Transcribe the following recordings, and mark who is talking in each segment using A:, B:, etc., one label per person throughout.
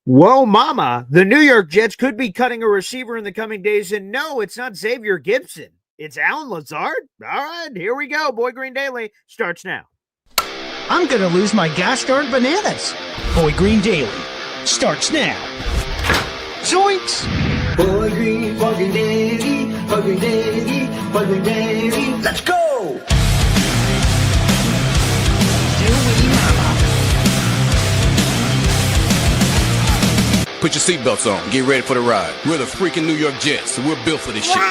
A: Whoa, mama. The New York Jets could be cutting a receiver in the coming days. And no, it's not Xavier Gipson. It's Allen Lazard. All right, here we go. Boy Green Daily starts now.
B: I'm going to lose my gosh darn bananas. Boy Green Daily starts now. Zoinks!
C: Boy Green Daily, Boy Green Daily, Boy Green Daily. Let's go!
D: Put your seatbelts on. Get ready for the ride. We're the freaking New York Jets, so we're built for this shit.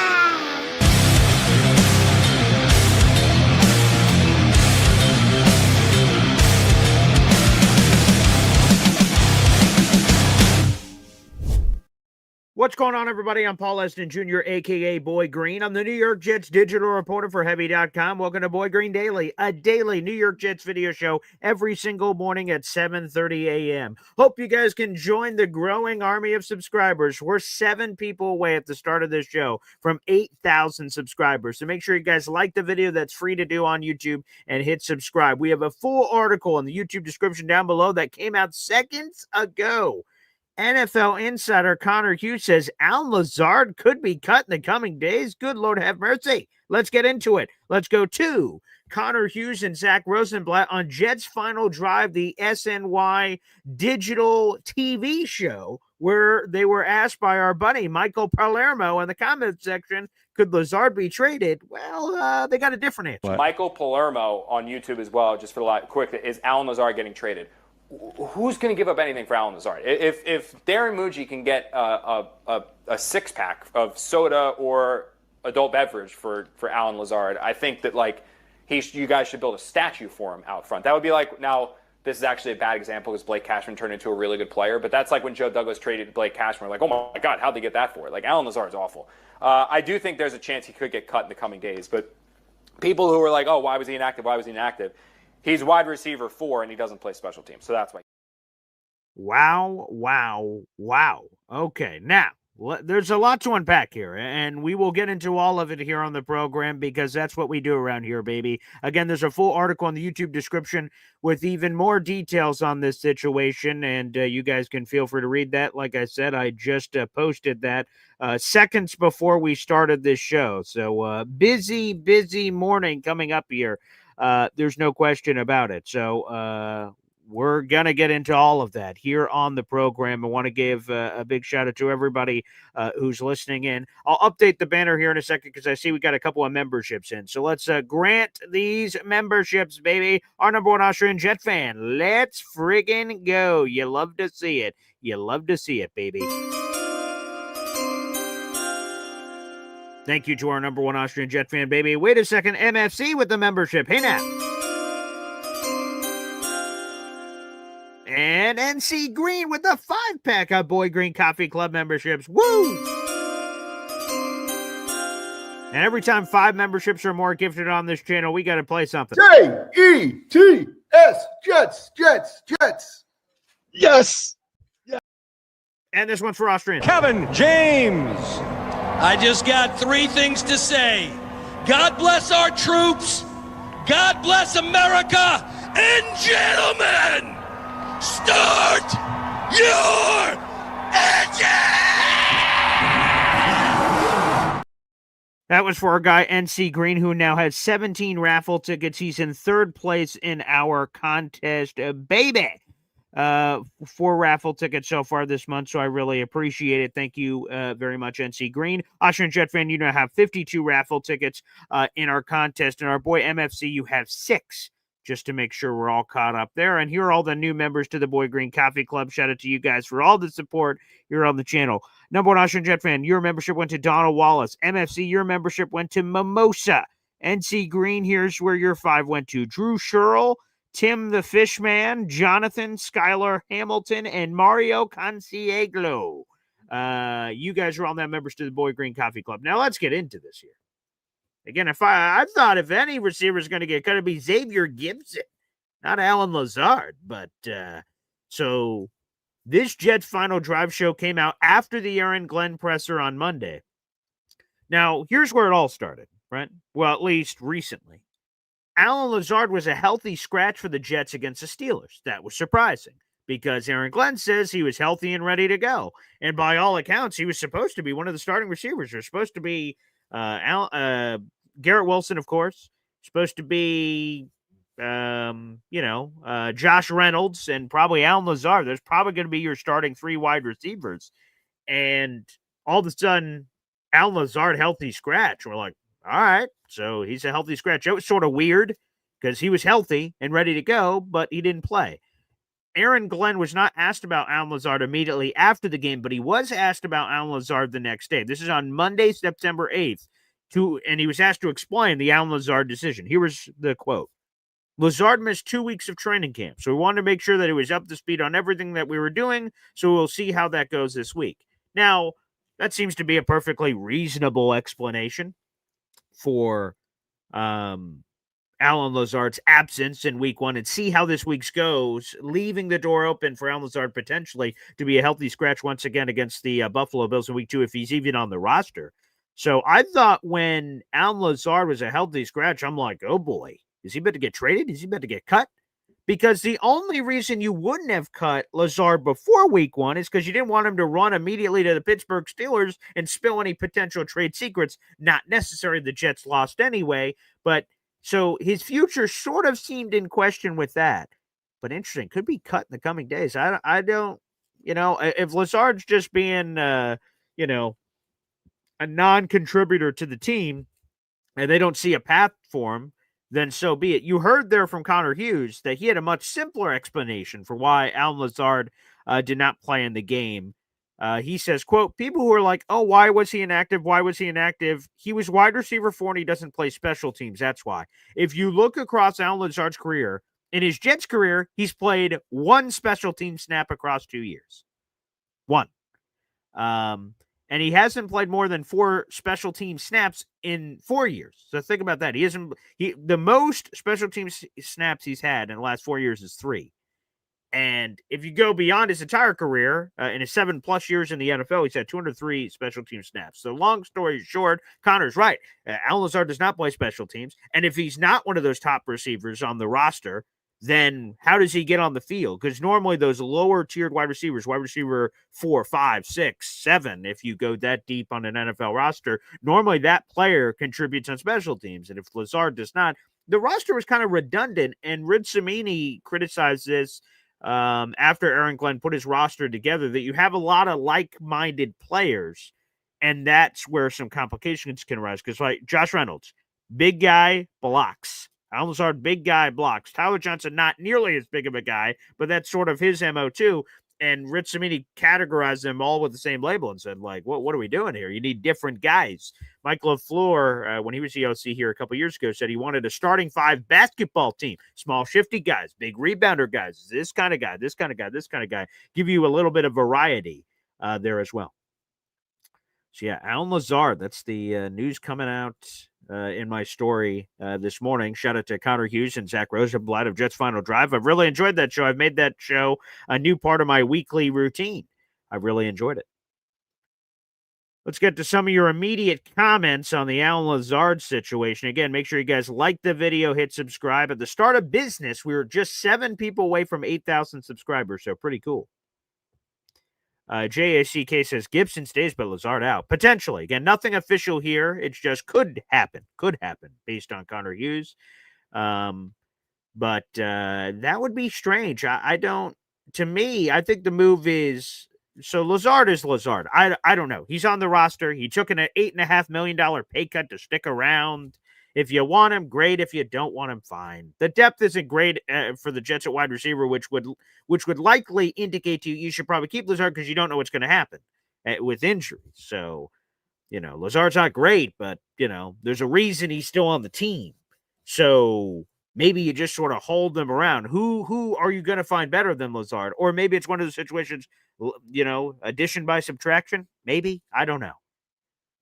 A: What's going on, everybody? I'm Paul Eston Jr., a.k.a. Boy Green. I'm the New York Jets digital reporter for Heavy.com. Welcome to Boy Green Daily, a daily New York Jets video show every single morning at 7:30 a.m. Hope you guys can join the growing army of subscribers. We're 7 people away at the start of this show from 8,000 subscribers. So make sure you guys like the video. That's free to do on YouTube and hit subscribe. We have a full article in the YouTube description down below that came out seconds ago. NFL insider Connor Hughes says Allen Lazard could be cut in the coming days. Good Lord have mercy. Let's get into it. Let's go to Connor Hughes and Zach Rosenblatt on Jets' Final Drive, the SNY digital TV show, where they were asked by our buddy Michael Palermo in the comment section, could Lazard be traded? Well, they got a different answer.
E: What? Michael Palermo on YouTube as well, just for the quick, is Allen Lazard getting traded? Who's going to give up anything for Allen Lazard? If Darren Muji can get a 6-pack of soda or adult beverage for Allen Lazard, I think that you guys should build a statue for him out front. That would be like, now this is actually a bad example because Blake Cashman turned into a really good player, but that's like when Joe Douglas traded Blake Cashman. We're like, oh my God, how'd they get that for? Like, Allen Lazard's awful. I do think there's a chance he could get cut in the coming days, but people who are like, oh, why was he inactive? Why was he inactive? He's wide receiver 4, and he doesn't play special teams, so that's why.
A: Wow. Okay, now, there's a lot to unpack here, and we will get into all of it here on the program because that's what we do around here, baby. Again, there's a full article in the YouTube description with even more details on this situation, and you guys can feel free to read that. Like I said, I just posted that seconds before we started this show, so busy morning coming up here. There's no question about it. So we're going to get into all of that here on the program. I want to give a big shout out to everybody who's listening in. I'll update the banner here in a second because I see we got a couple of memberships in. So let's grant these memberships, baby. Our number one Austrian Jet fan. Let's friggin' go. You love to see it. You love to see it, baby. Thank you to our number one Austrian Jet fan, baby. Wait a second, MFC with the membership. Hey now. And NC Green with the 5-pack of Boy Green Coffee Club memberships. Woo! And every time 5 memberships or more gifted on this channel, we got to play something.
F: J-E-T-S, Jets.
G: Yes.
A: And this one's for Austrian.
G: Kevin James.
H: I just got 3 things to say. God bless our troops. God bless America. And gentlemen, start your engine!
A: That was for our guy NC Green, who now has 17 raffle tickets. He's in 3rd place in our contest, baby. 4 raffle tickets so far this month, so I really appreciate it. Thank you very much, NC Green. Austrian Jet fan, you now have 52 raffle tickets in our contest, and our boy MFC, you have 6, just to make sure we're all caught up there. And here are all the new members to the Boy Green Coffee Club. Shout out to you guys for all the support here on the channel. Number one Austrian Jet fan, your membership went to Donald Wallace. MFC, your membership went to Mimosa. NC Green, here's where your 5 went to. Drew Sherrill, Tim the Fishman, Jonathan, Skylar Hamilton, and Mario Consieglo. You guys are all now members to the Boy Green Coffee Club. Now let's get into this here. Again, I thought if any receiver is going to get cut, it'd be Xavier Gibson, not Allen Lazard. But so this Jets Final Drive show came out after the Aaron Glenn presser on Monday. Now, here's where it all started, right? Well, at least recently. Allen Lazard was a healthy scratch for the Jets against the Steelers. That was surprising. because Aaron Glenn says he was healthy and ready to go. And by all accounts, he was supposed to be one of the starting receivers. There's supposed to be Garrett Wilson, of course, supposed to be Josh Reynolds and probably Allen Lazard. There's probably going to be your starting 3 wide receivers. And all of a sudden, Allen Lazard, healthy scratch. We're like, all right, so he's a healthy scratch. It was sort of weird because he was healthy and ready to go, but he didn't play. Aaron Glenn was not asked about Allen Lazard immediately after the game, but he was asked about Allen Lazard the next day. This is on Monday, September 8th, and he was asked to explain the Allen Lazard decision. Here was the quote. Lazard missed 2 weeks of training camp, so we wanted to make sure that he was up to speed on everything that we were doing, so we'll see how that goes this week. Now, that seems to be a perfectly reasonable explanation for Allen Lazard's absence in week 1 and see how this week's goes, leaving the door open for Allen Lazard potentially to be a healthy scratch once again against the Buffalo Bills in week 2 if he's even on the roster. So I thought when Allen Lazard was a healthy scratch, I'm like, oh boy, is he about to get traded? Is he about to get cut? Because the only reason you wouldn't have cut Lazard before week 1 is because you didn't want him to run immediately to the Pittsburgh Steelers and spill any potential trade secrets. Not necessary. The Jets lost anyway, but so his future sort of seemed in question with that. But interesting, could be cut in the coming days. I don't, if Lazard's just being, a non-contributor to the team and they don't see a path for him, then so be it. You heard there from Connor Hughes that he had a much simpler explanation for why Allen Lazard did not play in the game. He says, quote, people who are like, oh, why was he inactive? Why was he inactive? He was wide receiver 4 and he doesn't play special teams. That's why. If you look across Allen Lazard's career, in his Jets career, he's played 1 special team snap across 2 years. 1. And he hasn't played more than 4 special team snaps in 4 years. So think about that. The most special team snaps he's had in the last 4 years is 3. And if you go beyond his entire career, in his 7+ years in the NFL, he's had 203 special team snaps. So long story short, Connor's right. Allen Lazard does not play special teams. And if he's not one of those top receivers on the roster, then how does he get on the field? Because normally those lower tiered wide receivers, wide receiver 4, 5, 6, 7, if you go that deep on an NFL roster, normally that player contributes on special teams. And if Lazard does not, the roster was kind of redundant. And Rid Samini criticized this after Aaron Glenn put his roster together, that you have a lot of like-minded players, and that's where some complications can arise. Because like Josh Reynolds, big guy, blocks. Allen Lazard, big guy, blocks. Tyler Johnson, not nearly as big of a guy, but that's sort of his MO too. And Rich Samini categorized them all with the same label and said, like, what are we doing here? You need different guys. Mike LaFleur, when he was the OC here a couple years ago, said he wanted a starting 5 basketball team. Small, shifty guys, big rebounder guys, this kind of guy, this kind of guy, this kind of guy. Give you a little bit of variety there as well. So, yeah, Allen Lazard, that's the news coming out in my story this morning. Shout out to Connor Hughes and Zach Rosenblatt of Jets Final Drive. I've really enjoyed that show. I've made that show a new part of my weekly routine. I've really enjoyed it. Let's get to some of your immediate comments on the Allen Lazard situation. Again, make sure you guys like the video, hit subscribe. At the start of business, we were just 7 people away from 8,000 subscribers, so pretty cool. JACK says Gibson stays, but Lazard out. Potentially. Again, nothing official here. It just could happen. Could happen based on Connor Hughes. But that would be strange. To me, I think the move is, so Lazard is Lazard. I don't know. He's on the roster. He took an $8.5 million pay cut to stick around. If you want him, great. If you don't want him, fine. The depth isn't great for the Jets at wide receiver, which would likely indicate to you should probably keep Lazard because you don't know what's going to happen with injuries. So, Lazard's not great, but, there's a reason he's still on the team. So maybe you just sort of hold them around. Who are you going to find better than Lazard? Or maybe it's one of those situations, addition by subtraction. Maybe. I don't know.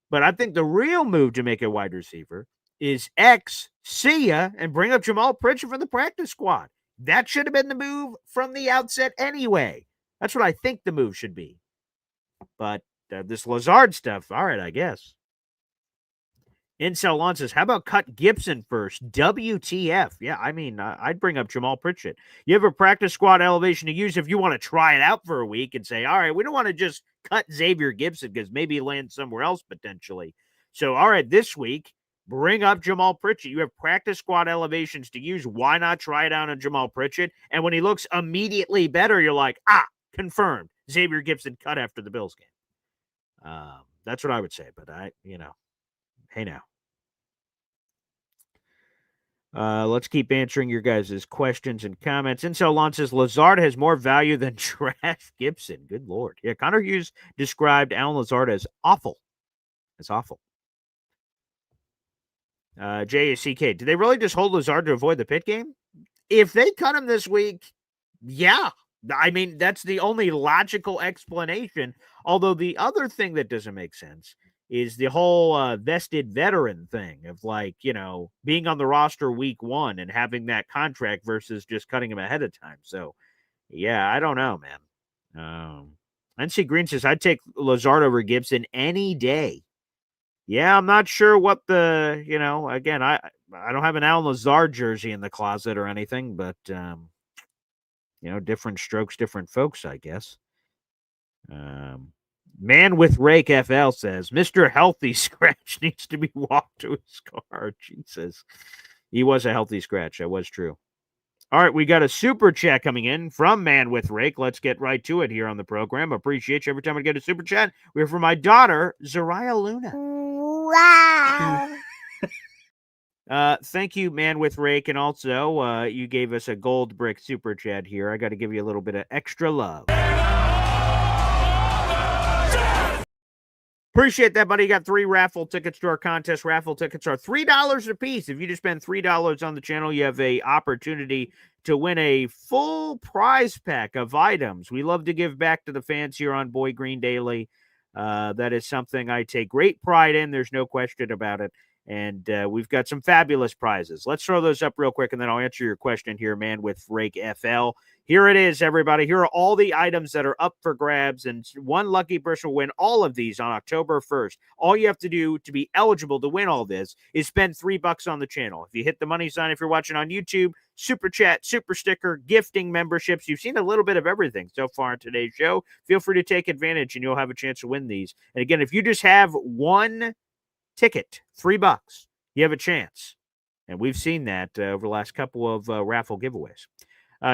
A: But I think the real move to make a wide receiver is see ya, and bring up Jamal Pritchard from the practice squad. That should have been the move from the outset anyway. That's what I think the move should be. But this Lazard stuff, all right, I guess. Incel Lon says, how about cut Gibson first? WTF. Yeah, I mean, I'd bring up Jamal Pritchett. You have a practice squad elevation to use if you want to try it out for a week and say, all right, we don't want to just cut Xavier Gibson because maybe he lands somewhere else potentially. So, all right, this week, bring up Jamal Pritchett. You have practice squad elevations to use. Why not try it out on Jamal Pritchett? And when he looks immediately better, you're like, confirmed. Xavier Gibson cut after the Bills game. That's what I would say, but hey now. Let's keep answering your guys' questions and comments. Incel Lon says Lazard has more value than trash Gibson. Good Lord. Yeah, Connor Hughes described Allen Lazard as awful. It's awful. JACK, did they really just hold Lazard to avoid the pit game? If they cut him this week, yeah. I mean, that's the only logical explanation. Although the other thing that doesn't make sense is the whole vested veteran thing of being on the roster week 1 and having that contract versus just cutting him ahead of time. So, yeah, I don't know, man. NC Green says, I'd take Lazard over Gibson any day. Yeah, I'm not sure what again, I don't have an Allen Lazard jersey in the closet or anything, but, different strokes, different folks, I guess. Man with Rake FL says, Mr. Healthy Scratch needs to be walked to his car. Jesus. He was a healthy scratch. That was true. All right, we got a super chat coming in from Man with Rake. Let's get right to it here on the program. Appreciate you every time I get a super chat. We're from my daughter, Zariah Luna.
F: Wow.
A: Thank you, Man with Rake. And also, you gave us a gold brick super chat here. I got to give you a little bit of extra love. Appreciate that, buddy. You got 3 raffle tickets to our contest. Raffle tickets are $3 a piece. If you just spend $3 on the channel, you have a opportunity to win a full prize pack of items. We love to give back to the fans here on Boy Green Daily. That is something I take great pride in. There's no question about it. And we've got some fabulous prizes. Let's throw those up real quick, and then I'll answer your question here, Man with Rake FL. Here it is, everybody. Here are all the items that are up for grabs, and one lucky person will win all of these on October 1st. All you have to do to be eligible to win all this is spend $3 on the channel. If you hit the money sign, if you're watching on YouTube, super chat, super sticker, gifting memberships. You've seen a little bit of everything so far in today's show. Feel free to take advantage, and you'll have a chance to win these. And again, if you just have one ticket, $3, you have a chance. And we've seen that over the last couple of raffle giveaways.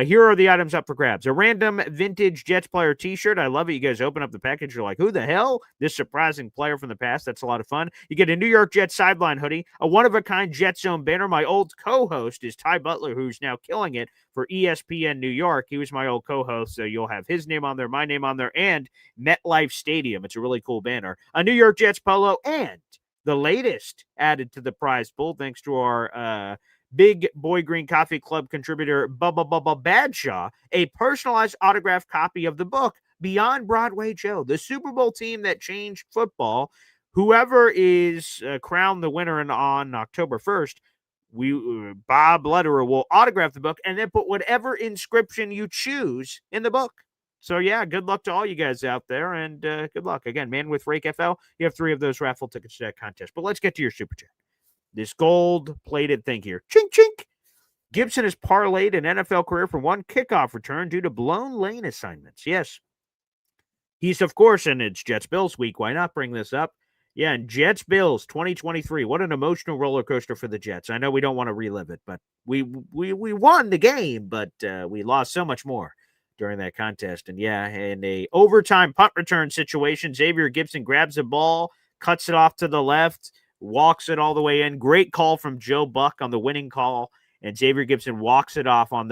A: Here are the items up for grabs. A random vintage Jets player t-shirt. I love it. You guys open up the package. You're like, who the hell? This surprising player from the past. That's a lot of fun. You get a New York Jets sideline hoodie, a one-of-a-kind Jets Zone banner. My old co-host is Ty Butler, who's now killing it for ESPN New York. He was my old co-host, so you'll have his name on there, my name on there, and MetLife Stadium. It's a really cool banner. A New York Jets polo, and the latest added to the prize pool, thanks to our Big Boy Green Coffee Club contributor, Bubba Badshaw, a personalized autographed copy of the book, Beyond Broadway Joe, the Super Bowl team that changed football. Whoever is crowned the winner on October 1st, Bob Lederer will autograph the book and then put whatever inscription you choose in the book. So, yeah, good luck to all you guys out there, and good luck. Again, Man with Rake FL, you have 3 of those raffle tickets to that contest. But let's get to your super chat. This gold-plated thing here. Chink, chink. Gibson has parlayed an NFL career for one kickoff return due to blown lane assignments. Yes. He's, of course, and it's Jets-Bills week. Why not bring this up? Yeah, and Jets-Bills 2023. What an emotional roller coaster for the Jets. I know we don't want to relive it, but we won the game, but we lost so much more during that contest. And, yeah, in a overtime punt return situation, Xavier Gibson grabs the ball, cuts it off to the left, walks it all the way in. Great call from Joe Buck on the winning call, and Xavier Gibson walks it off on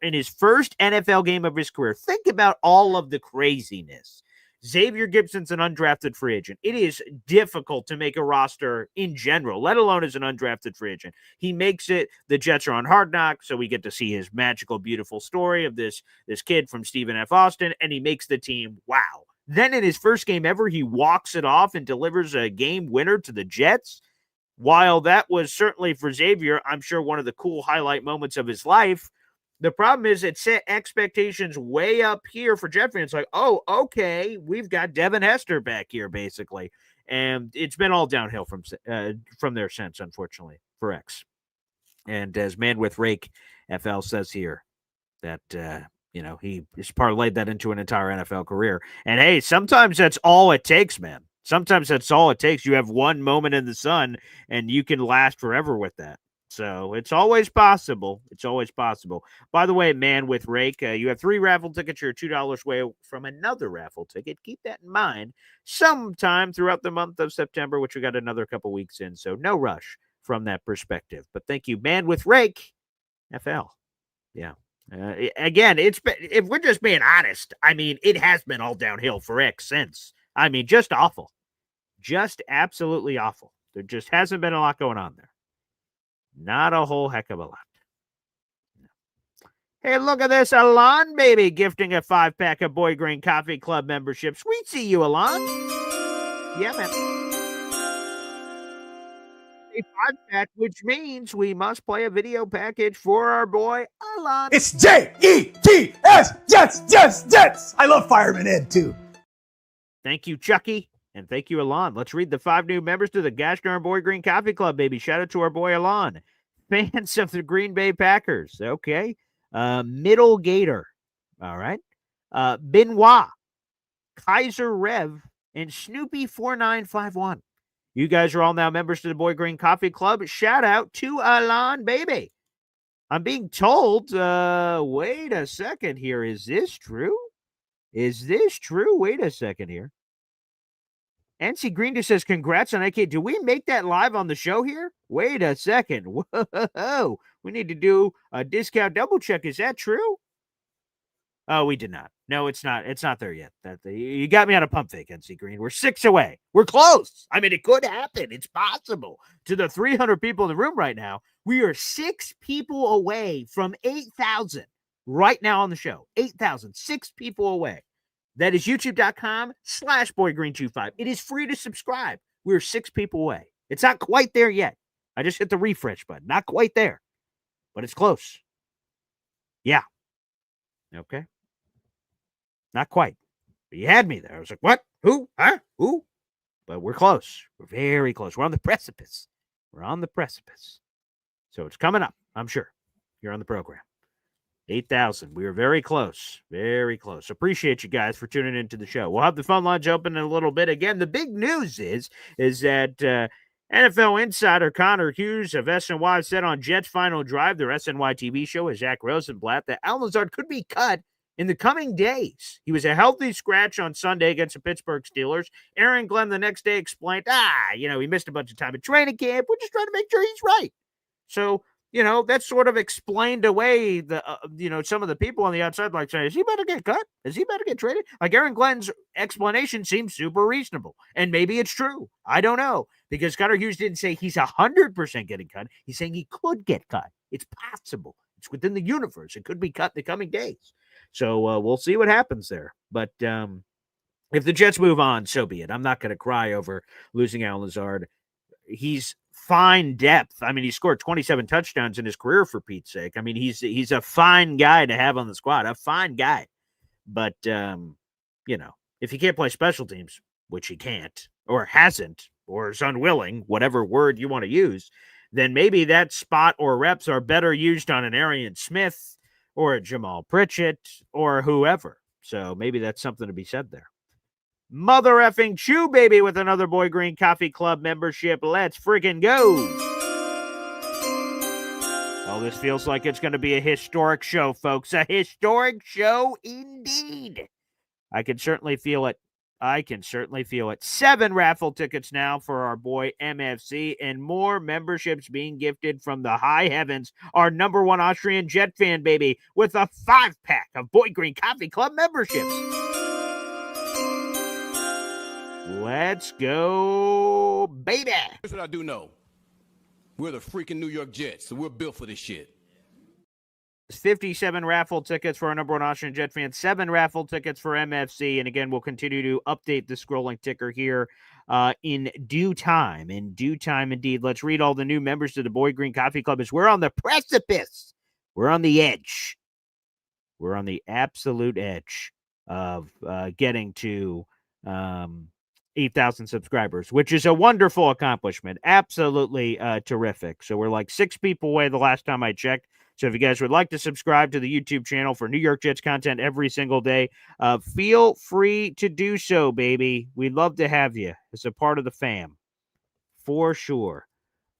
A: in his first NFL game of his career. Think about all of the craziness. Xavier Gibson's an undrafted free agent. It is difficult to make a roster in general, let alone as an undrafted free agent. He makes it. The Jets are on Hard Knocks, so we get to see his magical, beautiful story of this kid from Stephen F. Austin, and he makes the team. Wow. Then in his first game ever, he walks it off and delivers a game winner to the Jets. While that was certainly for Xavier, I'm sure one of the cool highlight moments of his life, the problem is it set expectations way up here for Jet fans. Like, oh, okay, we've got Devin Hester back here, basically. And it's been all downhill from there since, unfortunately, for X. And as Man with Rake FL says here, that he just parlayed that into an entire NFL career. And hey, sometimes that's all it takes, man. Sometimes that's all it takes. You have one moment in the sun, and you can last forever with that. So it's always possible. It's always possible. By the way, Man with Rake, you have 3 raffle tickets. You're $2 away from another raffle ticket. Keep that in mind. Sometime throughout the month of September, which we got another couple weeks in. So no rush from that perspective. But thank you, Man with Rake, FL. Yeah. Again, if we're just being honest, I mean, it has been all downhill for X since. I mean, just awful. Just absolutely awful. There just hasn't been a lot going on there. Not a whole heck of a lot. Hey, look at this. Alon, baby, gifting a 5-pack of Boy Green Coffee Club membership. Sweet see you, Alon. Yeah, man. A 5-pack, which means we must play a video package for our boy, Alon.
B: It's Jets, Jets. I love Fireman Ed, too.
A: Thank you, Chucky. And thank you, Alon. Let's read the 5 new members to the Gosh Darn Boy Green Coffee Club, baby. Shout out to our boy, Alon. Fans of the Green Bay Packers. Okay. Middle Gator. All right. Benoit, Kaiser Rev, and Snoopy4951. You guys are all now members to the Boy Green Coffee Club. Shout out to Alon, baby. I'm being told, wait a second here. Is this true? Wait a second here. NC Green just says, congrats on AK. Do we make that live on the show here? Wait a second. Whoa. We need to do a discount double check. Is that true? Oh, we did not. No, it's not. It's not there yet. You got me on a pump fake, NC Green. We're 6 away. We're close. I mean, it could happen. It's possible. To the 300 people in the room right now, we are 6 people away from 8,000 right now on the show. 8,000. 6 people away. That is youtube.com/boygreen25. It is free to subscribe. We're 6 people away. It's not quite there yet. I just hit the refresh button. Not quite there, but it's close. Yeah. Okay. Not quite. But you had me there. I was like, what? Who? Huh? Who? But we're close. We're very close. We're on the precipice. So it's coming up, I'm sure. You're on the program. 8,000. We were very close. Very close. Appreciate you guys for tuning into the show. We'll have the phone lines open in a little bit. Again, the big news is that NFL insider Connor Hughes of SNY said on Jets Final Drive, their SNY TV show with Zach Rosenblatt, that Allen Lazard could be cut in the coming days. He was a healthy scratch on Sunday against the Pittsburgh Steelers. Aaron Glenn the next day explained, he missed a bunch of time at training camp. We're just trying to make sure he's right. So, that sort of explained away the, some of the people on the outside like saying, is he about to get cut? Is he about to get traded? Like Aaron Glenn's explanation seems super reasonable. And maybe it's true. I don't know. Because Connor Hughes didn't say he's 100% getting cut. He's saying he could get cut. It's possible. It's within the universe. It could be cut in the coming days. So we'll see what happens there. But if the Jets move on, so be it. I'm not going to cry over losing Allen Lazard. He's fine depth. I mean, he scored 27 touchdowns in his career, for Pete's sake. I mean, he's a fine guy to have on the squad, a fine guy. But, if he can't play special teams, which he can't, or hasn't, or is unwilling, whatever word you want to use, then maybe that spot or reps are better used on an Arian Smith or a Jamal Pritchett or whoever. So maybe that's something to be said there. Mother effing chew, baby, with another Boy Green Coffee Club membership. Let's freaking go. Oh, this feels like it's going to be a historic show, folks. A historic show indeed. I can certainly feel it. 7 raffle tickets now for our boy MFC and more memberships being gifted from the high heavens. Our number 1 Austrian Jet fan, baby, with a 5-pack of Boy Green Coffee Club memberships. Let's go, baby.
D: Here's what I do know. We're the freaking New York Jets, so we're built for this shit.
A: 57 raffle tickets for our number 1 Austrian Jet fan, 7 raffle tickets for MFC. And again, we'll continue to update the scrolling ticker here in due time. In due time, indeed. Let's read all the new members to the Boy Green Coffee Club as we're on the precipice. We're on the edge. We're on the absolute edge of getting to 8,000 subscribers, which is a wonderful accomplishment. Absolutely terrific. So we're like 6 people away the last time I checked. So if you guys would like to subscribe to the YouTube channel for New York Jets content every single day, feel free to do so, baby. We'd love to have you as a part of the fam, for sure.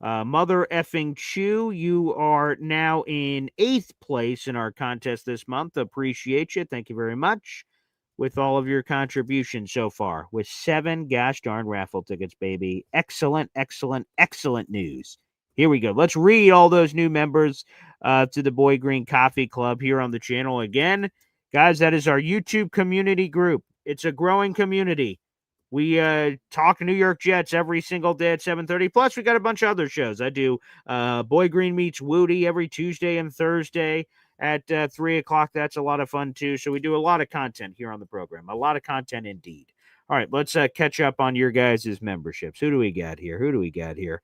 A: Mother effing Chew, you are now in 8th place in our contest this month. Appreciate you. Thank you very much with all of your contributions so far with 7 gosh darn raffle tickets, baby. Excellent, excellent, excellent news. Here we go. Let's read all those new members to the Boy Green Coffee Club here on the channel again. Guys, that is our YouTube community group. It's a growing community. We talk New York Jets every single day at 7:30. Plus, we got a bunch of other shows. I do Boy Green Meets Woody every Tuesday and Thursday at 3 o'clock. That's a lot of fun, too. So we do a lot of content here on the program. A lot of content indeed. All right, let's catch up on your guys' memberships. Who do we got here?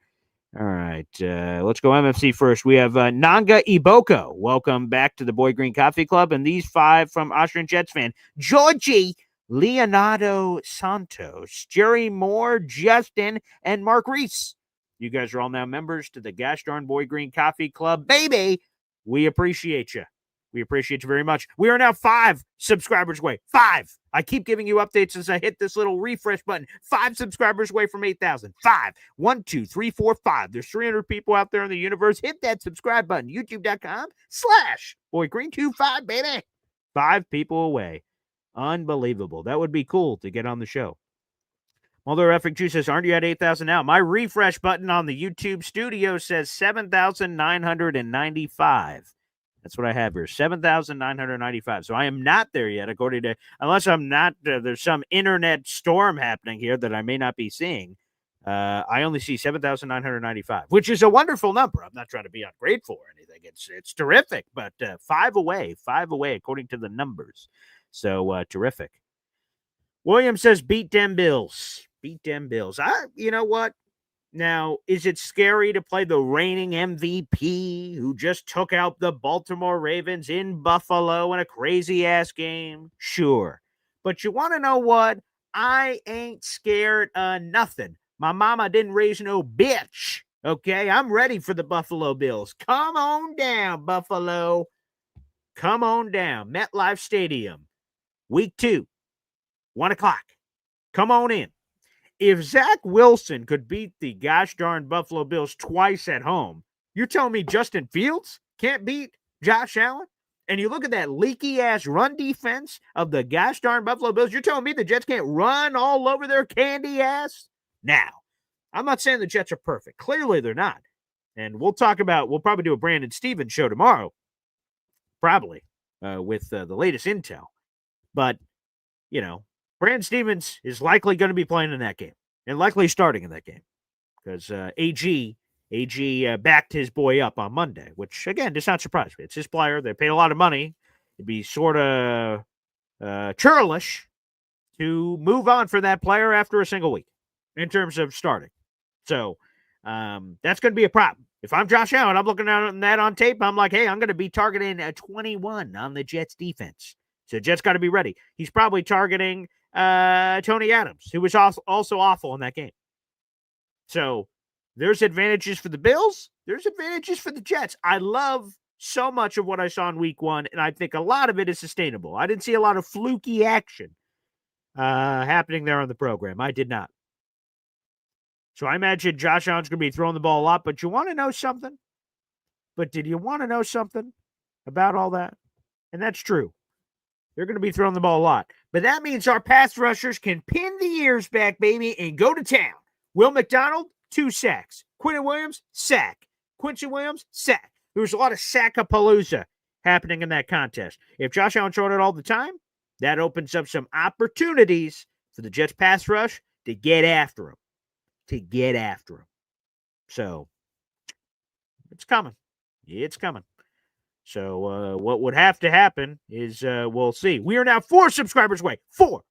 A: All right, let's go MFC first. We have Nanga Iboko. Welcome back to the Boy Green Coffee Club. And these 5 from Austrian Jets fan. Georgie Leonardo Santos, Jerry Moore, Justin, and Mark Reese. You guys are all now members to the gosh darn Boy Green Coffee Club. Baby, we appreciate you. We appreciate you very much. We are now 5 subscribers away. 5. I keep giving you updates as I hit this little refresh button. 5 subscribers away from 8,000. 5. 1, 2, 3, 4, 5. There's 300 people out there in the universe. Hit that subscribe button. YouTube.com/BoyGreen25, baby. 5 people away. Unbelievable. That would be cool to get on the show. Mother effing Jew says, aren't you at 8,000 now? My refresh button on the YouTube studio says 7,995. That's what I have here, 7,995. So I am not there yet, according to, unless I'm not, there's some internet storm happening here that I may not be seeing. I only see 7,995, which is a wonderful number. I'm not trying to be ungrateful or anything. It's terrific, but 5 away, according to the numbers. So terrific. William says, beat them Bills. You know what? Now, is it scary to play the reigning MVP who just took out the Baltimore Ravens in Buffalo in a crazy-ass game? Sure. But you want to know what? I ain't scared of nothing. My mama didn't raise no bitch, okay? I'm ready for the Buffalo Bills. Come on down, Buffalo. Come on down. MetLife Stadium. Week 2, 1 o'clock. Come on in. If Zach Wilson could beat the gosh darn Buffalo Bills twice at home, you're telling me Justin Fields can't beat Josh Allen? And you look at that leaky-ass run defense of the gosh darn Buffalo Bills, you're telling me the Jets can't run all over their candy ass? Now, I'm not saying the Jets are perfect. Clearly they're not. And we'll probably do a Brandon Stevens show tomorrow, probably, with the latest intel. But, you know, Brandon Stevens is likely going to be playing in that game and likely starting in that game because AG backed his boy up on Monday, which, again, does not surprise me. It's his player. They paid a lot of money. It'd be sort of churlish to move on for that player after a single week in terms of starting. So that's going to be a problem. If I'm Josh Allen, I'm looking at that on tape. I'm like, hey, I'm going to be targeting a 21 on the Jets defense. So Jets got to be ready. He's probably targeting Tony Adams, who was also awful in that game. So there's advantages for the Bills. There's advantages for the Jets. I love so much of what I saw in week 1, and I think a lot of it is sustainable. I didn't see a lot of fluky action happening there on the program. I did not. So I imagine Josh Allen's going to be throwing the ball a lot, but you want to know something? Did you want to know something about all that? And that's true. They're going to be throwing the ball a lot. But that means our pass rushers can pin the ears back, baby, and go to town. Will McDonald, 2 sacks. Quinton Williams, sack. Quincy Williams, sack. There was a lot of sack-a-palooza happening in that contest. If Josh Allen's throwing it all the time, that opens up some opportunities for the Jets pass rush to get after him. So, it's coming. So what would have to happen is we'll see. We are now 4 subscribers away. 4.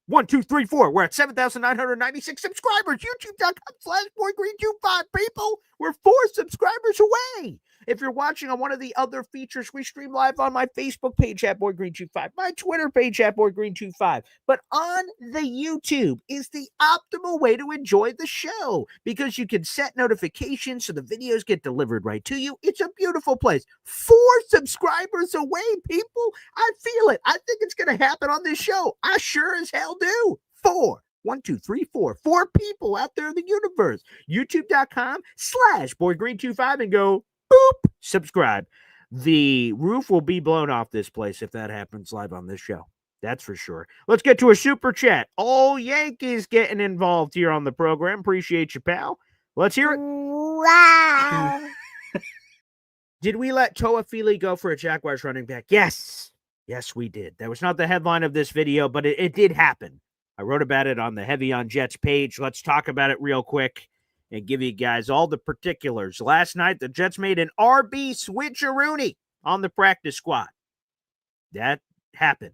A: 1, 2, 3, 4. We're at 7,996 subscribers. YouTube.com/BoyGreen25, people. We're 4 subscribers away. If you're watching on one of the other features, we stream live on my Facebook page at BoyGreen25, my Twitter page at BoyGreen25. But on the YouTube is the optimal way to enjoy the show because you can set notifications so the videos get delivered right to you. It's a beautiful place. 4 subscribers away, people. I feel it. I think it's going to happen on this show. I sure as hell do. 4. 1, 2, 3, 4. 4 people out there in the universe. YouTube.com/BoyGreen25 and go boop, subscribe. The roof will be blown off this place if that happens live on this show. That's for sure. Let's get to a super chat. All Yankees getting involved here on the program. Appreciate you, pal. Let's hear it.
F: Wow.
A: Did we let Toafili go for a Jaguars running back? Yes. Yes, we did. That was not the headline of this video, but it did happen. I wrote about it on the Heavy on Jets page. Let's talk about it real quick and give you guys all the particulars. Last night, the Jets made an RB switcheroonie on the practice squad. That happened.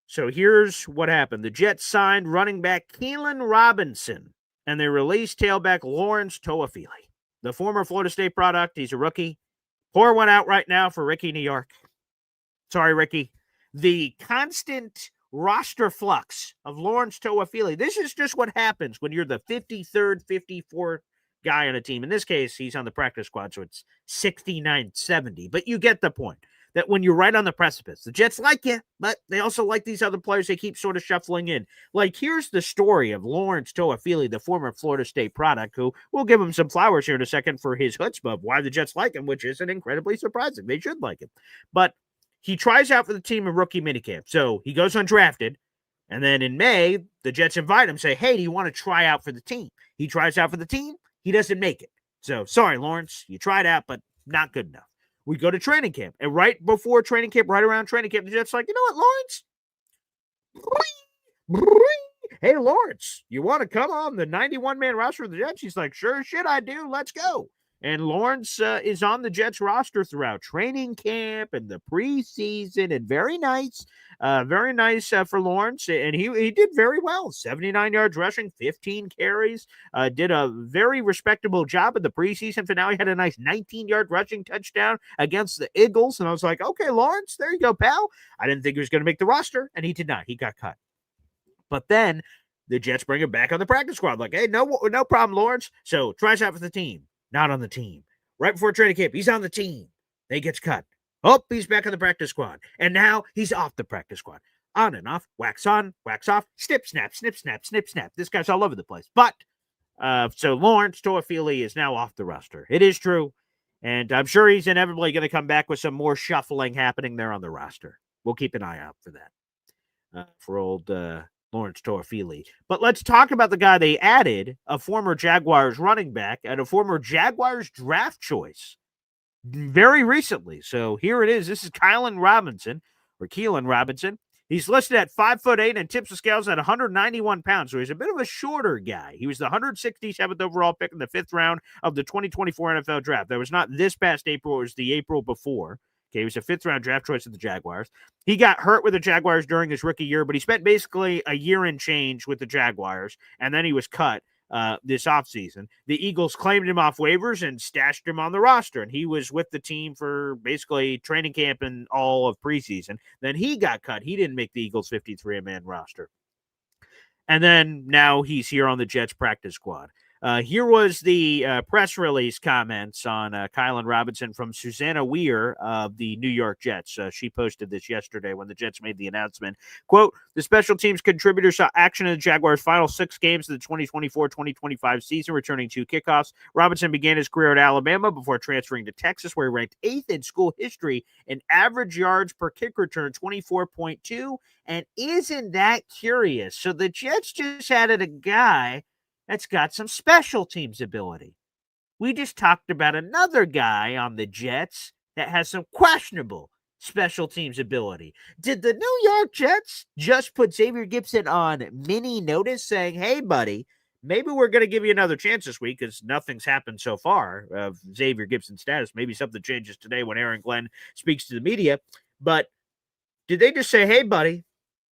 A: So here's what happened. The Jets signed running back Keelan Robinson, and they released tailback Lawrence Toafili, the former Florida State product. He's a rookie. Pour one out right now for Ricky New York. Sorry, Ricky. The constant roster flux of Lawrence Toafili. This is just what happens when you're the 53rd, 54th guy on a team. In this case, he's on the practice squad, so it's 69, 70. But you get the point that when you're right on the precipice, the Jets like you, but they also like these other players they keep sort of shuffling in. Like, here's the story of Lawrence Toafili, the former Florida State product, who we'll give him some flowers here in a second for his chutzpah of why the Jets like him, which isn't incredibly surprising. They should like him. But he tries out for the team in rookie minicamp. So he goes undrafted. And then in May, the Jets invite him, say, hey, do you want to try out for the team? He tries out for the team. He doesn't make it. So sorry, Lawrence, you tried out, but not good enough. We go to training camp. And right before training camp, right around training camp, the Jets like, you know what, Lawrence? Hey, Lawrence, you want to come on the 91-man roster of the Jets? He's like, sure shit, I do. Let's go. And Lawrence is on the Jets roster throughout training camp and the preseason, and very nice for Lawrence. And he did very well. 79 yards rushing, 15 carries, did a very respectable job in the preseason finale. Had a nice 19-yard rushing touchdown against the Eagles. And I was like, okay, Lawrence, there you go, pal. I didn't think he was going to make the roster, and he did not. He got cut. But then the Jets bring him back on the practice squad. Like, hey, no problem, Lawrence. So tries out for the team. Not on the team. Right before training camp, he's on the team. Then he gets cut. Oh, he's back on the practice squad. And now he's off the practice squad. On and off, wax on, wax off, snip, snap, snip, snap, snip, snap. This guy's all over the place. But, so Lawrence Toafili is now off the roster. It is true. And I'm sure he's inevitably going to come back with some more shuffling happening there on the roster. We'll keep an eye out for that. For old Lawrence Toafili. But let's talk about the guy they added, a former Jaguars running back and a former Jaguars draft choice very recently. So here it is. This is Keelan Robinson. He's listed at 5'8" and tips the scales at 191 pounds. So he's a bit of a shorter guy. He was the 167th overall pick in the 5th round of the 2024 NFL draft. That was not this past April. It was the April before. Okay, he was a 5th-round draft choice of the Jaguars. He got hurt with the Jaguars during his rookie year, but he spent basically a year and change with the Jaguars, and then he was cut this offseason. The Eagles claimed him off waivers and stashed him on the roster, and he was with the team for basically training camp and all of preseason. Then he got cut. He didn't make the Eagles' 53-man roster. And then now he's here on the Jets practice squad. Here was the press release comments on Keelan Robinson from Susanna Weir of the New York Jets. She posted this yesterday when the Jets made the announcement. Quote, the special teams contributor saw action in the Jaguars' final 6 games of the 2024-2025 season, returning 2 kickoffs. Robinson began his career at Alabama before transferring to Texas, where he ranked 8th in school history in average yards per kick return, 24.2. And isn't that curious? So the Jets just added a guy that's got some special teams ability. We just talked about another guy on the Jets that has some questionable special teams ability. Did the New York Jets just put Xavier Gipson on mini notice saying, hey, buddy, maybe we're going to give you another chance this week because nothing's happened so far of Xavier Gipson's status. Maybe something changes today when Aaron Glenn speaks to the media. But did they just say, hey, buddy,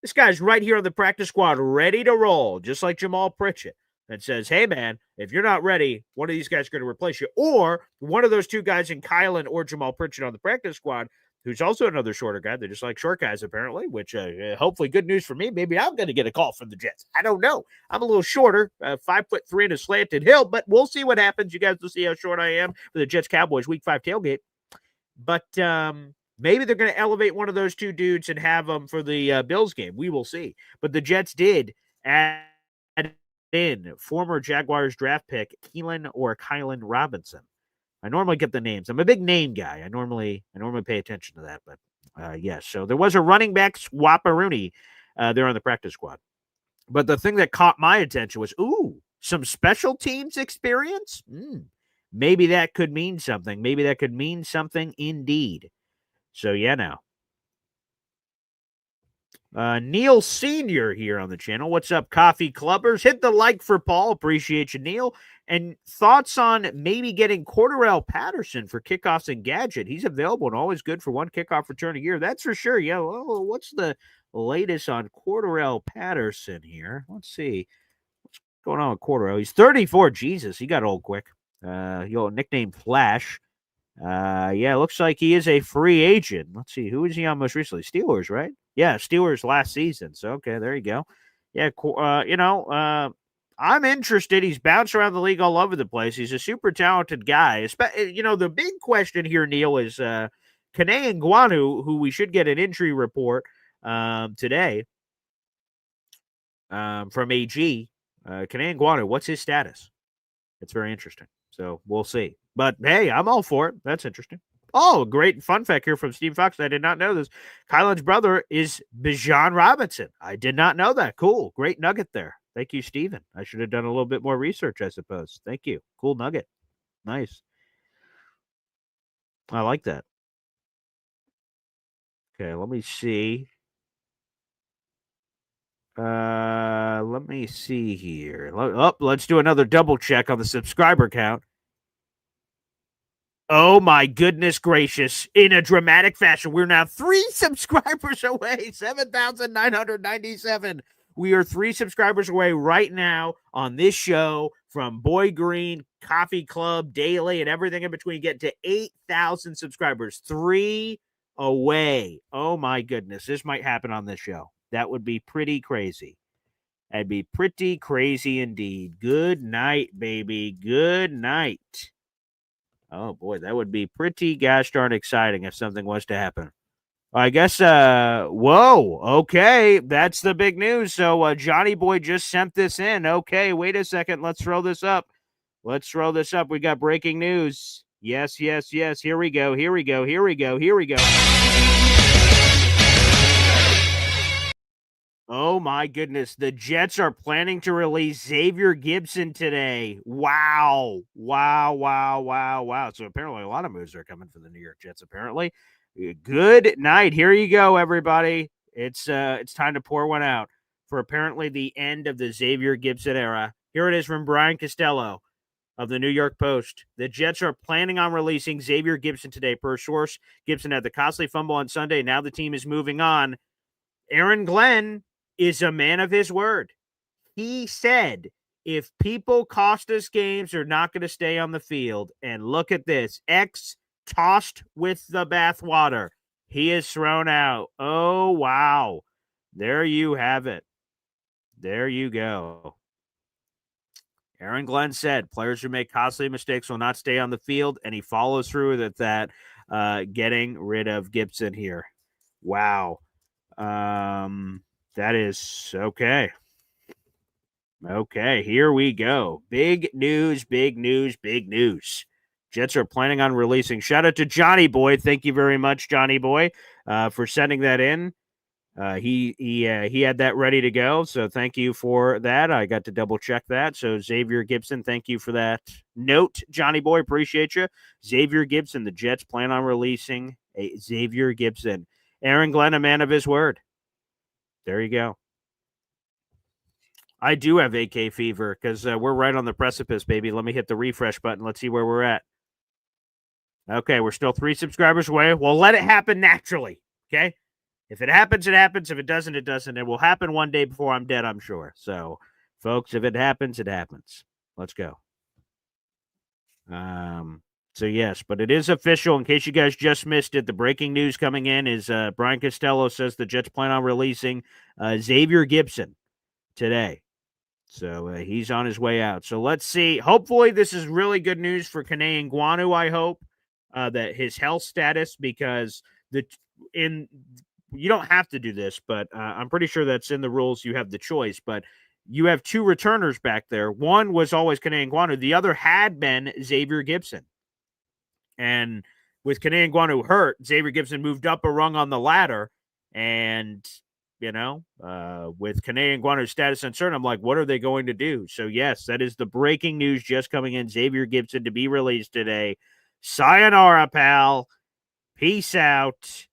A: this guy's right here on the practice squad ready to roll, just like Jamal Pritchett. that says, hey, man, if you're not ready, one of these guys is going to replace you. Or one of those two guys in Kylan or Jamal Pritchett on the practice squad, who's also another shorter guy. They just like short guys, apparently, which hopefully good news for me. Maybe I'm going to get a call from the Jets. I don't know. I'm a little shorter, 5'3" in a slanted hill, but we'll see what happens. You guys will see how short I am for the Jets-Cowboys Week 5 tailgate. But maybe they're going to elevate one of those two dudes and have them for the Bills game. We will see. But the Jets did add in former Jaguars draft pick Kylan Robinson. I normally get the names. I'm a big name guy. I normally pay attention to that. But yes, so there was a running back swap-a-rooney there on the practice squad. But the thing that caught my attention was, some special teams experience? Maybe that could mean something. Maybe that could mean something indeed. So, yeah, now. Neil Sr. here on the channel. What's up, Coffee Clubbers? Hit the like for Paul. Appreciate you, Neil. And thoughts on maybe getting Cordarrelle Patterson for kickoffs and gadget. He's available and always good for one kickoff return a year. That's for sure. Yeah, well, what's the latest on Cordarrelle Patterson here? Let's see. What's going on with Cordarrelle? He's 34. Jesus, he got old quick. Nickname Flash. Yeah, looks like he is a free agent. Let's see, who was he on most recently? Steelers, right? Yeah, Steelers last season. So, okay, there you go. Yeah, I'm interested. He's bounced around the league all over the place. He's a super talented guy. The big question here, Neil, is Kene Nguanu, who we should get an injury report today from AG. Kene Nguanu, what's his status? It's very interesting. So we'll see. But, hey, I'm all for it. That's interesting. Oh, great fun fact here from Steve Fox. I did not know this. Kylan's brother is Bijan Robinson. I did not know that. Cool. Great nugget there. Thank you, Steven. I should have done a little bit more research, I suppose. Thank you. Cool nugget. Nice. I like that. Okay, let me see. Let me see here. Let's do another double check on the subscriber count. Oh, my goodness gracious. In a dramatic fashion, we're now 3 subscribers away. 7,997. We are 3 subscribers away right now on this show from Boy Green, Coffee Club, Daily, and everything in between. Get to 8,000 subscribers. 3 away. Oh, my goodness. This might happen on this show. That would be pretty crazy. That'd be pretty crazy indeed. Good night, baby. Good night. Oh, boy, that would be pretty gosh darn exciting if something was to happen. I guess, whoa, okay, that's the big news. So Johnny Boy just sent this in. Okay, wait a second. Let's throw this up. We got breaking news. Yes. Here we go. Oh, my goodness. The Jets are planning to release Xavier Gibson today. Wow. So apparently a lot of moves are coming for the New York Jets, apparently. Good night. Here you go, everybody. It's time to pour one out for apparently the end of the Xavier Gibson era. Here it is from Brian Costello of the New York Post. The Jets are planning on releasing Xavier Gibson today. Per source, Gibson had the costly fumble on Sunday. Now the team is moving on. Aaron Glenn is a man of his word. He said, if people cost us games, they're not going to stay on the field. And look at this. X tossed with the bathwater. He is thrown out. Oh, wow. There you have it. There you go. Aaron Glenn said, players who make costly mistakes will not stay on the field, and he follows through with that, getting rid of Gibson here. Wow. That is okay. Okay, here we go. Big news. Jets are planning on releasing. Shout out to Johnny Boy. Thank you very much, Johnny Boy, for sending that in. He had that ready to go, so thank you for that. I got to double check that. So Xavier Gibson, thank you for that note, Johnny Boy. Appreciate you. Xavier Gibson, the Jets plan on releasing a Xavier Gibson. Aaron Glenn, a man of his word. There you go. I do have AK fever because we're right on the precipice, baby. Let me hit the refresh button. Let's see where we're at. Okay, we're still 3 subscribers away. Well, let it happen naturally, okay? If it happens, it happens. If it doesn't, it doesn't. It will happen one day before I'm dead, I'm sure. So Folks, if it happens, it happens. Let's go. So yes, but it is official. In case you guys just missed it, the breaking news coming in is Brian Costello says the Jets plan on releasing Xavier Gipson today. So he's on his way out. So let's see. Hopefully this is really good news for Kene Nguanu, I hope, that his health status, because you don't have to do this, but I'm pretty sure that's in the rules. You have the choice, but you have two returners back there. One was always Kene Nguanu. The other had been Xavier Gipson. And with Kene Nguanu hurt, Xavier Gipson moved up a rung on the ladder. And, with Kene Nguanu's status uncertain, I'm like, what are they going to do? So, yes, that is the breaking news just coming in. Xavier Gipson to be released today. Sayonara, pal. Peace out.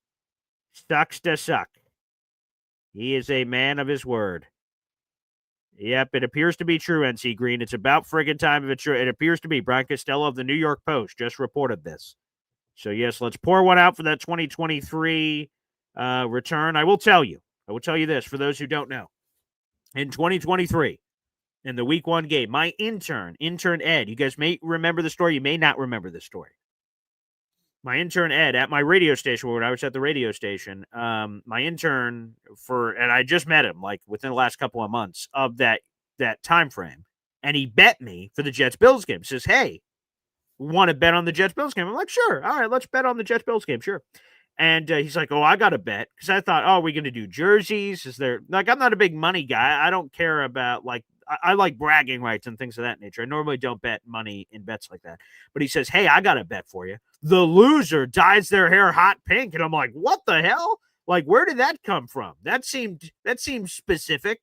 A: Sucks to suck. He is a man of his word. Yep, it appears to be true, NC Green. It's about friggin' time if it's true. It appears to be. Brian Costello of the New York Post just reported this. So, yes, let's pour one out for that 2023 return. I will tell you this for those who don't know. In 2023, in the week 1 game, my intern Ed, you guys may remember the story. You may not remember the story. My intern Ed at my radio station, when I was at the radio station, my intern and I just met him like within the last couple of months of that time frame, and he bet me for the Jets-Bills game. He says, "Hey, want to bet on the Jets-Bills game?" I'm like, "Sure, all right, let's bet on the Jets-Bills game, sure." And he's like, "Oh, I got to bet," because I thought, "Oh, are we going to do jerseys? Is there like I'm not a big money guy. I don't care about like." I like bragging rights and things of that nature. I normally don't bet money in bets like that. But he says, "Hey, I got a bet for you. The loser dyes their hair hot pink." And I'm like, what the hell? Like, where did that come from? That seemed specific.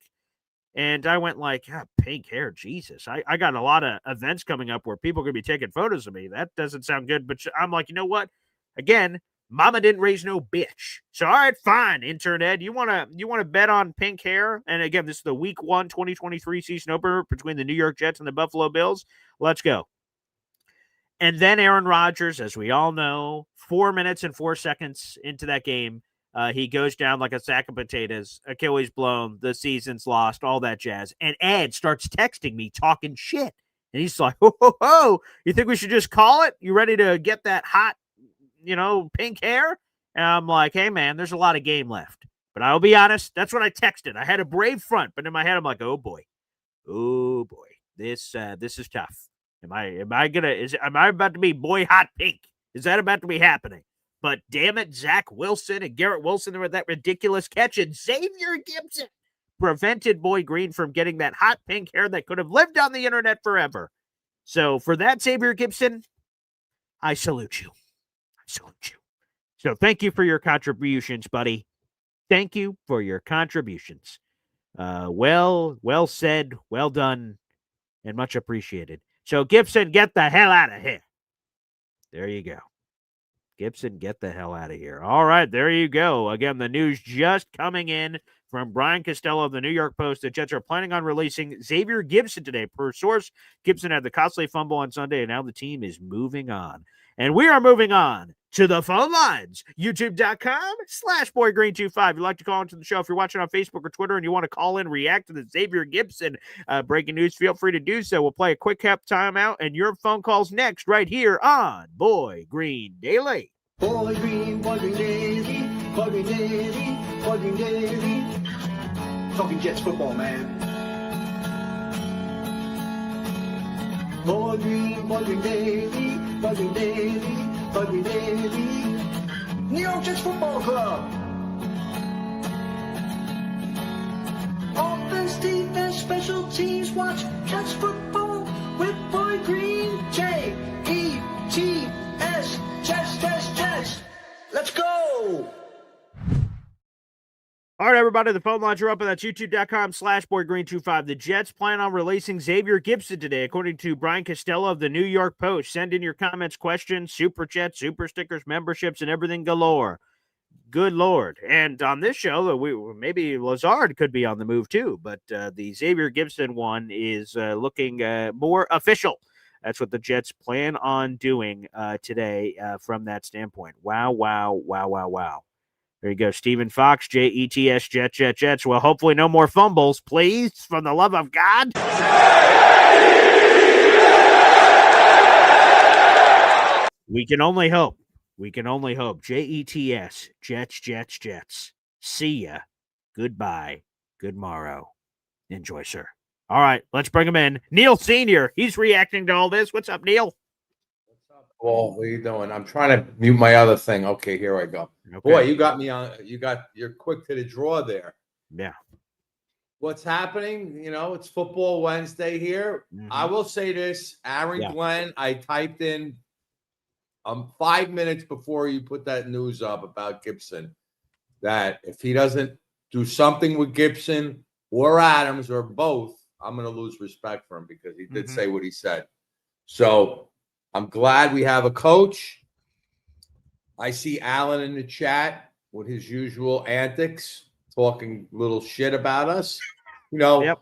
A: And I went like, pink hair, Jesus. I got a lot of events coming up where people are going to be taking photos of me. That doesn't sound good. But I'm like, you know what? Again, mama didn't raise no bitch. So, all right, fine, intern Ed. You want to bet on pink hair? And again, this is the week 1 2023 season opener between the New York Jets and the Buffalo Bills. Let's go. And then Aaron Rodgers, as we all know, 4 minutes and 4 seconds into that game, he goes down like a sack of potatoes, Achilles blown, the season's lost, all that jazz. And Ed starts texting me, talking shit. And he's like, ho, you think we should just call it? You ready to get that hot, pink hair? And I'm like, hey, man, there's a lot of game left. But I'll be honest, that's what I texted. I had a brave front, but in my head, I'm like, oh, boy, this is tough. Am I about to be boy hot pink? Is that about to be happening? But damn it, Zach Wilson and Garrett Wilson with that ridiculous catch, and Xavier Gipson prevented Boy Green from getting that hot pink hair that could have lived on the internet forever. So for that, Xavier Gipson, I salute you. So thank you for your contributions, buddy. Thank you for your contributions. Well said, well done, and much appreciated. So, Gibson, get the hell out of here. There you go. Gibson, get the hell out of here. All right, there you go. Again, the news just coming in from Brian Costello of the New York Post. The Jets are planning on releasing Xavier Gipson today. Per source, Gibson had the costly fumble on Sunday, and now the team is moving on. And we are moving on to the phone lines. YouTube.com/BoyGreen25. If you'd like to call into the show, if you're watching on Facebook or Twitter and you want to call in, react to the Xavier Gipson breaking news, feel free to do so. We'll play a quick timeout, and your phone calls next right here on Boy Green Daily.
C: Boy Green Daily, Boy Green Daily, Boy Green Daily. Talking Jets football, man. Boy Green Daily, Boy Green Daily, Boy Green Daily. New York Jets Football Club. Offense, defense, special teams. Watch Jets football with Boy Green. J-E-T-S. Jets. Let's go.
A: All right, everybody, the phone lines are up, and that's youtube.com/BoyGreen25. The Jets plan on releasing Xavier Gipson today, according to Brian Costello of the New York Post. Send in your comments, questions, super chats, super stickers, memberships, and everything galore. Good Lord. And on this show, maybe Lazard could be on the move too, but the Xavier Gipson one is looking more official. That's what the Jets plan on doing today from that standpoint. Wow. There you go, Stephen Fox, Jets, Jets. Well, hopefully no more fumbles, please, for the love of God. We can only hope. Jets, Jets. See ya. Goodbye. Good morrow. Enjoy, sir. All right, let's bring him in. Neil Sr., he's reacting to all this. What's up, Neil?
I: Paul, what are you doing? I'm trying to mute my other thing. Okay, here I go.
A: Okay.
I: Boy, you got me on. You're quick to the draw there.
A: Yeah.
I: What's happening? It's Football Wednesday here.
A: Mhm.
I: I will say this, Aaron Glenn. I typed in 5 minutes before you put that news up about Gibson that if he doesn't do something with Gibson or Adams or both, I'm going to lose respect for him because he did say what he said. So I'm glad we have a coach. I see Allen in the chat with his usual antics, talking little shit about us. I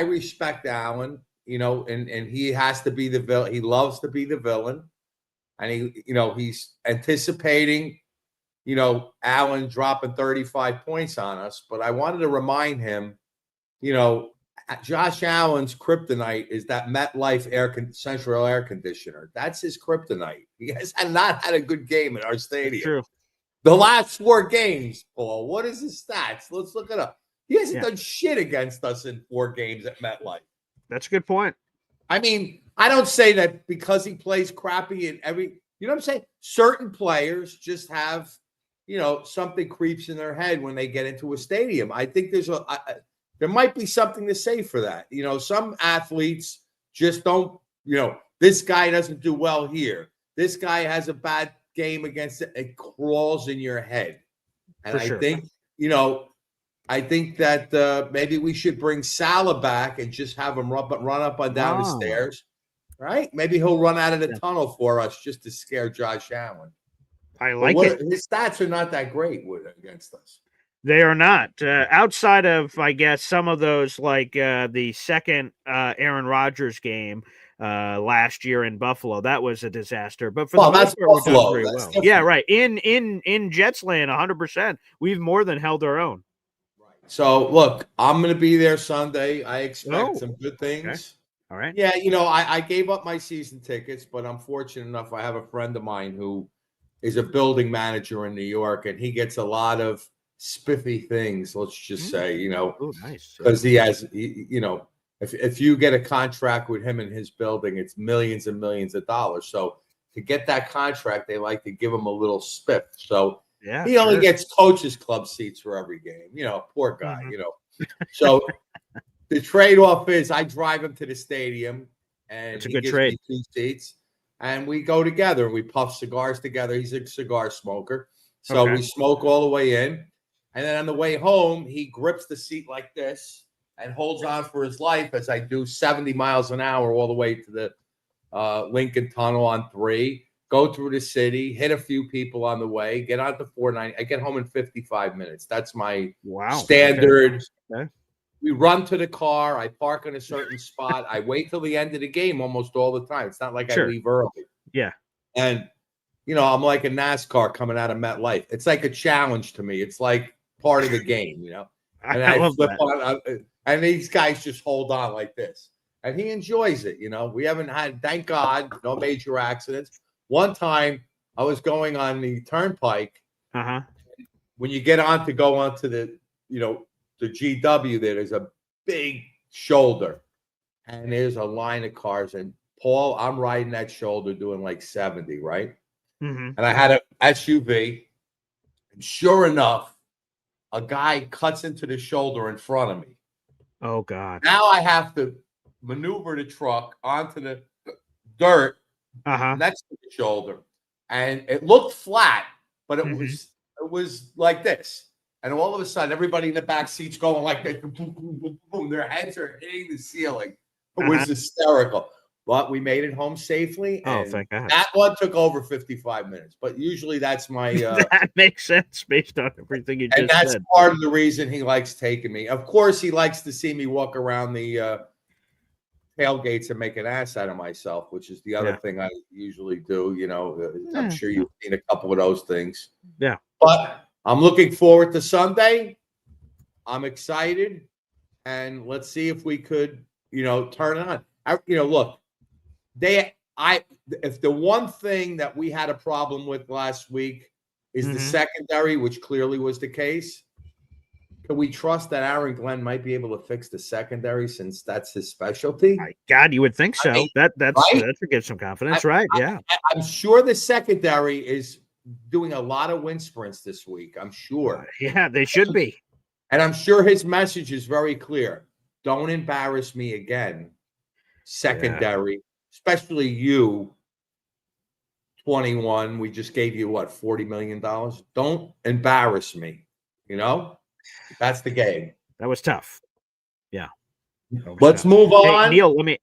I: respect Allen, and he has to be the villain. He loves to be the villain. And he's anticipating, Allen dropping 35 points on us. But I wanted to remind him, Josh Allen's kryptonite is that MetLife central air conditioner. That's his kryptonite. He has not had a good game in our stadium.
A: True.
I: The last 4 games, Paul. What is his stats? Let's look it up. He hasn't done shit against us in 4 games at MetLife.
A: That's a good point.
I: I mean, I don't say that because he plays crappy in every. You know what I'm saying? Certain players just have, something creeps in their head when they get into a stadium. I think there might be something to say for that. Some athletes just don't, this guy doesn't do well here. This guy has a bad game against it. It crawls in your head. And I think, I think that maybe we should bring Salah back and just have him run up and down the stairs. Right? Maybe he'll run out of the tunnel for us just to scare Josh Allen.
A: I like it.
I: His stats are not that great against us.
A: They are not. Outside of, I guess, some of those, like the second Aaron Rodgers game last year in Buffalo, that was a disaster. But for the most part, we're doing pretty well.
I: Different.
A: Yeah, right. In Jets land, 100%. We've more than held our own.
I: Right. So, look, I'm going to be there Sunday. I expect some good things.
A: Okay. All right.
I: Yeah, I gave up my season tickets, but I'm fortunate enough. I have a friend of mine who is a building manager in New York, and he gets a lot of spiffy things. Let's just say,
A: Oh, nice.
I: because he has, if you get a contract with him in his building, it's millions and millions of dollars. So to get that contract, they like to give him a little spiff. So he only gets coaches club seats for every game. Poor guy. So. The trade-off is I drive him to the stadium, and he gives me 2 seats, and we go together. We puff cigars together. He's a cigar smoker, so we smoke all the way in, and then on the way home, he grips the seat like this and holds on for his life as I do 70 miles an hour all the way to the Lincoln Tunnel on 3, go through the city, hit a few people on the way, get on to 490. I get home in 55 minutes. That's my standard.
A: Okay.
I: We run to the car. I park in a certain spot. I wait till the end of the game almost all the time. It's not like I leave early.
A: Yeah.
I: And, I'm like a NASCAR coming out of MetLife. It's like a challenge to me. It's like part of the game, And I flip on, and these guys just hold on like this. And he enjoys it, We haven't had, thank God, no major accidents. One time I was going on the turnpike. When you get on to go onto the, the GW, there's a big shoulder, and there's a line of cars. And Paul, I'm riding that shoulder doing like 70, right? And I had a SUV, and sure enough, a guy cuts into the shoulder in front of me.
A: Oh God!
I: Now I have to maneuver the truck onto the dirt next to the shoulder, and it looked flat, but it was like this. And all of a sudden, everybody in the back seat's going like this. Boom, boom, boom, boom. Their heads are hitting the ceiling. It was hysterical. But we made it home safely.
A: Oh, thank God.
I: That one took over 55 minutes. But usually that's my...
A: that makes sense based on everything you just said.
I: And that's part of the reason he likes taking me. Of course, he likes to see me walk around the tailgates and make an ass out of myself, which is the other thing I usually do. I'm sure you've seen a couple of those things.
A: Yeah.
I: But I'm looking forward to Sunday. I'm excited, and let's see if we could, turn it on. Look, if the one thing that we had a problem with last week is the secondary, which clearly was the case. Can we trust that Aaron Glenn might be able to fix the secondary since that's his specialty?
A: God, you would think so.
I: I mean,
A: that
I: right?
A: should give some confidence, right? Yeah.
I: I'm sure the secondary is doing a lot of wind sprints this week. I'm sure.
A: Yeah, they should be.
I: And I'm sure his message is very clear. Don't embarrass me again. Secondary, especially you, 21. We just gave you what, $40 million? Don't embarrass me. That's the game.
A: That was tough. Yeah.
I: Let's move on.
A: Hey, Neil, let's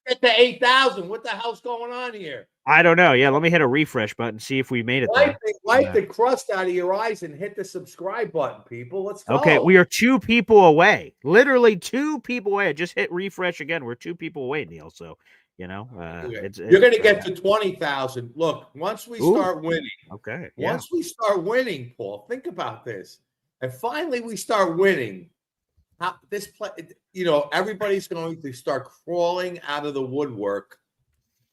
I: get to 8,000. What the hell's going on here?
A: I don't know. Yeah, let me hit a refresh button, see if we made it.
I: Wipe the crust out of your eyes and hit the subscribe button, people. Let's go.
A: Okay, we are 2 people away. Literally 2 people away. I just hit refresh again. We're 2 people away, Neil. So,
I: you're going to get to 20,000. Look, once we start winning.
A: Okay.
I: Once we start winning, Paul, think about this. And finally we start winning. Everybody's going to start crawling out of the woodwork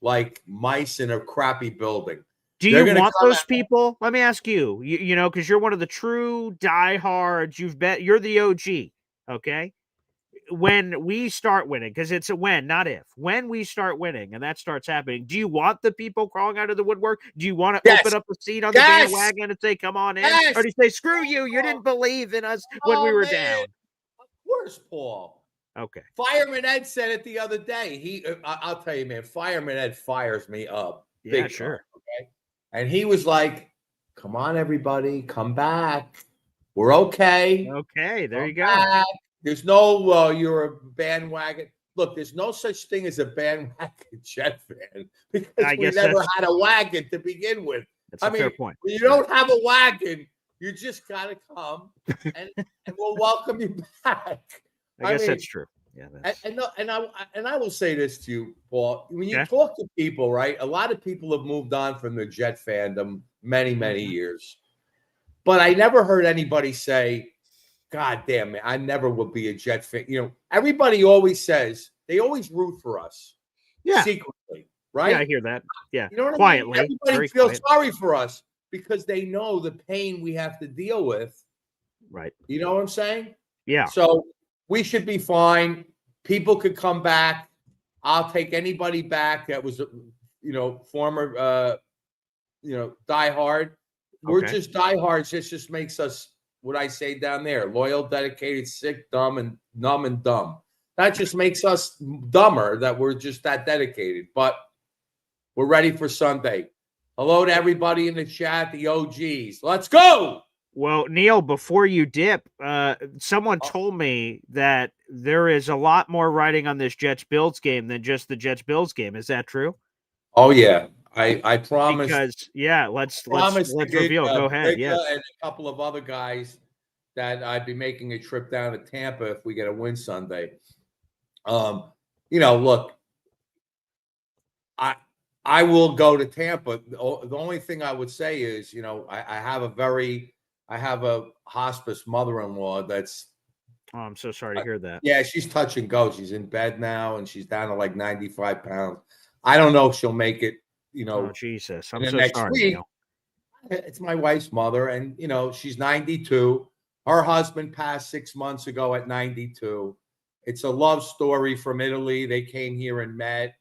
I: like mice in a crappy building.
A: Do you want those people? Let me ask you, because you're one of the true diehards. You're the OG. Okay. When we start winning, because it's a when, not if. When we start winning and that starts happening, do you want the people crawling out of the woodwork? Do you want to open up a seat on the bandwagon and say, come on in? Or do you say, screw you, you didn't believe in us when we were down?
I: Of course, Paul.
A: Okay.
I: Fireman Ed said it the other day. I'll tell you, man, Fireman Ed fires me up.
A: Yeah, sure.
I: Okay. And he was like, come on, everybody, come back. We're okay.
A: Okay, there you go.
I: Back. There's no, you're a bandwagon. Look, there's no such thing as a bandwagon Jet fan because we never had a wagon to begin with.
A: That's a fair point.
I: When you don't have a wagon, you just got to come and we'll welcome you back.
A: I guess that's true. Yeah.
I: And I will say this to you, Paul. When you talk to people, right, a lot of people have moved on from the Jet fandom many, many years. But I never heard anybody say, God damn it, I never will be a Jet fan. Everybody always says they always root for us.
A: Yeah.
I: Secretly, right?
A: Yeah, I hear that. Yeah.
I: You know what
A: Quietly.
I: I mean? Everybody feels sorry for us because they know the pain we have to deal with.
A: Right.
I: You know what I'm saying?
A: Yeah.
I: So we should be fine. People could come back. I'll take anybody back that was, former, diehard. We're just diehards. This just makes us, what I say down there, loyal, dedicated, sick, dumb, and numb and dumb. That just makes us dumber that we're just that dedicated. But we're ready for Sunday. Hello to everybody in the chat, the OGs. Let's go.
A: Well, Neil, before you dip, someone told me that there is a lot more writing on this Jets-Bills game than just the Jets-Bills game. Is that true?
I: Oh, yeah. I promise.
A: Because, let's reveal. Go ahead. Yeah.
I: And a couple of other guys that I'd be making a trip down to Tampa if we get a win Sunday. Look, I will go to Tampa. The only thing I would say is, I have a hospice mother-in-law that's.
A: Oh, I'm so sorry to hear that.
I: Yeah, she's touch and go. She's in bed now, and she's down to like 95 pounds. I don't know if she'll make it.
A: Oh, Jesus. I'm so
I: next
A: sorry.
I: Week. It's my wife's mother, and she's 92. Her husband passed 6 months ago at 92. It's a love story from Italy. They came here and met.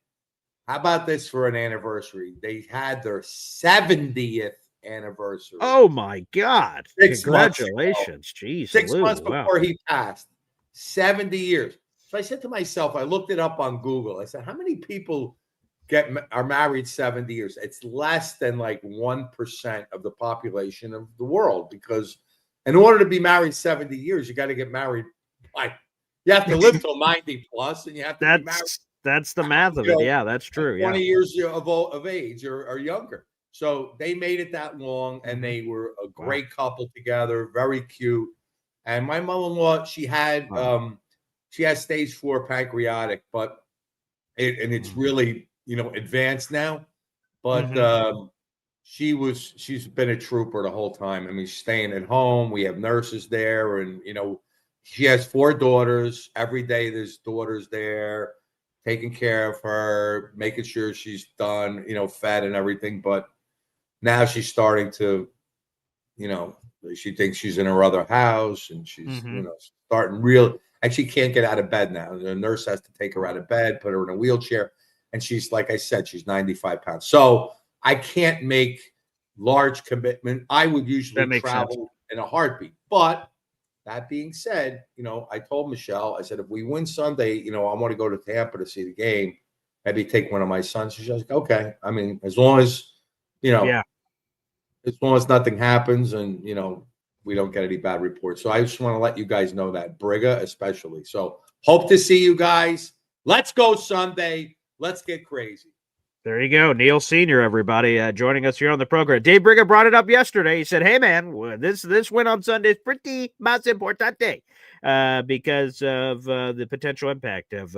I: How about this for an anniversary? They had their 70th anniversary.
A: Oh my God!
I: Congratulations,
A: jeez.
I: 6 months before he passed. 70 years. So I said to myself, I looked it up on Google. I said, how many people are married 70 years? It's less than like 1% of the population of the world, because in order to be married 70 years, you got to get married. You have to live till 90 plus, and you have to be married.
A: That's the math of it. Yeah, that's true.
I: 20 years of age or younger. So they made it that long, and they were a great couple together, very cute. And my mother-in-law, she has stage 4 pancreatic, but it's really advanced now. But she's been a trooper the whole time. I mean, she's staying at home. We have nurses there, and she has 4 daughters. Every day there's daughters there, taking care of her, making sure she's done, fed and everything. But now she's starting to, she thinks she's in her other house, and she's, starting real. And she can't get out of bed now. The nurse has to take her out of bed, put her in a wheelchair. And she's, like I said, she's 95 pounds. So I can't make large commitment. I would usually travel in a heartbeat. But that being said, I told Michelle, I said, if we win Sunday, I want to go to Tampa to see the game. Maybe take one of my sons. She's like, okay. I mean, as long as, as long as nothing happens and, we don't get any bad reports. So I just want to let you guys know that, Briga especially. So hope to see you guys. Let's go Sunday. Let's get crazy.
A: There you go. Neil Sr., everybody, joining us here on the program. Dave Briga brought it up yesterday. He said, hey, man, this win on Sunday is pretty más importante because of the potential impact of,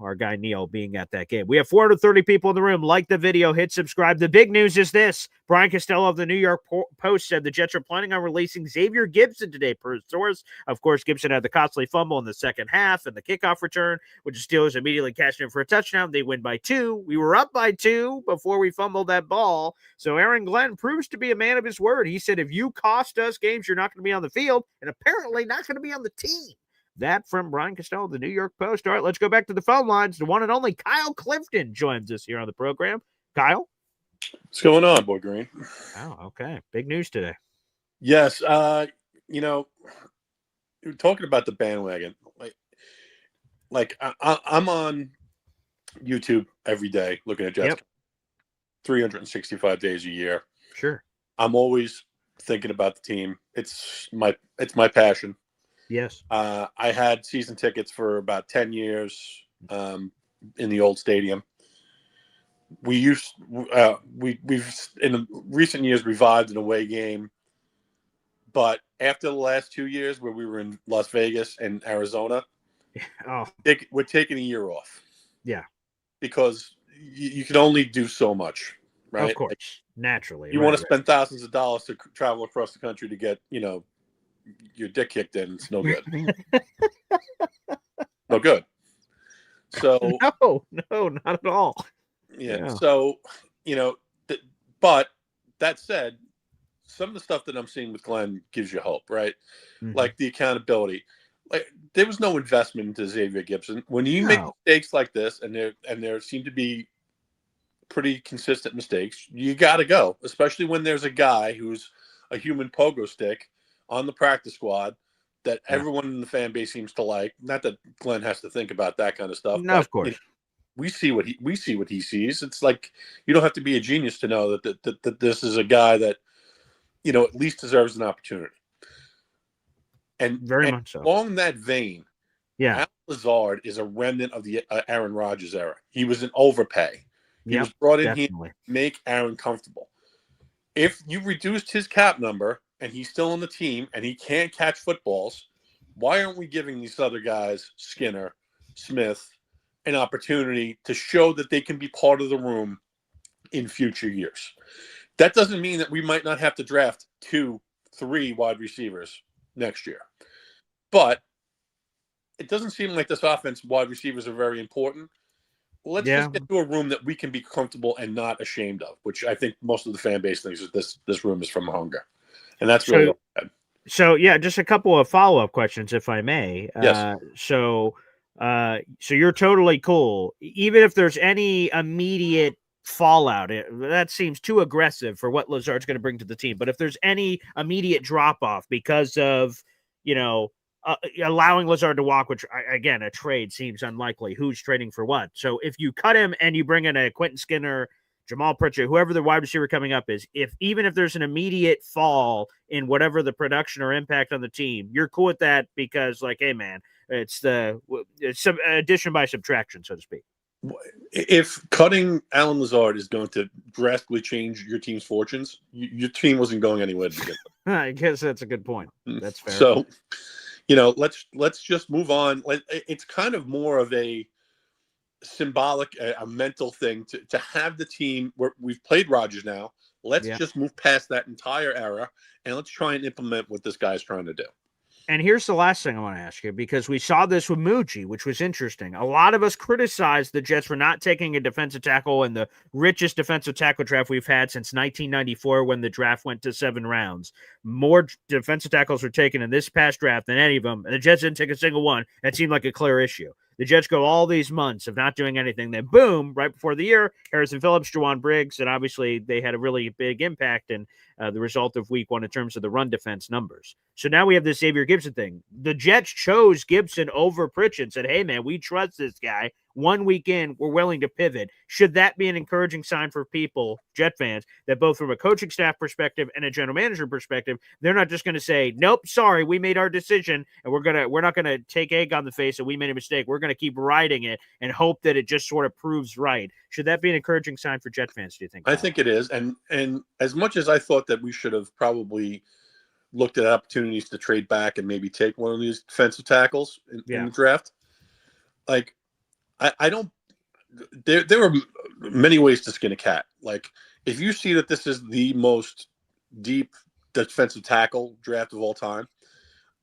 A: our guy Neil being at that game. We have 430 people in the room. Like the video, hit subscribe. The big news is this. Brian Costello of the New York Post said the Jets are planning on releasing Xavier Gibson today per source. Of course, Gibson had the costly fumble in the second half and the kickoff return, which the Steelers immediately cashed in for a touchdown. They win by 2. We were up by 2 before we fumbled that ball. So Aaron Glenn proves to be a man of his word. He said, if you cost us games, you're not going to be on the field and apparently not going to be on the team. That from Brian Costello of the New York Post. All right, let's go back to the phone lines. The one and only Kyle Clifton joins us here on the program. Kyle?
J: What's going on, Boy Green?
A: Oh, okay. Big news today.
J: Yes. You're talking about the bandwagon. I'm on YouTube every day looking at Jets. 365 days a year.
A: Sure.
J: I'm always thinking about the team. It's my passion.
A: Yes.
J: I had season tickets for about 10 years in the old stadium. We've in recent years revived an away game, but after the last 2 years where we were in Las Vegas and Arizona, we're taking a year off.
A: Yeah.
J: Because you can only do so much, right?
A: Of course. Naturally.
J: You want to spend thousands of dollars to travel across the country to get, your dick kicked in. It's no good. No good. So
A: no, not at all.
J: Yeah. So, but that said, some of the stuff that I'm seeing with Glenn gives you hope, right? Mm-hmm. Like the accountability. Like there was no investment into Xavier Gibson. When you make mistakes like this, and there seem to be pretty consistent mistakes, you got to go. Especially when there's a guy who's a human pogo stick on the practice squad that everyone in the fan base seems to like. Not that Glenn has to think about that kind of stuff.
A: No, of course.
J: We see what he sees. It's like you don't have to be a genius to know that this is a guy that at least deserves an opportunity. And
A: very much so.
J: Along that vein, Allen Lazard is a remnant of the Aaron Rodgers era. He was an overpay. He was brought in here to make Aaron comfortable. If you reduced his cap number and he's still on the team and he can't catch footballs, why aren't we giving these other guys, Skinner, Smith, an opportunity to show that they can be part of the room in future years? That doesn't mean that we might not have to draft 2-3 wide receivers next year. But it doesn't seem like this offense wide receivers are very important. Let's just get to a room that we can be comfortable and not ashamed of, which I think most of the fan base thinks that this room is from hunger. And that's really bad.
A: So, just a couple of follow-up questions, if I may.
J: Yes.
A: So you're totally cool. Even if there's any immediate fallout, that seems too aggressive for what Lazard's going to bring to the team. But if there's any immediate drop-off because of, allowing Lazard to walk, which, again, a trade seems unlikely. Who's trading for what? So if you cut him and you bring in a Quentin Skinner, Jamal Pritchett, whoever the wide receiver coming up is, even if there's an immediate fall in whatever the production or impact on the team, you're cool with that because, like, hey, man, it's some addition by subtraction, so to speak.
J: If cutting Allen Lazard is going to drastically change your team's fortunes, your team wasn't going anywhere to begin with.
A: I guess that's a good point. That's fair.
J: So, let's just move on. It's kind of more of a symbolic, a mental thing to have the team where we've played Rodgers now. Let's just move past that entire era and let's try and implement what this guy's trying to do.
A: And here's the last thing I want to ask you, because we saw this with Muji, which was interesting. A lot of us criticized the Jets for not taking a defensive tackle in the richest defensive tackle draft we've had since 1994, when the draft went to 7 rounds. More defensive tackles were taken in this past draft than any of them, and the Jets didn't take a single one. That seemed like a clear issue. The Jets go all these months of not doing anything. Then, boom, right before the year, Harrison Phillips, Jawan Briggs, and obviously they had a really big impact in the result of week 1 in terms of the run defense numbers. So now we have this Xavier Gipson thing. The Jets chose Gibson over Pritchett and said, hey, man, we trust this guy. 1 week in, we're willing to pivot. Should that be an encouraging sign for people, Jet fans, that both from a coaching staff perspective and a general manager perspective, they're not just going to say, nope, sorry, we made our decision, and we're not going to take egg on the face that we made a mistake. We're going to keep riding it and hope that it just sort of proves right. Should that be an encouraging sign for Jet fans, do you think?
J: I think it is. And as much as I thought that we should have probably looked at opportunities to trade back and maybe take one of these defensive tackles in the draft, like, I don't. There are many ways to skin a cat. Like, if you see that this is the most deep defensive tackle draft of all time,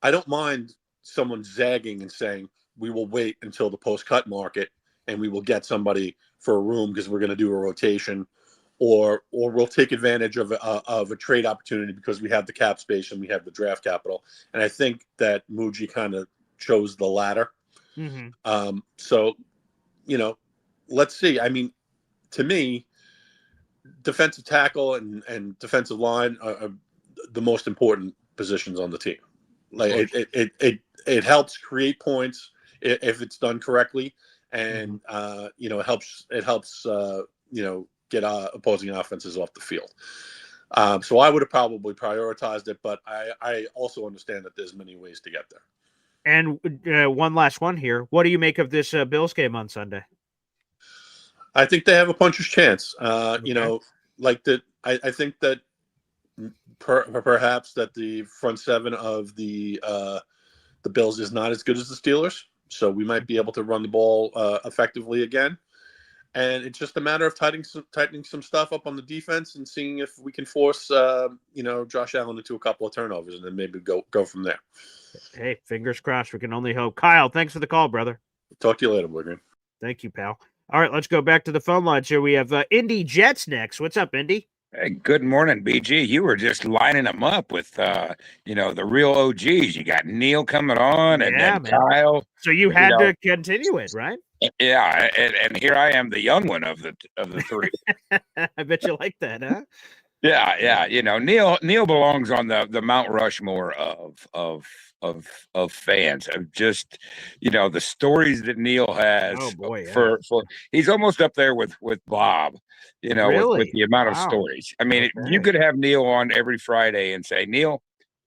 J: I don't mind someone zagging and saying we will wait until the post-cut market and we will get somebody for a room because we're going to do a rotation, or we'll take advantage of a trade opportunity because we have the cap space and we have the draft capital. And I think that Muji kind of chose the latter.
A: Mm-hmm.
J: So, let's see. I mean, to me, defensive tackle and defensive line are the most important positions on the team. Like, it helps create points if it's done correctly, and it helps get opposing offenses off the field. So I would have probably prioritized it, but I also understand that there's many ways to get there.
A: And one last one here. What do you make of this Bills game on Sunday?
J: I think they have a puncher's chance. I think that perhaps that the front seven of the Bills is not as good as the Steelers, so we might be able to run the ball effectively again. And it's just a matter of tightening some stuff up on the defense and seeing if we can force Josh Allen into a couple of turnovers, and then maybe go from there.
A: Hey, fingers crossed. We can only hope. Kyle, thanks for the call, brother.
J: Talk to you later, Wigan.
A: Thank you, pal. All right, let's go back to the phone lines here. We have Indy Jets next. What's up, Indy?
K: Hey, good morning, BG. You were just lining them up with, the real OGs. You got Neil coming on, and then man. Kyle.
A: So you had to continue it, right?
K: Yeah, and here I am, the young one of the three.
A: I bet you like that, huh?
K: Yeah. Neil belongs on the Mount Rushmore of fans, of just the stories that Neil has.
A: Oh boy, yeah.
K: for he's almost up there with Bob,
A: really?
K: with the amount of stories. I mean, you could have Neil on every Friday and say, Neil,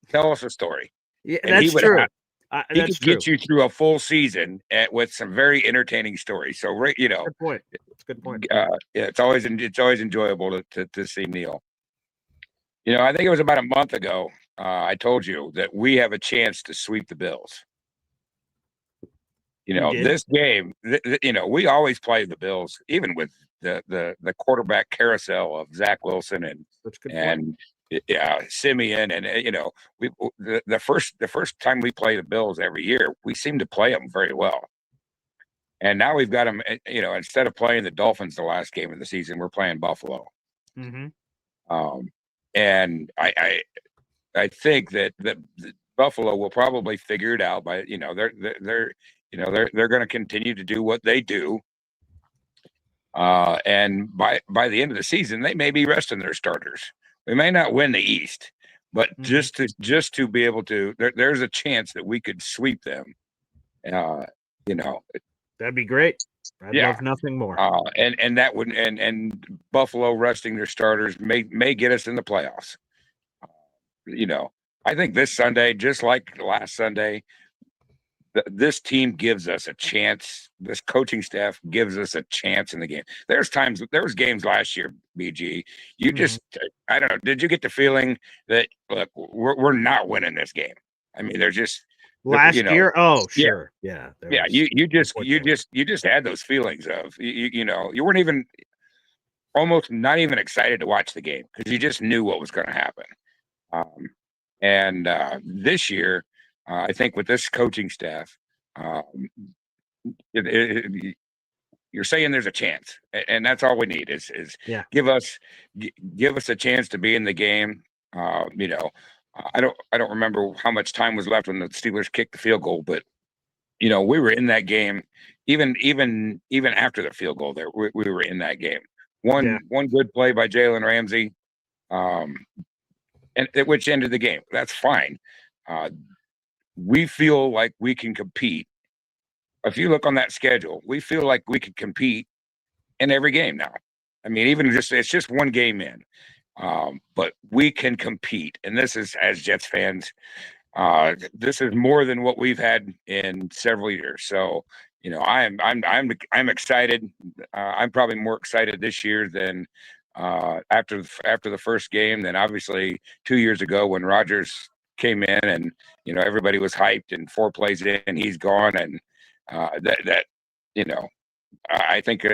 K: tell us a story.
A: Yeah, and that's true.
K: He could get you through a full season with some very entertaining stories. So,
A: good point. It's a good point.
K: It's always enjoyable to see Neil. I think it was about a month ago. I told you that we have a chance to sweep the Bills. This game, we always play the Bills, even with the quarterback carousel of Zach Wilson and Simeon, and the first time we play the Bills every year, we seem to play them very well. And now we've got them. Instead of playing the Dolphins the last game of the season, we're playing Buffalo.
A: Mm-hmm.
K: And I think that Buffalo will probably figure it out by they're going to continue to do what they do. And by the end of the season, they may be resting their starters. We may not win the East, but just to be able to, there's a chance that we could sweep them.
A: That'd be great. I'd love nothing more.
K: And that would and Buffalo resting their starters may get us in the playoffs. I think this Sunday, just like last Sunday, this team gives us a chance. This coaching staff gives us a chance in the game. There was games last year, BG. You just, I don't know. Did you get the feeling that, look, we're not winning this game? I mean, they're just
A: last year. Oh, sure. Yeah.
K: You just had those feelings of, you weren't even, almost not even excited to watch the game because you just knew what was going to happen. And this year, I think with this coaching staff, you're saying there's a chance, and that's all we need is give us a chance to be in the game. I don't remember how much time was left when the Steelers kicked the field goal, but we were in that game even after the field goal. There, we were in that game. One good play by Jalen Ramsey, and which ended the game. That's fine. We feel like we can compete. If you look on that schedule, we feel like we can compete in every game now. I mean, it's just one game in, but we can compete. And this is, as Jets fans, this is more than what we've had in several years. So, I'm excited. I'm probably more excited this year than after the first game than obviously 2 years ago when Rodgers came in and everybody was hyped and 4 plays in he's gone and I think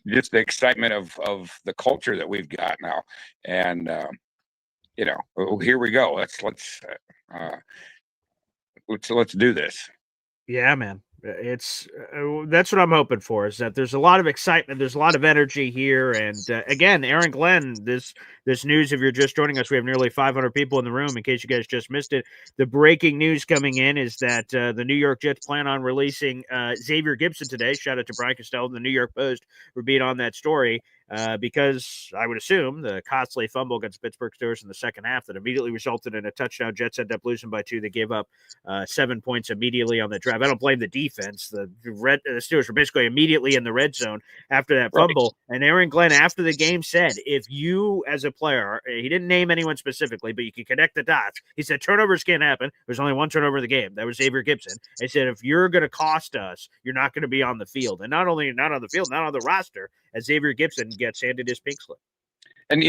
K: just the excitement of the culture that we've got now, and here we go. Let's do this.
A: Yeah, man. It's that's what I'm hoping for, is that there's a lot of excitement, there's a lot of energy here, and again, Aaron Glenn, this news, if you're just joining us, we have nearly 500 people in the room in case you guys just missed it. The breaking news coming in is that the New York Jets plan on releasing Xavier Gipson today. Shout out to Brian Costello and the New York Post for being on that story. Because I would assume the costly fumble against Pittsburgh Steelers in the second half that immediately resulted in a touchdown. Jets ended up losing by 2. They gave up 7 points immediately on the drive. I don't blame the defense. The Steelers were basically immediately in the red zone after that fumble. And Aaron Glenn, after the game, said, if you as a player, he didn't name anyone specifically, but you can connect the dots. He said, turnovers can't happen. There's only one turnover in the game. That was Xavier Gipson. He said, if you're going to cost us, you're not going to be on the field. And not only not on the field, not on the roster, as Xavier Gipson gets handed his pink slip.
K: And,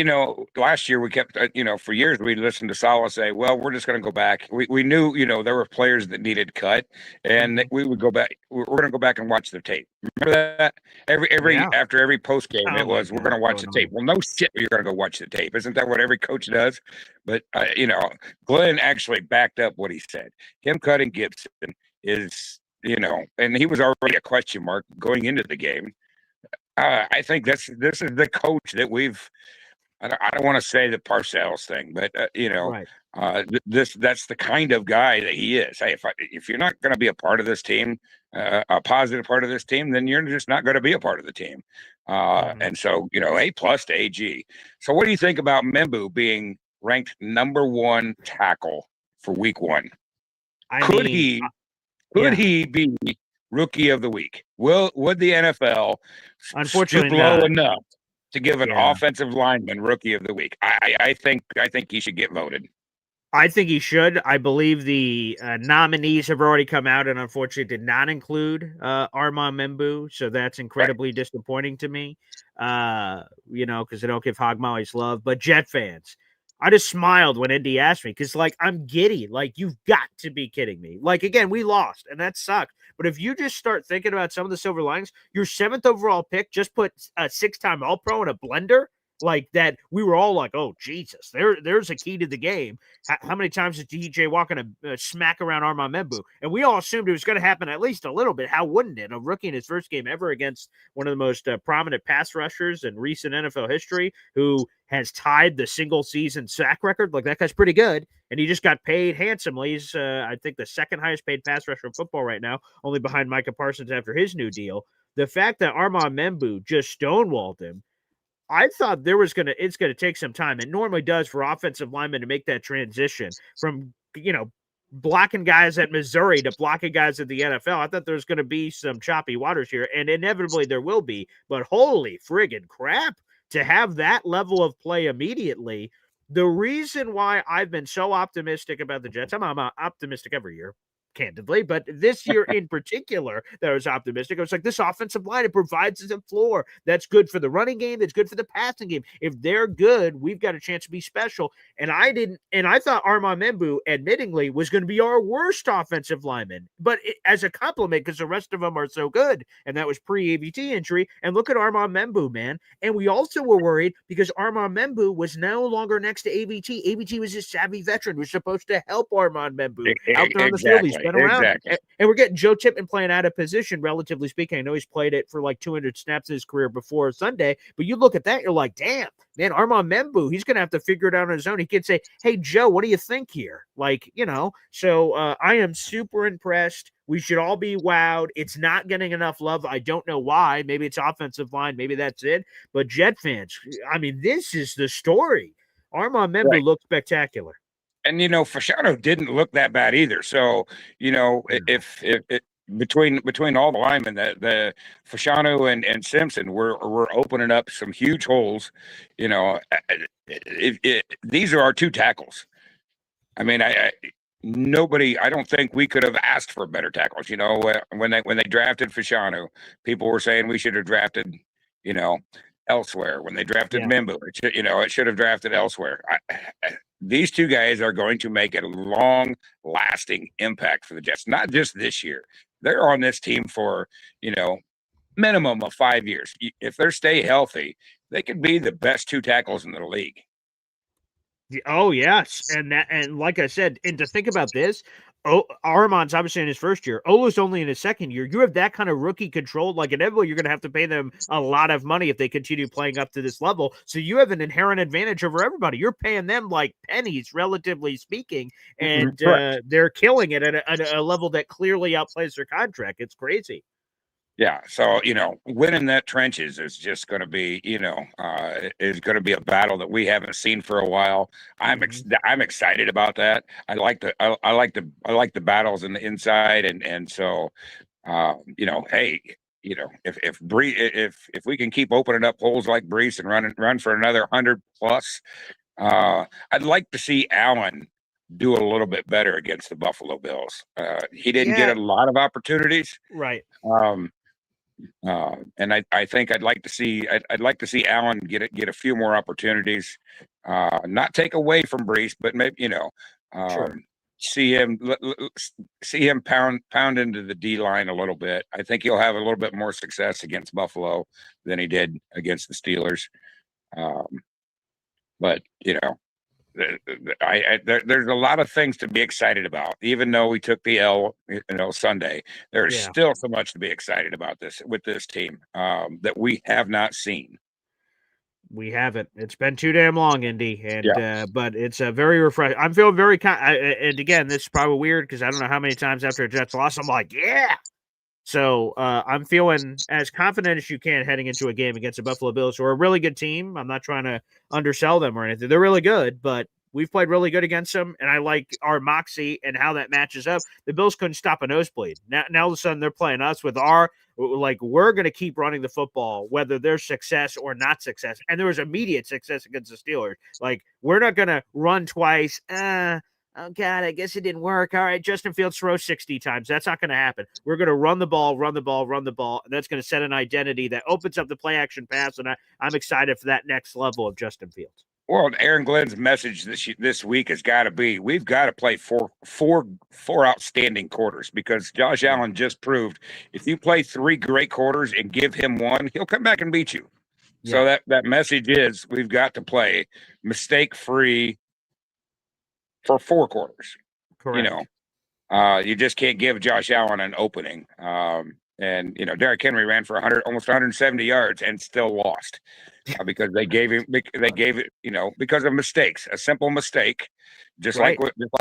K: last year we kept, for years we listened to Saleh say, well, we're just going to go back. We knew, there were players that needed cut, and we would go back. We're going to go back and watch the tape. Remember that? After every post game, it was, we're going to watch the tape. Well, no shit, you're going to go watch the tape. Isn't that what every coach does? But, Glenn actually backed up what he said. Him cutting Gibson is, and he was already a question mark going into the game. I think this is the coach that we've. I don't want to say the Parcells thing, but that's the kind of guy that he is. Hey, if you're not going to be a part of this team, a positive part of this team, then you're just not going to be a part of the team. And so A+ to AG. So what do you think about Membu being ranked number 1 tackle for Week 1? Could he be Rookie of the Week? Would the NFL
A: unfortunately
K: stoop low enough to give an offensive lineman Rookie of the Week? I think he should get voted.
A: I think he should. I believe the nominees have already come out and unfortunately did not include Armand Membu. So that's incredibly disappointing to me, because they don't give Hogmolly his love. But Jet fans, I just smiled when Indy asked me because, I'm giddy. You've got to be kidding me. Again, we lost, and that sucked. But if you just start thinking about some of the silver linings, your 7th overall pick just put a 6-time All-Pro in a blender that. We were all like, oh, Jesus, there's a key to the game. How many times is DJ walking to smack around Armand Membu? And we all assumed it was going to happen at least a little bit. How wouldn't it? A rookie in his first game ever against one of the most prominent pass rushers in recent NFL history, who has tied the single season sack record. That guy's pretty good. And he just got paid handsomely. He's, I think, the 2nd highest paid pass rusher in football right now, only behind Micah Parsons after his new deal. The fact that Armand Membu just stonewalled him, I thought it's going to take some time. It normally does for offensive linemen to make that transition from, blocking guys at Missouri to blocking guys at the NFL. I thought there was going to be some choppy waters here, and inevitably there will be. But holy friggin' crap, to have that level of play immediately. The reason why I've been so optimistic about the Jets, I'm optimistic every year, candidly, but this year in particular, that I was optimistic. I was like, this offensive line, it provides us a floor that's good for the running game, that's good for the passing game. If they're good, we've got a chance to be special. And I thought Armand Membu, admittingly, was going to be our worst offensive lineman, but as a compliment, because the rest of them are so good, and that was pre-AVT injury. And look at Armand Membu, man. And we also were worried because Armand Membu was no longer next to AVT. AVT was a savvy veteran who's supposed to help Armand Membu out there on the field. He's been around.
K: Exactly.
A: And we're getting Joe Tippmann playing out of position, relatively speaking. I know he's played it for like 200 snaps in his career before Sunday, but you look at that, you're like, damn, man, Armand Membu, he's going to have to figure it out on his own. He could say, hey, Joe, what do you think here? Like, so I am super impressed. We should all be wowed. It's not getting enough love. I don't know why. Maybe it's offensive line. Maybe that's it. But Jet fans, I mean, this is the story. Armand Membu looked spectacular.
K: And Fasciano didn't look that bad either. So if between all the linemen, the Fasciano and Simpson were opening up some huge holes. These are our two tackles. I mean, I don't think we could have asked for better tackles. When they drafted Fasciano, people were saying we should have drafted, elsewhere. When they drafted Membu, it should have drafted elsewhere. These two guys are going to make a long-lasting impact for the Jets, not just this year. They're on this team for, minimum of 5 years. If they stay healthy, they could be the best two tackles in the league.
A: Oh, yes. And like I said, and to think about this, Armand's obviously in his first year. Olu's only in his second year. You have that kind of rookie control. Like inevitably, you're going to have to pay them a lot of money if they continue playing up to this level. So you have an inherent advantage over everybody. You're paying them like pennies, relatively speaking, and they're killing it at a level that clearly outplays their contract. It's crazy.
K: Yeah. So, winning that trenches is just going to be, is going to be a battle that we haven't seen for a while. I'm excited about that. I like the battles in the inside. And so, hey, if we can keep opening up holes like Brees and run for another 100 plus, I'd like to see Allen do a little bit better against the Buffalo Bills. He didn't get a lot of opportunities.
A: Right.
K: And I think I'd like to see Allen get a few more opportunities, not take away from Brees, but maybe see him pound into the D line a little bit. I think he'll have a little bit more success against Buffalo than he did against the Steelers. But there's a lot of things to be excited about. Even though we took the L, Sunday, there's still so much to be excited about with this team that we have not seen.
A: We haven't. It's been too damn long, Indy, and but it's a very refreshing. I'm feeling very and again, this is probably weird because I don't know how many times after a Jets loss I'm like, yeah. So I'm feeling as confident as you can heading into a game against the Buffalo Bills, who are a really good team. I'm not trying to undersell them or anything. They're really good, but we've played really good against them, and I like our moxie and how that matches up. The Bills couldn't stop a nosebleed. Now all of a sudden they're playing us with we're going to keep running the football, whether there's success or not success. And there was immediate success against the Steelers. Like, we're not going to run twice. Oh, God, I guess it didn't work. All right, Justin Fields throws 60 times. That's not going to happen. We're going to run the ball. And that's going to set an identity that opens up the play-action pass, and I'm excited for that next level of Justin Fields.
K: Well, Aaron Glenn's message this week has got to be, we've got to play four outstanding quarters, because Josh Allen just proved if you play 3 great quarters and give him one, he'll come back and beat you. Yeah. So that message is we've got to play mistake-free for 4 quarters.
A: Correct.
K: You just can't give Josh Allen an opening. And Derrick Henry ran for almost 170 yards and still lost because they gave it, because of mistakes, a simple mistake, just like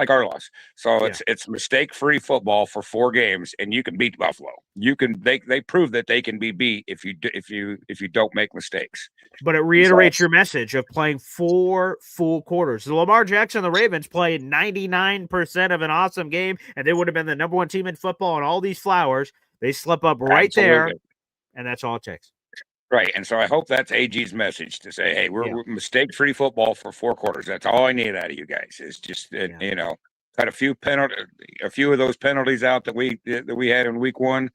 K: our loss. So it's mistake-free football for 4 games, and you can beat Buffalo. They prove that they can be beat if you don't make mistakes.
A: But it reiterates your message of playing 4 full quarters. The Lamar Jackson, the Ravens, played 99% of an awesome game, and they would have been the number 1 team in football and all these flowers. They slip up right there, and that's all it takes.
K: Right, and so I hope that's AG's message to say, hey, we're mistake-free football for 4 quarters. That's all I need out of you guys. Is just, cut a few of those penalties out that we had in week 1.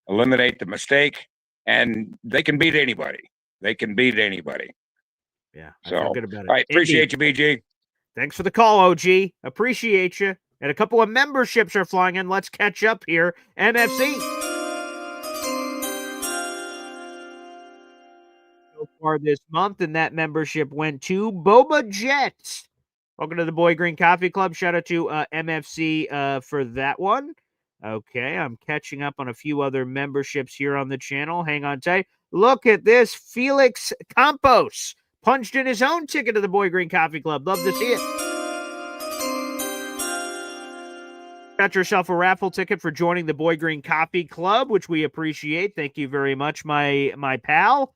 K: Eliminate the mistake, and they can beat anybody. They can beat anybody.
A: Yeah, I
K: so
A: feel good about it.
K: All right, appreciate you, BG.
A: Thanks for the call, OG. Appreciate you. And a couple of memberships are flying in. Let's catch up here. MFC. So far this month, and that membership went to Boba Jets. Welcome to the Boy Green Coffee Club. Shout out to MFC for that one. Okay, I'm catching up on a few other memberships here on the channel. Hang on tight. Look at this. Felix Campos punched in his own ticket to the Boy Green Coffee Club. Love to see it. Got yourself a raffle ticket for joining the Boy Green Coffee Club, which we appreciate. Thank you very much, my pal.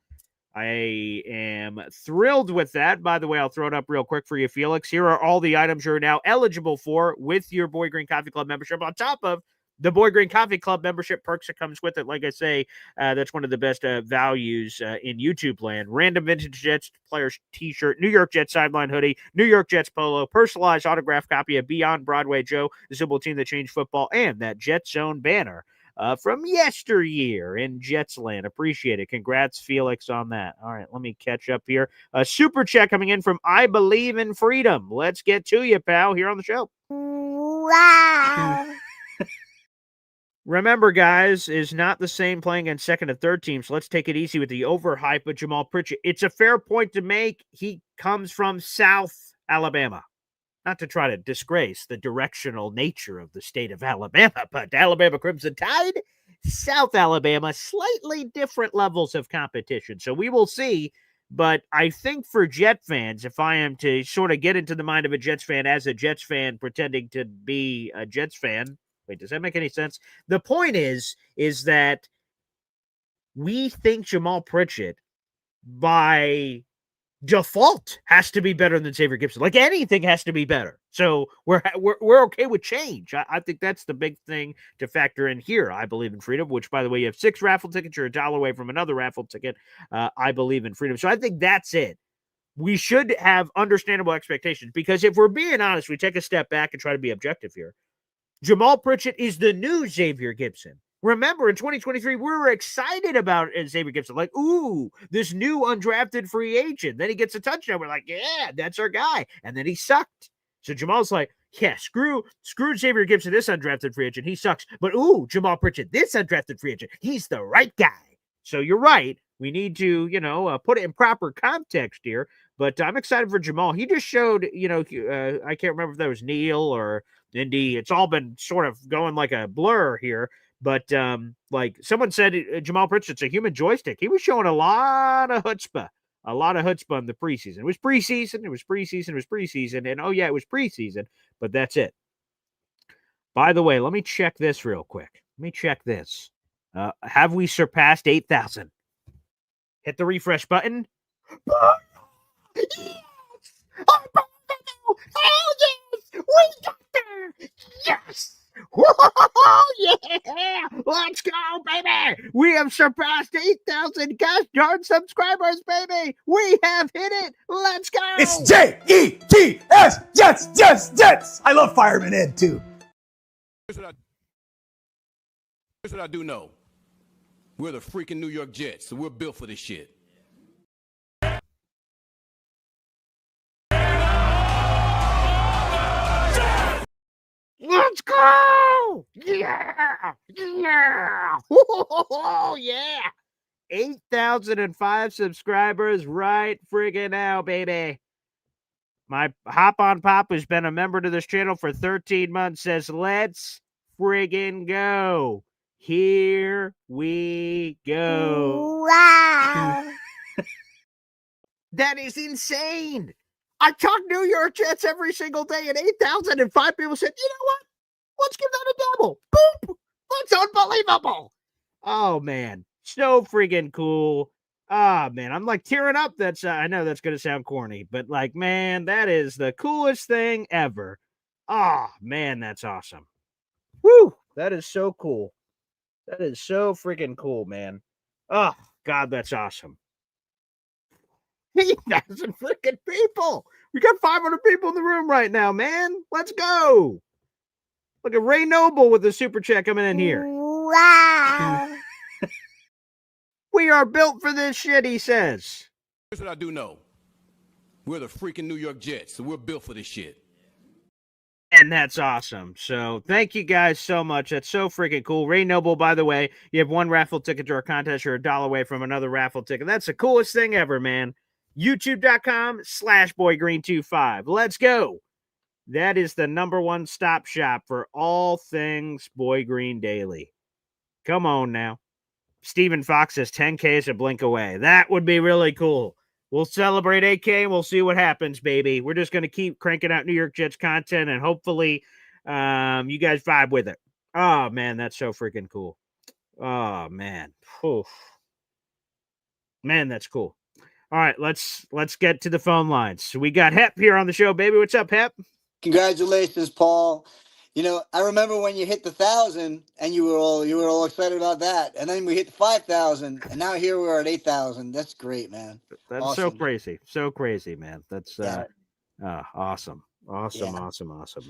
A: I am thrilled with that. By the way, I'll throw it up real quick for you, Felix. Here are all the items you're now eligible for with your Boy Green Coffee Club membership, on top of the Boy Green Coffee Club membership perks that comes with it. Like I say, that's one of the best values in YouTube land. Random Vintage Jets players t-shirt, New York Jets sideline hoodie, New York Jets polo, personalized autographed copy of Beyond Broadway Joe, the simple team that changed football, and that Jet Zone banner from yesteryear in Jets land. Appreciate it. Congrats, Felix, on that. All right, let me catch up here. A super chat coming in from I Believe in Freedom. Let's get to you, pal, here on the show.
F: Wow.
A: Remember, guys, is not the same playing against second and third teams. So let's take it easy with the overhype of Jamal Pritchett. It's a fair point to make. He comes from South Alabama. Not to try to disgrace the directional nature of the state of Alabama, but Alabama Crimson Tide, South Alabama, slightly different levels of competition. So we will see. But I think for Jet fans, if I am to sort of get into the mind of a Jets fan as a Jets fan pretending to be a Jets fan, wait, does that make any sense? The point is that we think Jamal Pritchett by default has to be better than Xavier Gipson. Like anything has to be better. So we're okay with change. I think that's the big thing to factor in here. I Believe in Freedom, which, by the way, you have 6 raffle tickets. You're $1 away from another raffle ticket. I Believe in Freedom. So I think that's it. We should have understandable expectations, because if we're being honest, we take a step back and try to be objective here. Jamal Pritchett is the new Xavier Gipson. Remember, in 2023, we were excited about Xavier Gipson. Like, ooh, this new undrafted free agent. Then he gets a touchdown. We're like, yeah, that's our guy. And then he sucked. So Jamal's like, yeah, screw Xavier Gipson, this undrafted free agent. He sucks. But, ooh, Jamal Pritchett, this undrafted free agent. He's the right guy. So you're right. We need to, put it in proper context here. But I'm excited for Jamal. He just showed, I can't remember if that was Neil or Indy. It's all been sort of going like a blur here. But like someone said, Jamal Pritchett's a human joystick. He was showing a lot of chutzpah in the preseason. It was preseason. And oh, yeah, it was preseason. But that's it. By the way, let me check this real quick. Have we surpassed 8,000? Hit the refresh button. Yes! Oh, yes! We got there! Yes! Whoa, yeah! Let's go, baby! We have surpassed 8,000 gosh darn subscribers, baby! We have hit it! Let's go!
B: It's J-E-T-S! Jets! I love Fireman Ed, too.
D: Here's what I do know. We're the freaking New York Jets, so we're built for this shit.
A: Let's go! Yeah! Oh, yeah! 8,005 subscribers right friggin' now, baby. My Hop on Pop, who's been a member to this channel for 13 months, says, let's friggin' go. Here we go.
F: Wow.
A: That is insane. I talk New York Jets every single day, and 8,005 people said, you know what? Let's give that a double. Boop. That's unbelievable. Oh, man. So friggin' cool. Ah, man. I'm like tearing up. I know that's going to sound corny, but like, man, that is the coolest thing ever. Ah, man, that's awesome. Woo. That is so cool. That is so freaking cool, man. Oh, God, that's awesome. 8,000 freaking people. We got 500 people in the room right now, man. Let's go. Look at Ray Noble with the super chat coming in here.
F: Wow.
A: We are built for this shit, he says.
D: Here's what I do know. We're the freaking New York Jets, so we're built for this shit.
A: And that's awesome. So thank you guys so much. That's so freaking cool. Ray Noble, by the way, you have one raffle ticket to our contest. You're $1 away from another raffle ticket. That's the coolest thing ever, man. YouTube.com/boygreen25. Let's go. That is the #1 stop shop for all things Boy Green Daily. Come on now. Stephen Fox says 10K is a blink away. That would be really cool. We'll celebrate 8K and we'll see what happens, baby. We're just going to keep cranking out New York Jets content and hopefully you guys vibe with it. Oh, man, that's so freaking cool. Oh, man. Oof. Man, that's cool. All right, let's get to the phone lines. So we got Hep here on the show, baby. What's up, Hep?
L: Congratulations, Paul. You know, I remember when you hit the 1,000 and you were all excited about that. And then we hit the 5,000 and now here we're at 8,000. That's great, man.
A: That's
L: awesome.
A: so crazy. So crazy, man. That's awesome. Awesome, man.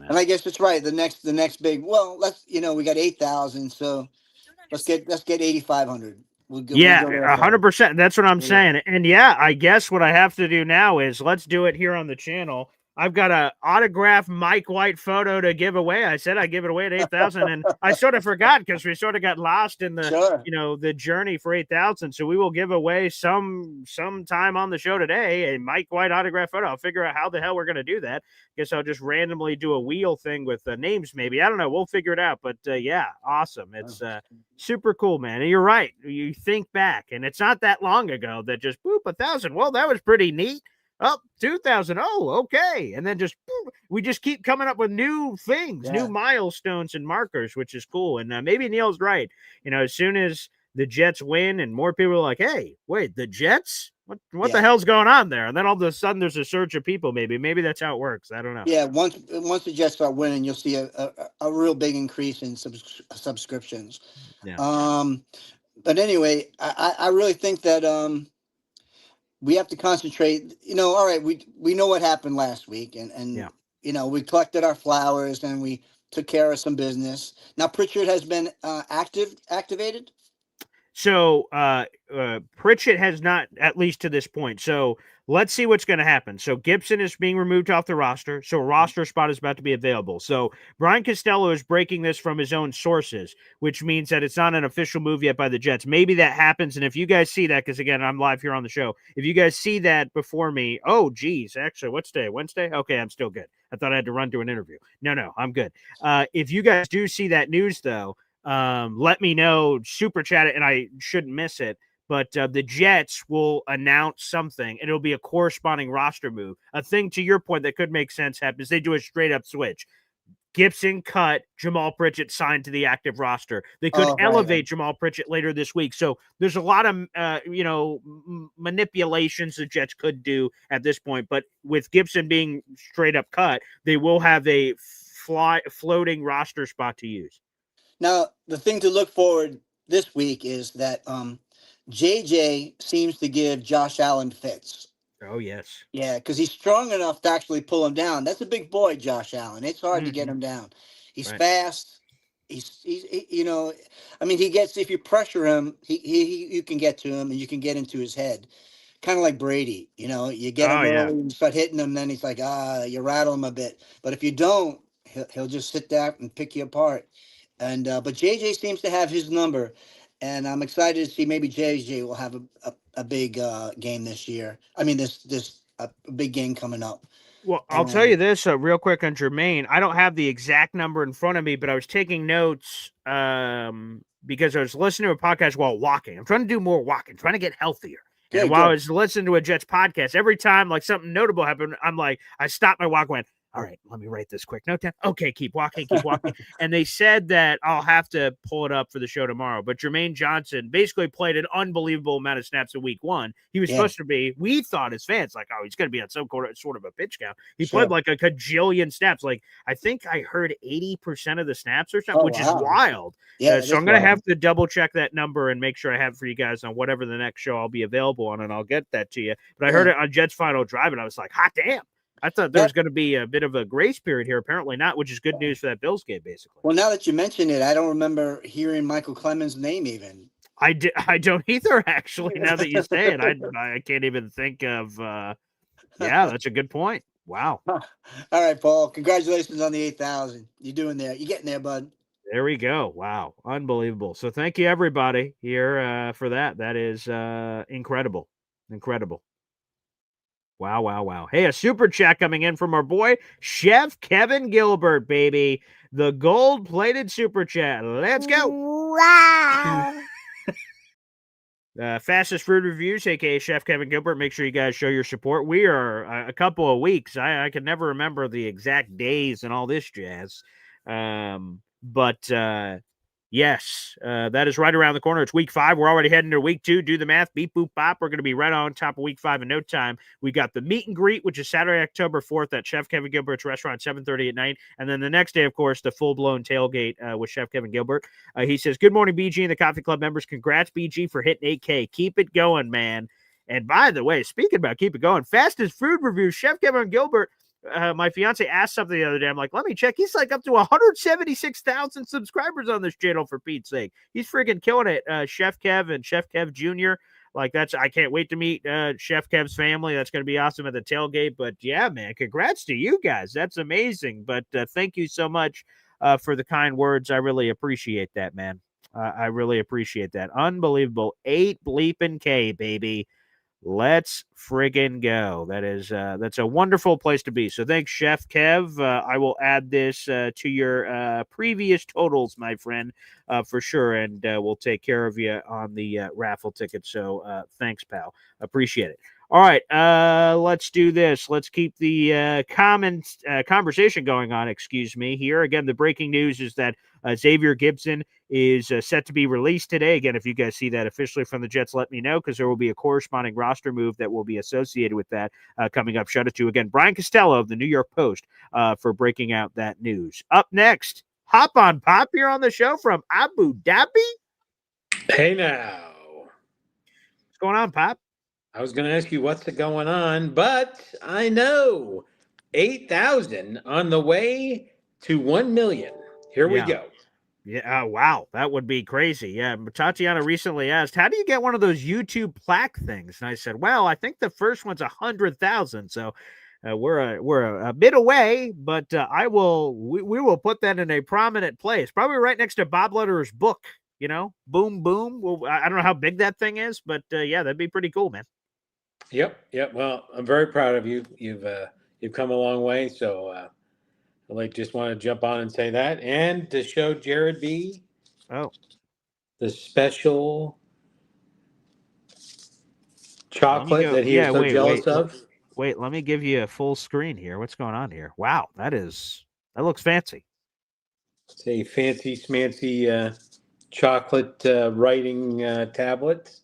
L: And I guess that's right. The next big, well, we got 8,000, so let's get 8,500. We'll
A: 100%. That's what I'm saying. And I guess what I have to do now is let's do it here on the channel. I've got a autographed Mike White photo to give away. I said I'd give it away at 8,000, and I sort of forgot because we sort of got lost in the the journey for 8,000. So we will give away some time on the show today a Mike White autograph photo. I'll figure out how the hell we're going to do that. Guess I'll just randomly do a wheel thing with names, maybe. I don't know. We'll figure it out. But awesome. It's super cool, man. And you're right. You think back, and it's not that long ago that just 1,000. Well, that was pretty neat. Oh, 2,000. Oh, okay. And then we just keep coming up with new things, new milestones and markers, which is cool. And maybe Neil's right. You know, as soon as the Jets win and more people are like, hey, wait, the Jets? What the hell's going on there? And then all of a sudden there's a surge of people. Maybe that's how it works. I don't know.
L: Yeah, once the Jets start winning, you'll see a real big increase in subscriptions.
A: Yeah.
L: But anyway, I really think that we have to concentrate. You know, all right, we know what happened last week, and you know, we collected our flowers and we took care of some business. Now Pritchard has been activated.
A: So Pritchett has not, at least to this point. So let's see what's going to happen. So Gibson is being removed off the roster. So a roster spot is about to be available. So Brian Costello is breaking this from his own sources, which means that it's not an official move yet by the Jets. Maybe that happens. And if you guys see that, because again, I'm live here on the show. If you guys see that before me, oh, geez, actually, what's today? Wednesday? Okay, I'm still good. I thought I had to run to an interview. No, I'm good. If you guys do see that news, though, let me know, super chat it, and I shouldn't miss it. But the Jets will announce something, and it'll be a corresponding roster move. A thing to your point that could make sense happens. They do a straight up switch. Gibson cut, Jamal Pritchett signed to the active roster. They could elevate Jamal Pritchett later this week. So there's a lot of manipulations the Jets could do at this point. But with Gibson being straight up cut, they will have a floating roster spot to use.
L: Now, the thing to look forward this week is that JJ seems to give Josh Allen fits.
A: Oh, yes.
L: Yeah, because he's strong enough to actually pull him down. That's a big boy, Josh Allen. It's hard to get him down. He's fast. He's you know, I mean, he gets, if you pressure him, you can get to him and you can get into his head. Kind of like Brady, you know, you get him early and start hitting him, then he's like, you rattle him a bit. But if you don't, he'll just sit there and pick you apart. And but JJ seems to have his number, and I'm excited to see maybe JJ will have a big game this year. I mean, this big game coming up.
A: Well, I'll tell you this real quick on Jermaine. I don't have the exact number in front of me, but I was taking notes because I was listening to a podcast while walking. I'm trying to do more walking, trying to get healthier. And while I was listening to a Jets podcast, every time like something notable happened, I'm like, I stopped my walk, went, all right, let me write this quick note down. Okay, keep walking. And they said that I'll have to pull it up for the show tomorrow. But Jermaine Johnson basically played an unbelievable amount of snaps in week 1. He was supposed to be, we thought as fans, like, oh, he's going to be on some sort of a pitch count. He played like a cajillion snaps. Like, I think I heard 80% of the snaps or something, which is wild.
L: Yeah,
A: so I'm going to have to double check that number and make sure I have it for you guys on whatever the next show I'll be available on, and I'll get that to you. But I heard it on Jets Final Drive, and I was like, hot damn. I thought there was going to be a bit of a grace period here. Apparently not, which is good news for that Bills game, basically.
L: Well, now that you mention it, I don't remember hearing Michael Clemens' name even.
A: I don't either, actually, now that you say it. I can't even think of yeah, that's a good point. Wow.
L: All right, Paul. Congratulations on the 8,000. You're doing there. You're getting there, bud.
A: There we go. Wow. Unbelievable. So thank you, everybody, here for that. That is incredible. Incredible. Wow. Hey, a super chat coming in from our boy, Chef Kevin Gilbert, baby. The gold-plated super chat. Let's go.
F: Wow.
A: Fastest food reviews, aka Chef Kevin Gilbert. Make sure you guys show your support. We are a couple of weeks. I can never remember the exact days and all this jazz. But yes, that is right around the corner. It's week 5. We're already heading to week 2. Do the math. Beep, boop, bop. We're going to be right on top of week 5 in no time. We got the meet and greet, which is Saturday, October 4th at Chef Kevin Gilbert's restaurant, 7:30 at night. And then the next day, of course, the full-blown tailgate with Chef Kevin Gilbert. He says, good morning, BG and the Coffee Club members. Congrats, BG, for hitting 8K. Keep it going, man. And by the way, speaking about keep it going, fastest food review, Chef Kevin Gilbert. My fiance asked something the other day. I'm like, let me check. He's like up to 176,000 subscribers on this channel, for Pete's sake. He's freaking killing it. Chef Kev and Chef Kev Jr. Like, I can't wait to meet Chef Kev's family. That's going to be awesome at the tailgate. But yeah, man, congrats to you guys. That's amazing. But thank you so much for the kind words. I really appreciate that, man. I really appreciate that. Unbelievable. 8 bleeping K, baby. Let's friggin' go. That's a wonderful place to be. So thanks, Chef Kev. I will add this to your previous totals, my friend, for sure. And we'll take care of you on the raffle ticket. So thanks, pal. Appreciate it. All right, let's do this. Let's keep the conversation going on, here. Again, the breaking news is that Xavier Gibson is set to be released today. Again, if you guys see that officially from the Jets, let me know, because there will be a corresponding roster move that will be associated with that coming up. Shout out to, again, Brian Costello of the New York Post for breaking out that news. Up next, Hop on Pop here on the show from Abu Dhabi.
M: Hey now.
A: What's going on, Pop?
M: I was going to ask you what's going on, but I know 8,000 on the way to 1 million. Here we go.
A: Yeah. Wow. That would be crazy. Yeah. Tatiana recently asked, how do you get one of those YouTube plaque things? And I said, well, I think the first one's 100,000. So we're a bit away, but we will put that in a prominent place, probably right next to Bob Letterer's book, boom, boom. Well, I don't know how big that thing is, but yeah, that'd be pretty cool, man.
M: Yep. Well, I'm very proud of you. You've come a long way. So, I just want to jump on and say that, and to show Jared B. The special chocolate that he is so jealous of.
A: Wait, let me give you a full screen here. What's going on here? Wow, that looks fancy.
M: It's a fancy smancy chocolate writing tablet.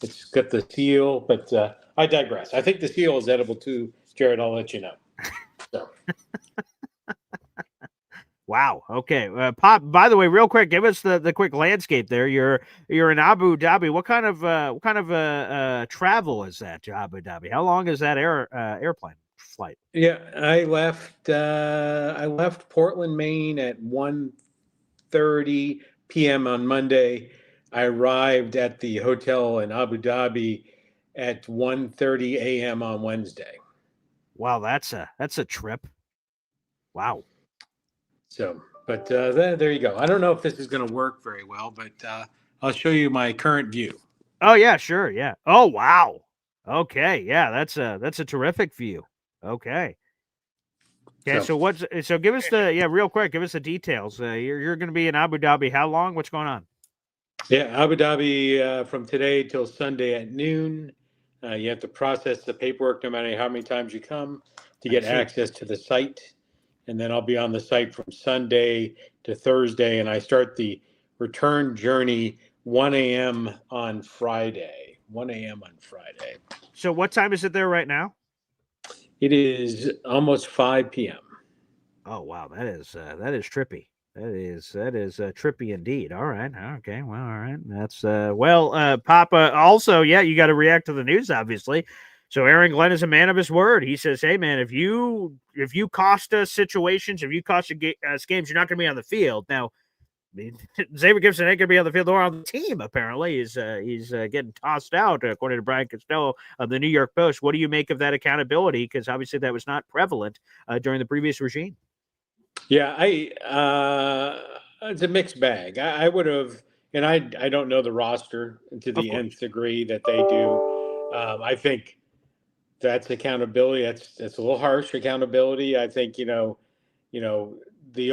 M: It's got the seal, but I digress. I think the seal is edible too, Jared. I'll let you know. So.
A: Wow. Okay. Pop, by the way, real quick, give us the quick landscape there. You're in Abu Dhabi. What kind of travel is that to Abu Dhabi? How long is that airplane flight?
M: Yeah, I left Portland, Maine at 1:30 p.m. on Monday. I arrived at the hotel in Abu Dhabi at 1:30 a.m. on Wednesday.
A: Wow, that's a trip. Wow.
M: So, but there you go. I don't know if this is going to work very well, but I'll show you my current view.
A: Oh yeah, sure, yeah. Oh wow. Okay, yeah, that's a terrific view. Okay. Okay, so give us real quick, give us the details. You're going to be in Abu Dhabi. How long? What's going on?
M: Yeah, Abu Dhabi from today till Sunday at noon. You have to process the paperwork no matter how many times you come to get access to the site. and then I'll be on the site from Sunday to Thursday, and I start the return journey 1 a.m. on Friday. 1 a.m. on Friday.
A: So what time is it there right now?
M: It is almost 5 p.m.
A: Oh wow, that is trippy. That is trippy indeed. All right. Okay. Well, all right. That's Papa. Also, yeah, you got to react to the news, obviously. So Aaron Glenn is a man of his word. He says, "Hey, man, if you cost us situations, if you cost us games, you're not going to be on the field." Now, Xavier Gipson ain't going to be on the field or on the team. Apparently, he's getting tossed out, according to Brian Costello of the New York Post. What do you make of that accountability? Because obviously that was not prevalent during the previous regime.
M: Yeah, it's a mixed bag. I would have, and I don't know the roster to the nth degree that they do. I think that's accountability. That's a little harsh accountability. I think the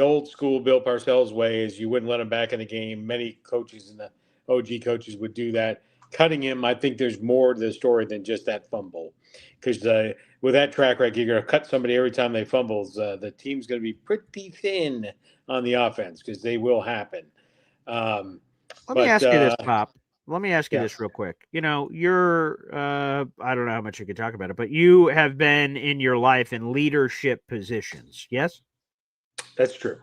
M: old school Bill Parcells way is you wouldn't let him back in the game. Many coaches and the OG coaches would do that. Cutting him, I think there's more to the story than just that fumble, because with that track record, you're going to cut somebody every time they fumbles. The team's going to be pretty thin on the offense because they will happen.
A: Let me ask you this, Pop. Let me ask you this real quick. You're, I don't know how much you can talk about it, but you have been in your life in leadership positions. Yes?
M: That's true.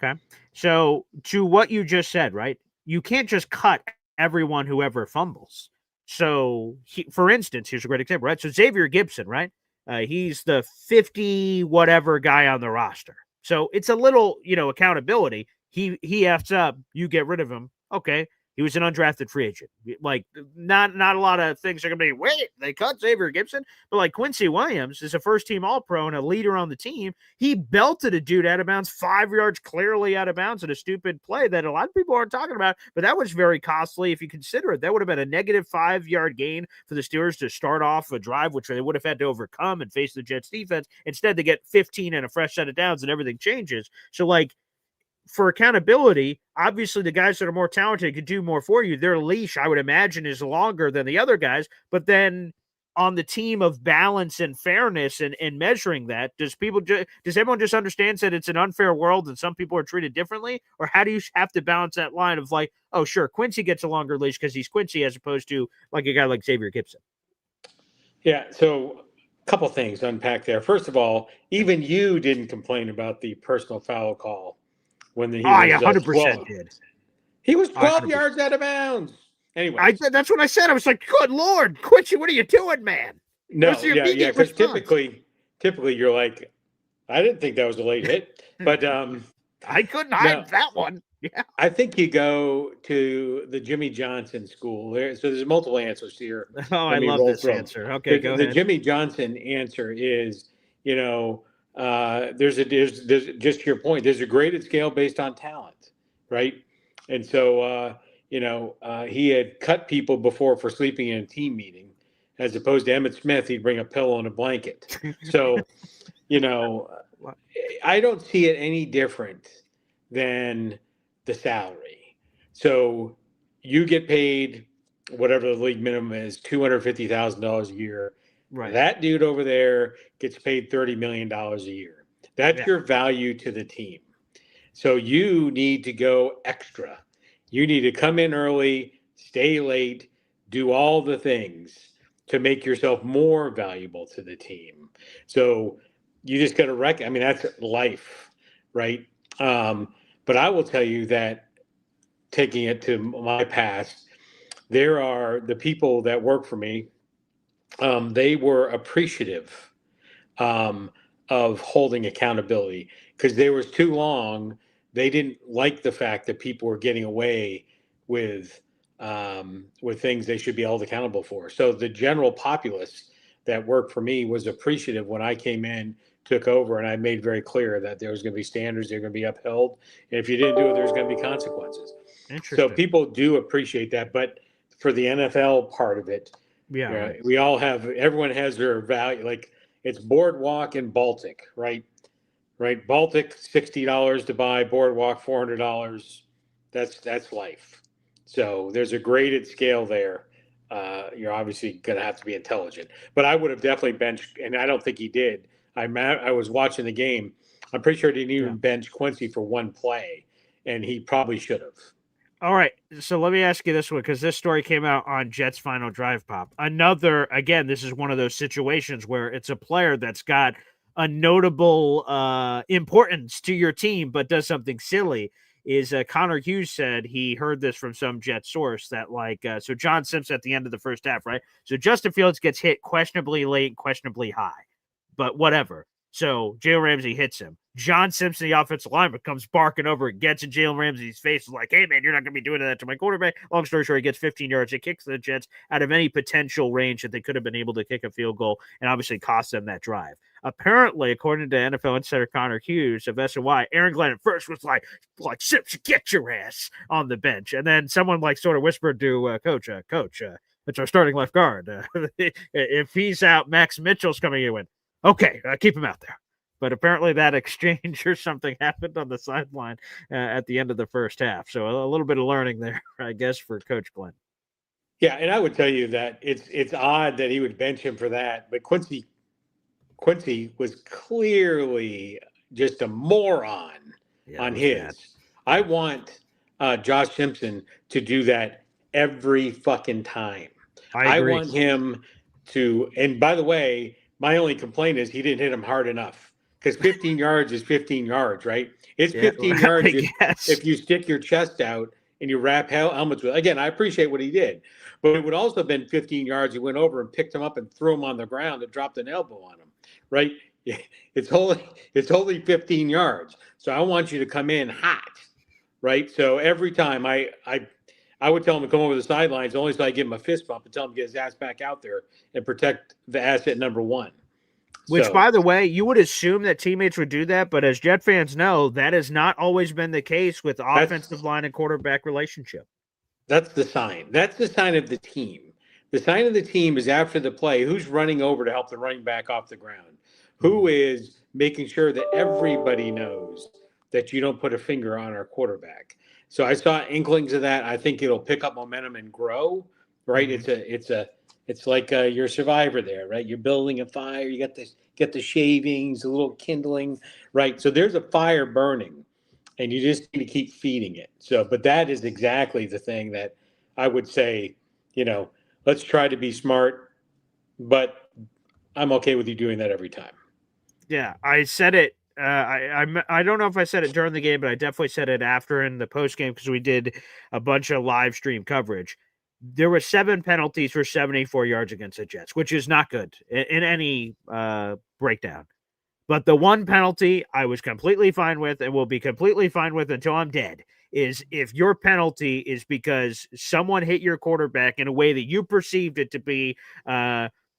A: Okay. So to what you just said, right? You can't just cut everyone who ever fumbles. So, for instance, here's a great example, right? So Xavier Gibson, right? He's the 50 whatever guy on the roster. So it's a little, accountability. He F's up, you get rid of him. Okay. He was an undrafted free agent. Like, not a lot of things are going to be, wait, they cut Xavier Gibson. But like Quincy Williams is a first-team All-Pro and a leader on the team. He belted a dude out of bounds, 5 yards clearly out of bounds in a stupid play that a lot of people aren't talking about. But that was very costly if you consider it. That would have been a negative 5-yard gain for the Steelers to start off a drive, which they would have had to overcome and face the Jets defense. Instead, they get 15 and a fresh set of downs and everything changes. So, like, for accountability, obviously the guys that are more talented can do more for you. Their leash, I would imagine, is longer than the other guys. But then on the team of balance and fairness and measuring that, does everyone just understand that it's an unfair world and some people are treated differently? Or how do you have to balance that line of like, oh, sure, Quincy gets a longer leash because he's Quincy as opposed to like a guy like Xavier Gibson?
M: Yeah, so a couple things to unpack there. First of all, even you didn't complain about the personal foul call. When he was
A: 100% did.
M: He was 12 yards out of bounds. Anyway,
A: that's what I said. I was like, "Good Lord, Quincy, what are you doing, man?"
M: No, yeah, because typically you're like, I didn't think that was a late hit, but
A: I couldn't hide that one. Yeah,
M: I think you go to the Jimmy Johnson school. So there's multiple answers here.
A: Oh, I love this answer. Okay, go ahead.
M: The Jimmy Johnson answer is, there's just your point. There's a graded scale based on talent, right? And so, he had cut people before for sleeping in a team meeting, as opposed to Emmitt Smith, he'd bring a pillow and a blanket. So, I don't see it any different than the salary. So you get paid whatever the league minimum is, $250,000 a year.
A: Right.
M: That dude over there gets paid $30 million a year. That's your value to the team. So you need to go extra. You need to come in early, stay late, do all the things to make yourself more valuable to the team. So you just got to that's life, right? But I will tell you that, taking it to my past, there are the people that work for me. They were appreciative of holding accountability, because there was too long. They didn't like the fact that people were getting away with things they should be held accountable for. So the general populace that worked for me was appreciative when I came in, took over, and I made very clear that there was going to be standards, they're going to be upheld. And if you didn't do it, there's going to be consequences. So people do appreciate that. But for the NFL part of it, we all have, everyone has their value. Like, it's Boardwalk and Baltic, right? Right. Baltic, $60 to buy, Boardwalk, $400. That's life. So there's a graded scale there. You're obviously going to have to be intelligent, but I would have definitely benched, and I don't think he did. I was watching the game. I'm pretty sure he didn't even bench Quincy for one play, and he probably should have.
A: All right, so let me ask you this one, because this story came out on Jets' final drive, Pop. Again, this is one of those situations where it's a player that's got a notable importance to your team, but does something silly. Is Connor Hughes said he heard this from some Jet source that so John Simpson at the end of the first half, right? So Justin Fields gets hit questionably late, questionably high, but whatever. So Jalen Ramsey hits him. John Simpson, the offensive lineman, comes barking over and gets in Jalen Ramsey's face. Is like, hey, man, you're not going to be doing that to my quarterback. Long story short, he gets 15 yards. It kicks the Jets out of any potential range that they could have been able to kick a field goal and obviously cost them that drive. Apparently, according to NFL insider Connor Hughes of SNY, Aaron Glenn at first was like Simpson, get your ass on the bench. And then someone sort of whispered to Coach, it's our starting left guard. If he's out, Max Mitchell's coming in. Okay, keep him out there. But apparently that exchange or something happened on the sideline at the end of the first half. So a little bit of learning there, I guess, for Coach Glenn.
M: Yeah, and I would tell you that it's odd that he would bench him for that. But Quincy was clearly just a moron on his. Bad. I want Josh Simpson to do that every fucking time. I want him to, and by the way, my only complaint is he didn't hit him hard enough, because 15 yards is 15 yards, right? It's 15 yards if you stick your chest out and you wrap helmets with. Again, I appreciate what he did, but it would also have been 15 yards. He went over and picked him up and threw him on the ground and dropped an elbow on him, right? It's only 15 yards. So I want you to come in hot, right? So every time I would tell him to come over the sidelines only so I give him a fist bump and tell him to get his ass back out there and protect the asset number one.
A: Which, by the way, you would assume that teammates would do that, but as Jet fans know, that has not always been the case with offensive line and quarterback relationship.
M: That's the sign. That's the sign of the team. The sign of the team is after the play, who's running over to help the running back off the ground? Who is making sure that everybody knows that you don't put a finger on our quarterback? So I saw inklings of that. I think it'll pick up momentum and grow, right? Mm-hmm. It's like your survivor there, right? You're building a fire. You get the shavings, a little kindling, right? So there's a fire burning, and you just need to keep feeding it. So, but that is exactly the thing that I would say, let's try to be smart, but I'm okay with you doing that every time.
A: Yeah, I said it. I don't know if I said it during the game, but I definitely said it after in the post game, because we did a bunch of live stream coverage. There were 7 penalties for 74 yards against the Jets, which is not good in any breakdown. But the one penalty I was completely fine with and will be completely fine with until I'm dead is if your penalty is because someone hit your quarterback in a way that you perceived it to be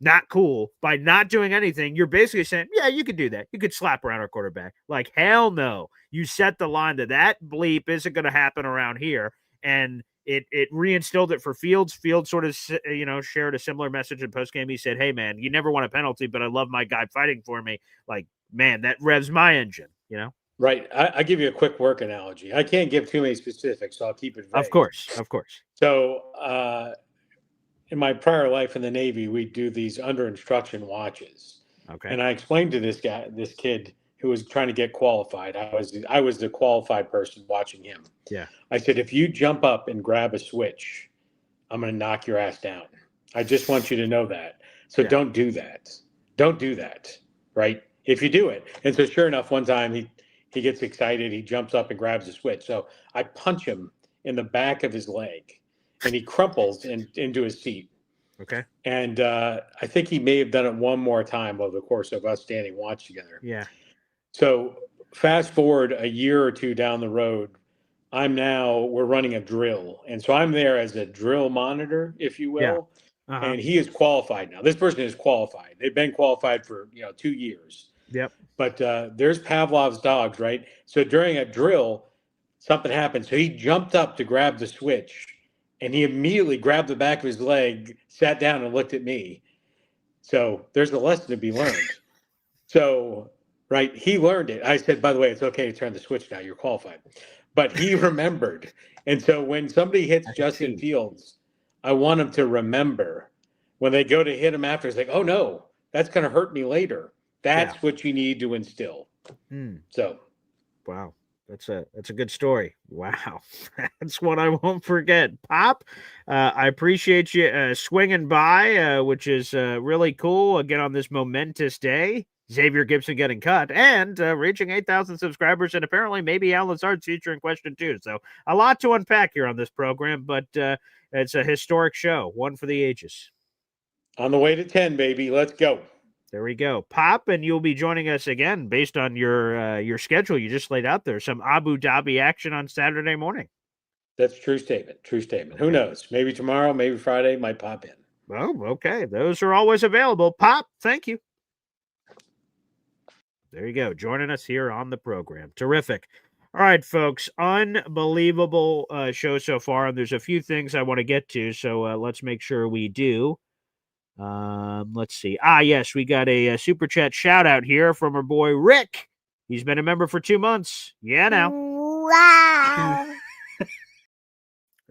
A: not cool by not doing anything. You're basically saying, yeah, you could do that. You could slap around our quarterback. Like, hell no. You set the line that bleep isn't going to happen around here. And it reinstilled it for Fields. Fields sort of, shared a similar message in postgame. He said, hey, man, you never want a penalty, but I love my guy fighting for me. Like, man, that revs my engine,
M: Right. I give you a quick work analogy. I can't give too many specifics, so I'll keep it vague.
A: Of course.
M: So, in my prior life in the Navy, we do these under instruction watches.
A: Okay.
M: And I explained to this kid who was trying to get qualified. I was the qualified person watching him.
A: Yeah.
M: I said, if you jump up and grab a switch, I'm going to knock your ass down. I just want you to know that. So Don't do that. Don't do that. Right. If you do it. And so sure enough, one time he gets excited. He jumps up and grabs a switch. So I punch him in the back of his leg. And he crumples into his seat.
A: Okay.
M: And I think he may have done it one more time over the course of us standing watch together.
A: Yeah.
M: So fast forward a year or two down the road, we're running a drill. And so I'm there as a drill monitor, if you will.
A: Yeah. Uh-huh.
M: And he is qualified now. This person is qualified. They've been qualified for 2 years.
A: Yep.
M: But there's Pavlov's dogs, right? So during a drill, something happened. So he jumped up to grab the switch. And he immediately grabbed the back of his leg, sat down, and looked at me. So there's a lesson to be learned. So, right, he learned it. I said, by the way, it's okay to turn the switch now. You're qualified. But he remembered. And so when somebody hits Justin Fields, I want them to remember when they go to hit him after, it's like, oh, no, that's going to hurt me later. That's what you need to instill. So,
A: wow. That's a good story. Wow. That's one I won't forget. Pop, I appreciate you swinging by, which is really cool again on this momentous day. Xavier Gipson getting cut and reaching 8,000 subscribers, and apparently maybe Allen Lazard's future in question too. So a lot to unpack here on this program, but it's a historic show, one for the ages.
M: On the way to 10, baby. Let's go.
A: There we go. Pop, and you'll be joining us again based on your schedule you just laid out there. Some Abu Dhabi action on Saturday morning.
M: That's a true statement. True statement. Who knows? Maybe tomorrow, maybe Friday, might pop in.
A: Oh, okay. Those are always available. Pop, thank you. There you go. Joining us here on the program. Terrific. All right, folks. Unbelievable show so far. And there's a few things I want to get to. So let's make sure we do. Let's see. Yes, we got a super chat shout out here from our boy Rick. He's been a member for 2 months. Yeah, now.
F: Wow.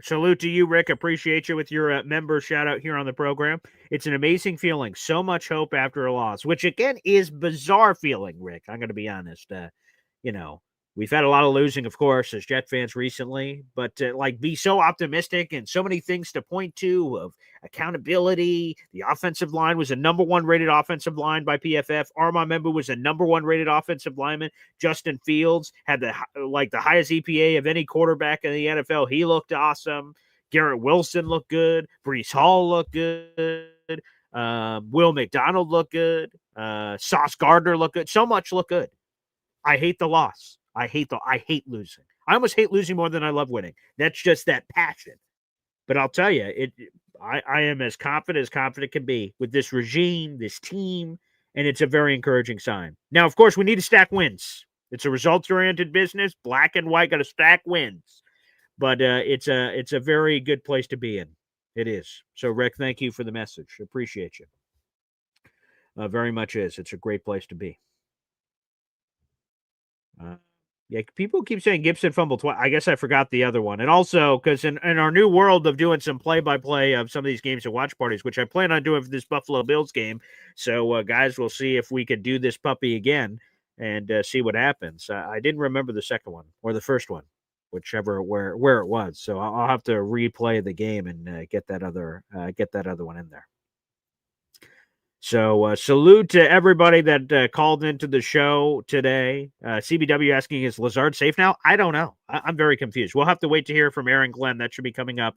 A: Salute to you, Rick. Appreciate you with your member shout out here on the program. It's an amazing feeling. So much hope after a loss, which again is bizarre feeling, Rick. I'm going to be honest. We've had a lot of losing, of course, as Jet fans recently, but be so optimistic and so many things to point to of accountability. The offensive line was a number 1 rated offensive line by PFF. Armand Member was a number 1 rated offensive lineman. Justin Fields had the highest EPA of any quarterback in the NFL. He looked awesome. Garrett Wilson looked good. Breece Hall looked good. Will McDonald looked good. Sauce Gardner looked good. So much looked good. I hate the loss. I hate losing. I almost hate losing more than I love winning. That's just that passion. But I'll tell you, I am as confident can be with this regime, this team, and it's a very encouraging sign. Now, of course, we need to stack wins. It's a results-oriented business. Black and white got to stack wins. But it's a very good place to be in. It is. So, Rick, thank you for the message. Appreciate you. Very much is. It's a great place to be. Yeah, people keep saying Gibson fumbled twice. I guess I forgot the other one. And also, because in our new world of doing some play-by-play of some of these games and watch parties, which I plan on doing for this Buffalo Bills game. So, guys, we'll see if we could do this puppy again and see what happens. I didn't remember the second one or the first one, whichever where it was. So I'll have to replay the game and get that other one in there. So salute to everybody that called into the show today. CBW asking, is Lazard safe now? I don't know. I'm very confused. We'll have to wait to hear from Aaron Glenn. That should be coming up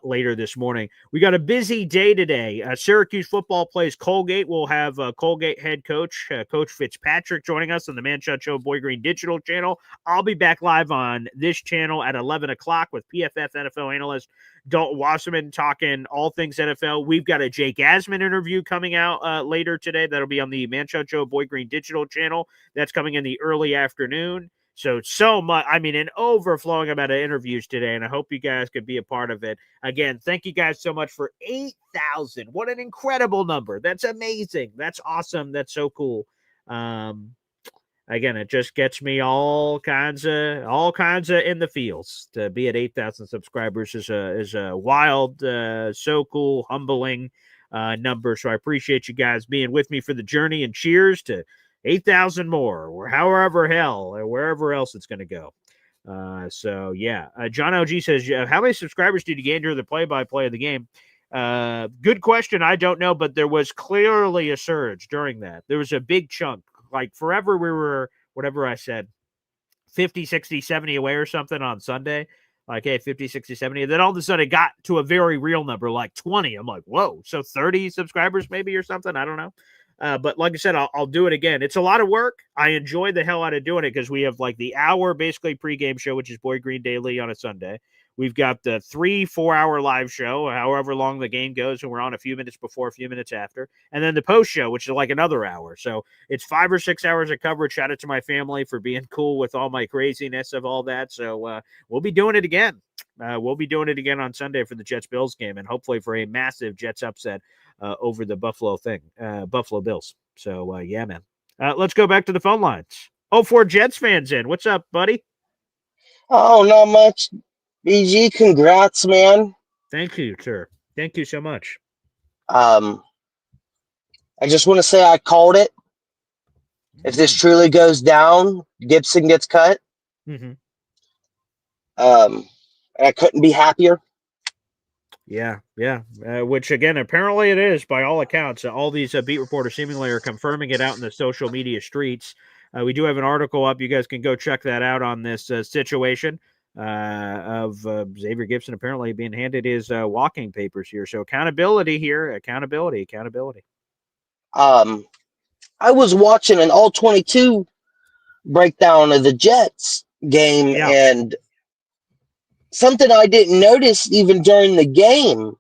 A: later this morning. We got a busy day today. Syracuse football plays Colgate. We'll have Colgate head coach, Coach Fitzpatrick, joining us on the Man Shot Show Boy Green Digital channel. I'll be back live on this channel at 11 o'clock with PFF NFL analyst Dalton Wasserman talking all things NFL. We've got a Jake Asman interview coming out later today. That'll be on the Man Shot Show Boy Green Digital channel. That's coming in the early afternoon. So much, an overflowing amount of interviews today, and I hope you guys could be a part of it. Again, thank you guys so much for 8,000. What an incredible number. That's amazing. That's awesome. That's so cool. Again, it just gets me all kinds of in the feels. To be at 8,000 subscribers is a wild, so cool, humbling number. So I appreciate you guys being with me for the journey, and cheers to 8,000 more, or however hell or wherever else it's going to go. John LG says, how many subscribers did you gain during the play-by-play of the game? Good question. I don't know, but there was clearly a surge during that. There was a big chunk. Like forever we were, whatever I said, 50, 60, 70 away or something on Sunday. Like, hey, 50, 60, 70. And then all of a sudden it got to a very real number, like 20. I'm like, whoa. So 30 subscribers maybe or something. I don't know. But like I said, I'll do it again. It's a lot of work. I enjoy the hell out of doing it because we have like the hour basically pregame show, which is Boy Green Daily on a Sunday. We've got the 3-4 hour live show, however long the game goes, and we're on a few minutes before, a few minutes after. And then the post show, which is like another hour. So it's 5 or 6 hours of coverage. Shout out to my family for being cool with all my craziness of all that. So we'll be doing it again. We'll be doing it again on Sunday for the Jets-Bills game, and hopefully for a massive Jets upset over the Buffalo Bills. So, yeah, man. Let's go back to the phone lines. 4 Jets fans in. What's up, buddy?
N: Oh, not much. BG, congrats, man.
A: Thank you, sir. Thank you so much.
N: I just want to say I called it. If this truly goes down, Gibson gets cut.
A: Mm-hmm.
N: I couldn't be happier.
A: Yeah. Which again, apparently it is by all accounts. All these beat reporters seemingly are confirming it out in the social media streets. We do have an article up. You guys can go check that out on this situation of Xavier Gipson apparently being handed his walking papers here. So accountability here, accountability.
N: I was watching an all 22 breakdown of the Jets game, and something I didn't notice even during the game.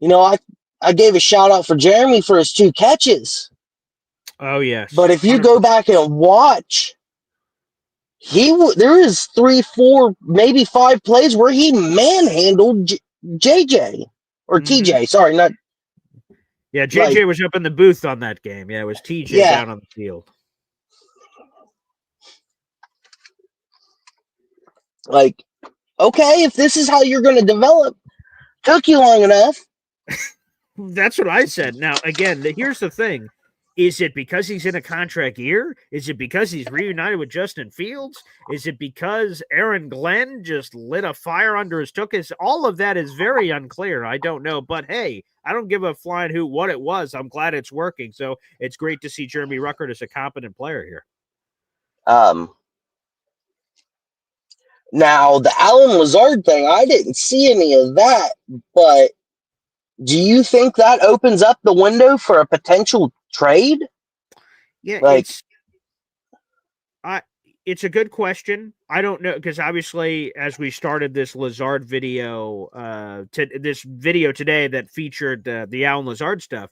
N: I gave a shout out for Jeremy for his 2 catches.
A: Oh yes.
N: But if you
A: 100%.
N: go back and watch, there is 3, 4, maybe 5 plays where he manhandled JJ or TJ. Sorry, not.
A: Yeah, JJ was up in the booth on that game. Yeah, it was TJ down on the field.
N: Like, okay, if this is how you're going to develop, took you long enough.
A: That's what I said. Now, again, here's the thing. Is it because he's in a contract year? Is it because he's reunited with Justin Fields? Is it because Aaron Glenn just lit a fire under his tuchus? All of that is very unclear. I don't know. But, hey, I don't give a flying hoot what it was. I'm glad it's working. So it's great to see Jeremy Rucker as a competent player here.
N: Now, the Allen Lazard thing, I didn't see any of that. But do you think that opens up the window for a potential trade?
A: Yeah, it's a good question. I don't know, because obviously, as we started this Lazard video, this video today that featured the Allen Lazard stuff,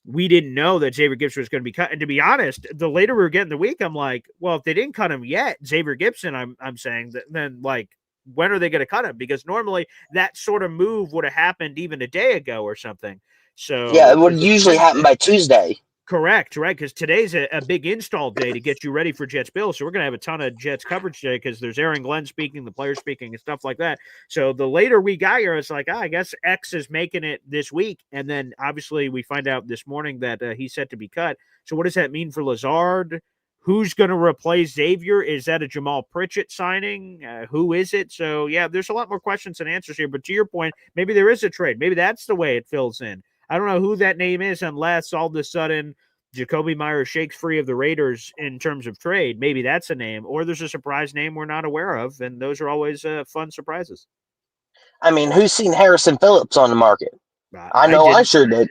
A: we didn't know that Xavier Gipson was going to be cut. And to be honest, the later we were getting the week, I'm like, well, if they didn't cut him yet, Xavier Gipson, I'm saying that then like, when are they going to cut him? Because normally that sort of move would have happened even a day ago or something. So
N: yeah, it would usually happen by Tuesday.
A: Correct. Because today's a big install day to get you ready for Jets Bills. So we're going to have a ton of Jets coverage today because there's Aaron Glenn speaking, the players speaking, and stuff like that. So the later we got here, it's like, I guess X is making it this week. And then obviously we find out this morning that he's set to be cut. So what does that mean for Lazard? Who's going to replace Xavier? Is that a Jamal Pritchett signing? Who is it? So, yeah, there's a lot more questions and answers here. But to your point, maybe there is a trade. Maybe that's the way it fills in. I don't know who that name is unless all of a sudden Jacoby Myers shakes free of the Raiders in terms of trade. Maybe that's a name. Or there's a surprise name we're not aware of, and those are always fun surprises.
N: I mean, who's seen Harrison Phillips on the market? I know I sure did.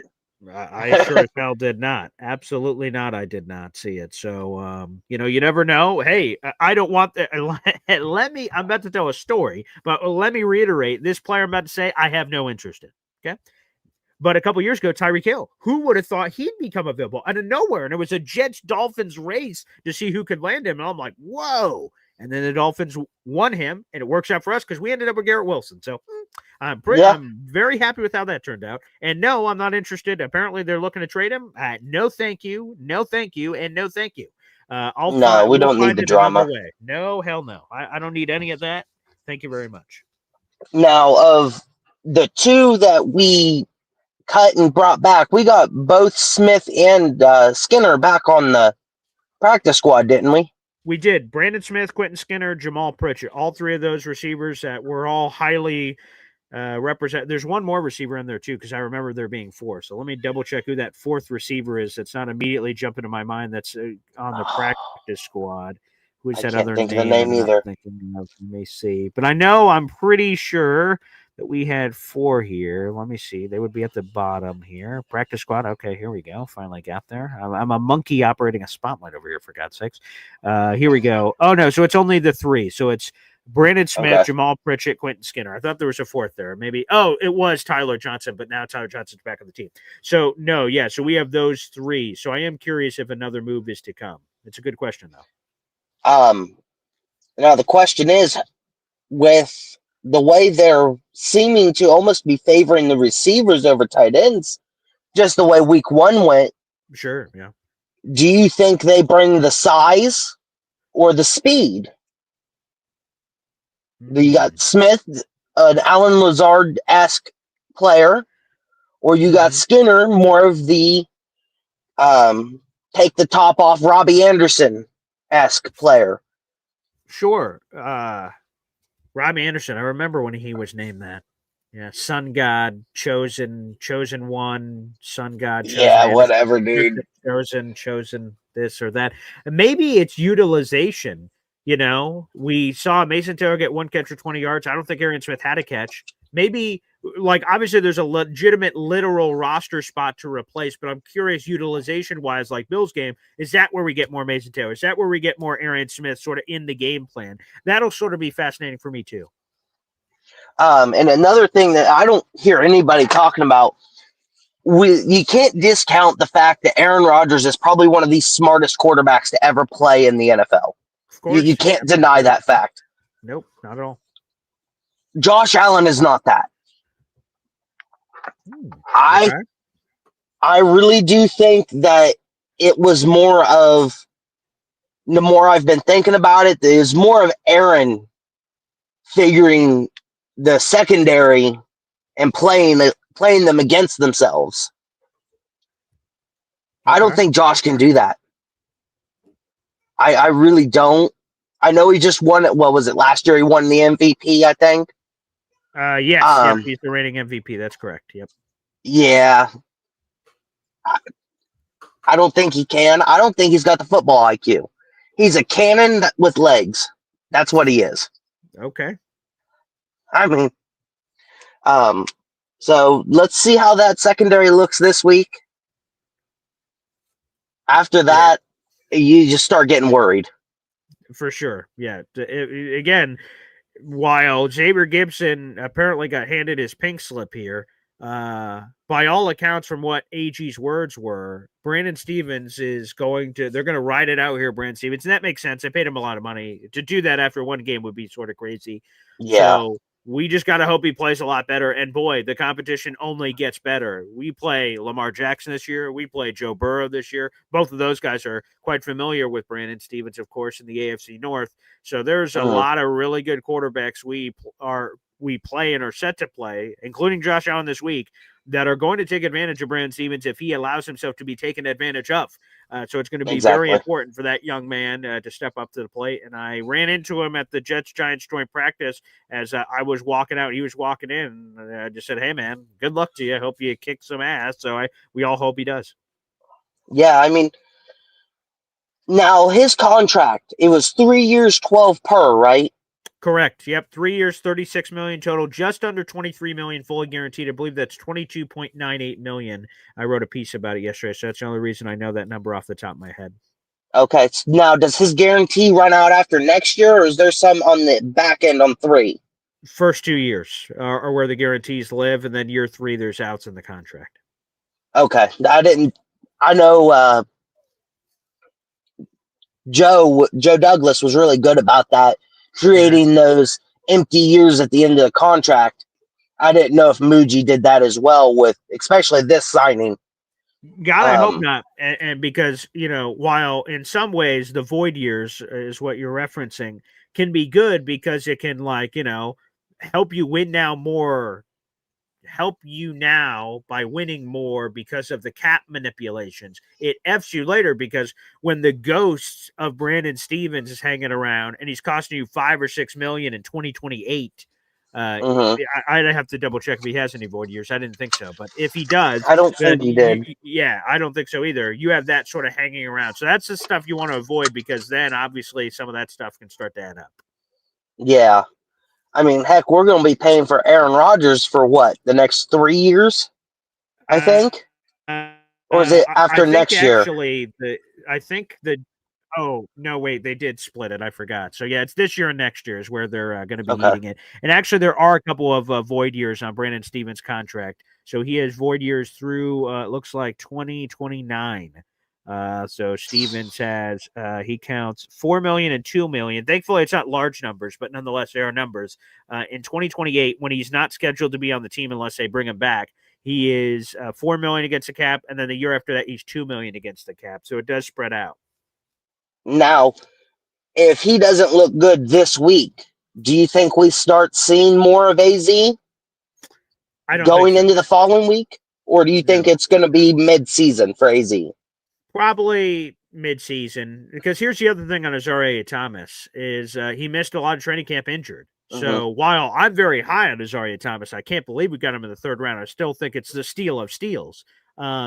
A: I sure as hell did not. Absolutely not. I did not see it. So, you never know. Hey, I don't want that. I'm about to tell a story, but let me reiterate this player I'm about to say, I have no interest in. Okay. But a couple years ago, Tyreek Hill, who would have thought he'd become available out of nowhere? And it was a Jets-Dolphins race to see who could land him. And I'm like, whoa. And then the Dolphins won him, and it works out for us because we ended up with Garrett Wilson. So I'm very happy with how that turned out. And no, I'm not interested. Apparently, they're looking to trade him. No, thank you. No, thank you. And no, thank you.
N: We don't need the drama.
A: No, hell no. I don't need any of that. Thank you very much.
N: Now, of the 2 that we cut and brought back, we got both Smith and Skinner back on the practice squad, didn't we?
A: We did. Brandon Smith, Quentin Skinner, Jamal Pritchett. All 3 of those receivers that were all highly represented. There's one more receiver in there, too, because I remember there being 4. So let me double-check who that 4th receiver is that's not immediately jumping to my mind that's on the practice squad. Who's that other name?
N: I can't think of the name either.
A: Let me see. But I'm pretty sure that we had 4 here. Let me see. They would be at the bottom here. Practice squad. Okay, here we go. Finally got there. I'm a monkey operating a spotlight over here, for God's sakes. Here we go. Oh, no. So it's only the 3. So it's Brandon Smith, Jamal Pritchett, Quentin Skinner. I thought there was a 4th there. Maybe. Oh, it was Tyler Johnson, but now Tyler Johnson's back on the team. So, no, yeah. So we have those 3. So I am curious if another move is to come. It's a good question, though.
N: Now, the question is, with the way they're seeming to almost be favoring the receivers over tight ends, just the way week 1 went.
A: Sure, yeah.
N: Do you think they bring the size or the speed? You got Smith, an Allen Lazard-esque player, or you got Skinner, more of the take the top off Robbie Anderson-esque player.
A: Sure. Robbie Anderson, I remember when he was named that. Yeah, Sun God, chosen one, Sun God, chosen.
N: Yeah, whatever, dude.
A: Chosen this or that. And maybe it's utilization. You know, we saw Mason Taylor get 1 catch for 20 yards. I don't think Arian Smith had a catch. Maybe, like, obviously there's a legitimate, literal roster spot to replace, but I'm curious, utilization-wise, like Bill's game, is that where we get more Mason Taylor? Is that where we get more Arian Smith sort of in the game plan? That'll sort of be fascinating for me, too.
N: And another thing that I don't hear anybody talking about, you can't discount the fact that Aaron Rodgers is probably one of the smartest quarterbacks to ever play in the NFL.
A: Of course.
N: You can't deny that fact.
A: Nope, not at all.
N: Josh Allen is not that.
A: Okay.
N: I really do think that it was more of, the more I've been thinking about it, it was more of Aaron figuring the secondary and playing them against themselves. I don't think Josh can do that. I really don't. I know he just won it. What was it last year? He won the MVP, I think.
A: Yes, yep, he's the reigning MVP. That's correct. Yep.
N: Yeah. I don't think he can. I don't think he's got the football IQ. He's a cannon with legs. That's what he is.
A: Okay.
N: I mean, so let's see how that secondary looks this week. After that, you just start getting worried.
A: For sure. Yeah. Again, while Xavier Gibson apparently got handed his pink slip here, by all accounts, from what AG's words were, Brandon Stevens they're going to ride it out here, Brandon Stevens. And that makes sense. They paid him a lot of money. To do that after one game would be sort of crazy.
N: Yeah.
A: So we just got to hope he plays a lot better. And boy, the competition only gets better. We play Lamar Jackson this year. We play Joe Burrow this year. Both of those guys are quite familiar with Brandon Stevens, of course, in the AFC North. So there's a lot of really good quarterbacks we play and are set to play, including Josh Allen this week, that are going to take advantage of Brandon Stevens if he allows himself to be taken advantage of. So it's going to be very important for that young man to step up to the plate. And I ran into him at the Jets-Giants joint practice as I was walking out. He was walking in. And I just said, hey, man, good luck to you. I hope you kick some ass. So we all hope he does.
N: Yeah, I mean, now his contract, it was 3 years, 12 per, right?
A: Correct. Yep. 3 years, $36 million total, just under $23 million fully guaranteed. I believe that's $22.98 million. I wrote a piece about it yesterday, so that's the only reason I know that number off the top of my head.
N: Okay. Now, does his guarantee run out after next year, or is there some on the back end on 3?
A: First 2 years are where the guarantees live, and then year 3, there's outs in the contract.
N: Okay. I know Joe Douglas was really good about that, creating those empty years at the end of the contract. I didn't know if Muji did that as well, with especially this signing.
A: God, I hope not. And because, while in some ways the void years is what you're referencing can be good because it can help you win now more, help you now by winning more because of the cap manipulations. It F's you later because when the ghost of Brandon Stevens is hanging around and he's costing you $5 or $6 million in 2028, I'd have to double check if he has any void years. I didn't think so, but if he does,
N: I don't think he did.
A: I don't think so either. You have that sort of hanging around, so that's the stuff you want to avoid because then obviously some of that stuff can start to add up.
N: Yeah. I mean, heck, we're going to be paying for Aaron Rodgers for what, the next 3 years, I think? Or is it after next year?
A: Actually, oh, no, wait, they did split it. I forgot. So, yeah, it's this year and next year is where they're going to be eating it. And actually, there are a couple of void years on Brandon Stevens' contract. So, he has void years through, it looks like 2029. So Stevens has he counts $4 million and $2 million. Thankfully, it's not large numbers, but nonetheless, there are numbers. In 2028, when he's not scheduled to be on the team unless they bring him back, he is $4 million against the cap, and then the year after that, he's $2 million against the cap. So it does spread out.
N: Now, if he doesn't look good this week, do you think we start seeing more of AZ going into the following week, or do you think it's going to be mid-season for AZ?
A: Probably mid-season, because here's the other thing on Azaria Thomas is he missed a lot of training camp injured. So while I'm very high on Azaria Thomas, I can't believe we got him in the third round. I still think it's the steal of steals.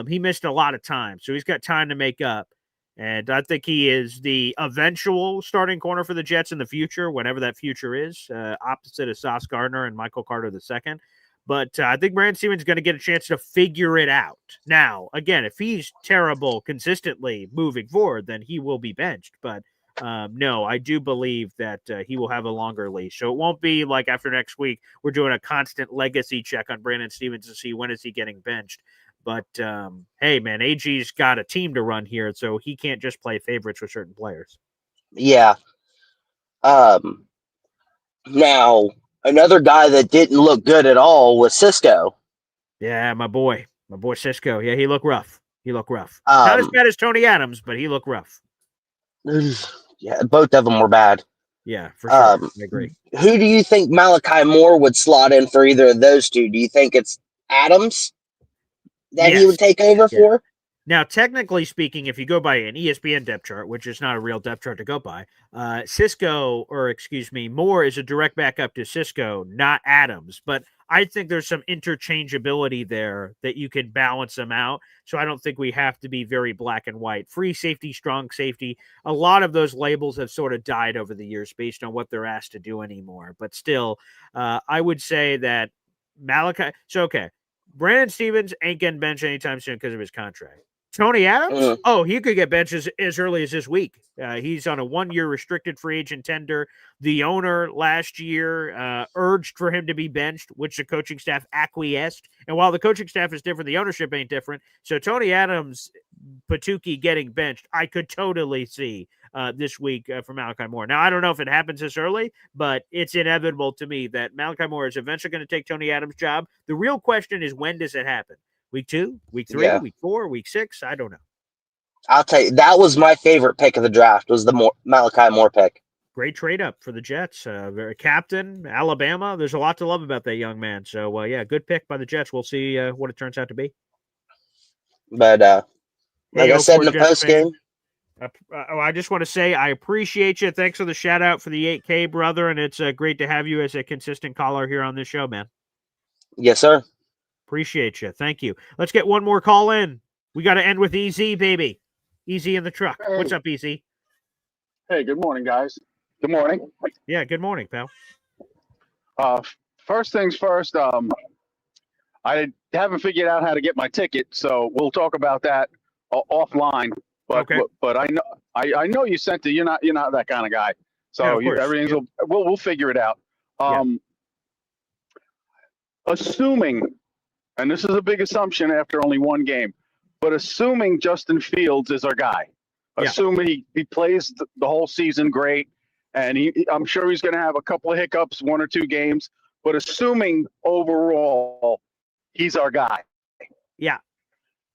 A: He missed a lot of time, so he's got time to make up. And I think he is the eventual starting corner for the Jets in the future, whenever that future is, opposite of Sauce Gardner and Michael Carter II. But I think Brandon Stevens is going to get a chance to figure it out. Now, again, if he's terrible consistently moving forward, then he will be benched. But no, I do believe that he will have a longer leash. So it won't be like after next week, we're doing a constant legacy check on Brandon Stevens to see when is he getting benched. But, hey, man, AG's got a team to run here, so he can't just play favorites with certain players.
N: Yeah. Now, another guy that didn't look good at all was Cisco.
A: Yeah, my boy Cisco. Yeah, he looked rough. Not as bad as Tony Adams, but he looked rough.
N: Yeah, both of them were bad.
A: Yeah, for sure. I agree.
N: Who do you think Malachi Moore would slot in for either of those two? Do you think it's Adams that he would take over for?
A: Now, technically speaking, if you go by an ESPN depth chart, which is not a real depth chart to go by, Moore is a direct backup to Cisco, not Adams. But I think there's some interchangeability there that you can balance them out. So I don't think we have to be very black and white. Free safety, strong safety. A lot of those labels have sort of died over the years based on what they're asked to do anymore. But still, I would say that Malachi. So, okay, Brandon Stevens ain't getting benched anytime soon because of his contract. Tony Adams? He could get benched as early as this week. He's on a 1-year restricted free agent tender. The owner last year urged for him to be benched, which the coaching staff acquiesced. And while the coaching staff is different, the ownership ain't different. So Tony Adams, Patuki getting benched, I could totally see this week for Malachi Moore. Now, I don't know if it happens this early, but it's inevitable to me that Malachi Moore is eventually going to take Tony Adams' job. The real question is, when does it happen? Week 2, week 3, week 4, week 6? I don't know.
N: I'll tell you, that was my favorite pick of the draft, was the Malachi Moore pick.
A: Great trade up for the Jets. Captain, Alabama. There's a lot to love about that young man. So, good pick by the Jets. We'll see what it turns out to be.
N: But like I said in the post game.
A: I just want to say I appreciate you. Thanks for the shout out for the 8K, brother. And it's great to have you as a consistent caller here on this show, man.
N: Yes, sir.
A: Appreciate you. Thank you. Let's get one more call in. We got to end with Easy, baby. Easy in the truck.
O: Hey.
A: What's up, Easy?
O: Hey, good morning, guys. Good morning.
A: Yeah, good morning, pal.
O: First things first, I haven't figured out how to get my ticket, so we'll talk about that offline. But
A: okay.
O: But I know you sent it. You're not that kind of guy. So everything's we'll figure it out. Assuming, and this is a big assumption after only one game, but assuming Justin Fields is our guy, assuming he plays the whole season great, and I'm sure he's going to have a couple of hiccups, 1 or 2 games, but assuming overall he's our guy.
A: Yeah.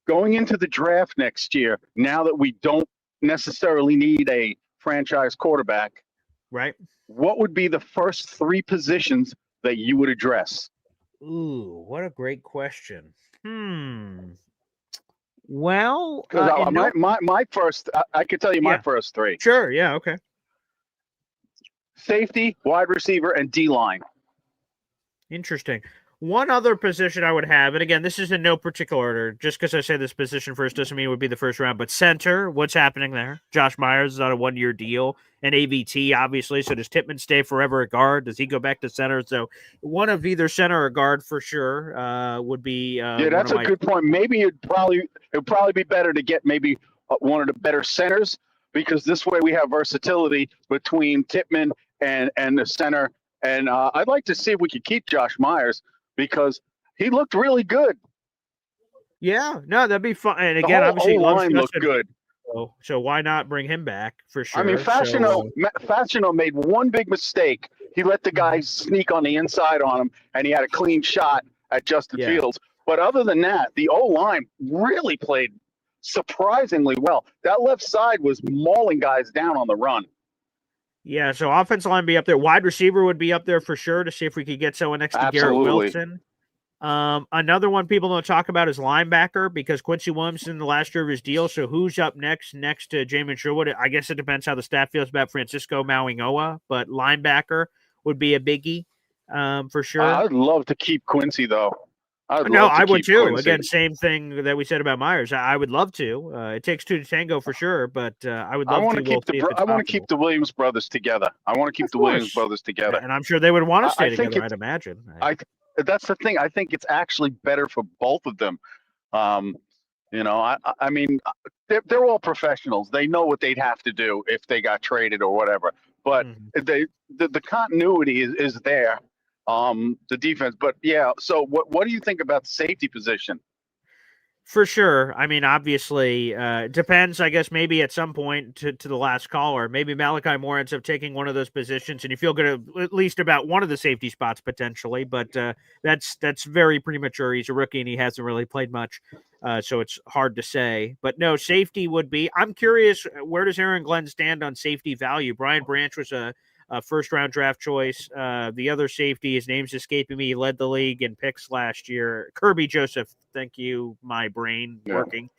O: Going into the draft next year, now that we don't necessarily need a franchise quarterback,
A: right?
O: What would be the first 3 positions that you would address?
A: Ooh, what a great question. Well,
O: my first, I could tell you my first 3.
A: Sure. Yeah. Okay.
O: Safety, wide receiver, and D-line.
A: Interesting. One other position I would have, and again, this is in no particular order, just because I say this position first doesn't mean it would be the first round, but center, what's happening there? Josh Myers is on a 1-year deal, and AVT, obviously, so does Tippmann stay forever at guard? Does he go back to center? So one of either center or guard for sure would be
O: that's a good point. Maybe it'd probably be better to get maybe one of the better centers, because this way we have versatility between Tippmann and the center. And I'd like to see if we could keep Josh Myers, because he looked really good.
A: Yeah, no, that'd be fun. And again, obviously,
O: line looked good.
A: So why not bring him back for sure?
O: I mean, Fascino made one big mistake. He let the guy sneak on the inside on him, and he had a clean shot at Justin Fields. But other than that, the O-line really played surprisingly well. That left side was mauling guys down on the run.
A: Yeah, so offensive line be up there. Wide receiver would be up there for sure to see if we could get someone next to Garrett Wilson. Another one people don't talk about is linebacker because Quincy Williams in the last year of his deal. So who's up next to Jamin Sherwood? I guess it depends how the staff feels about Francisco Mauingoa, but linebacker would be a biggie for sure.
O: I'd love to keep Quincy though.
A: I would too. Quincy. Again, same thing that we said about Myers. I would love to. It takes two to tango for sure, but I would love to.
O: I want to keep the Williams brothers together. Williams brothers together,
A: and I'm sure they would want to stay together. I'd imagine.
O: That's the thing. I think it's actually better for both of them. I mean, they're all professionals. They know what they'd have to do if they got traded or whatever. But the continuity is there. The defense, but yeah. So what do you think about the safety position?
A: For sure. I mean, obviously, it depends, I guess, maybe at some point to the last caller. Maybe Malachi Moore ends up taking one of those positions, and you feel good at least about one of the safety spots potentially, but that's very premature. He's a rookie, and he hasn't really played much, so it's hard to say. But no, safety would be – I'm curious, where does Aaron Glenn stand on safety value? Brian Branch was a first-round draft choice. The other safety, his name's escaping me. He led the league in picks last year. Kirby Joseph, thank you, my brain working.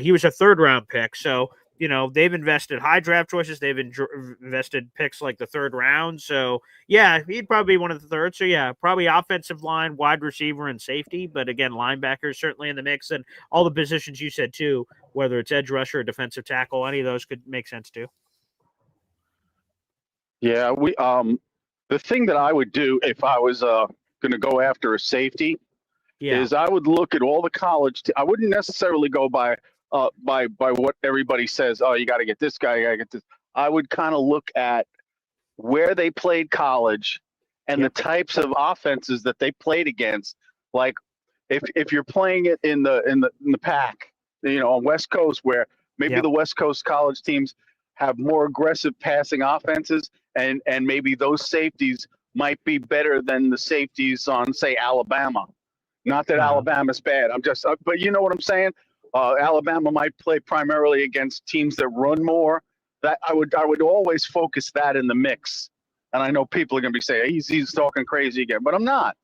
A: He was a third-round pick. So, they've invested high draft choices. They've invested picks like the third round. So, yeah, he'd probably be one of the third. So, yeah, probably offensive line, wide receiver, and safety. But, again, linebackers certainly in the mix. And all the positions you said, too, whether it's edge rusher or defensive tackle, any of those could make sense, too.
O: Yeah, the thing that I would do if I was going to go after a safety is I would look at all the college. I wouldn't necessarily go by what everybody says. Oh, you got to get this guy. You got to get this. I would kind of look at where they played college and the types of offenses that they played against. Like if you're playing it in the pack, on West Coast, where maybe the West Coast college teams have more aggressive passing offenses, and maybe those safeties might be better than the safeties on, say, Alabama. Not that Alabama's bad. But you know what I'm saying? Alabama might play primarily against teams that run more. That I would always focus that in the mix. And I know people are going to be saying he's talking crazy again, but I'm not.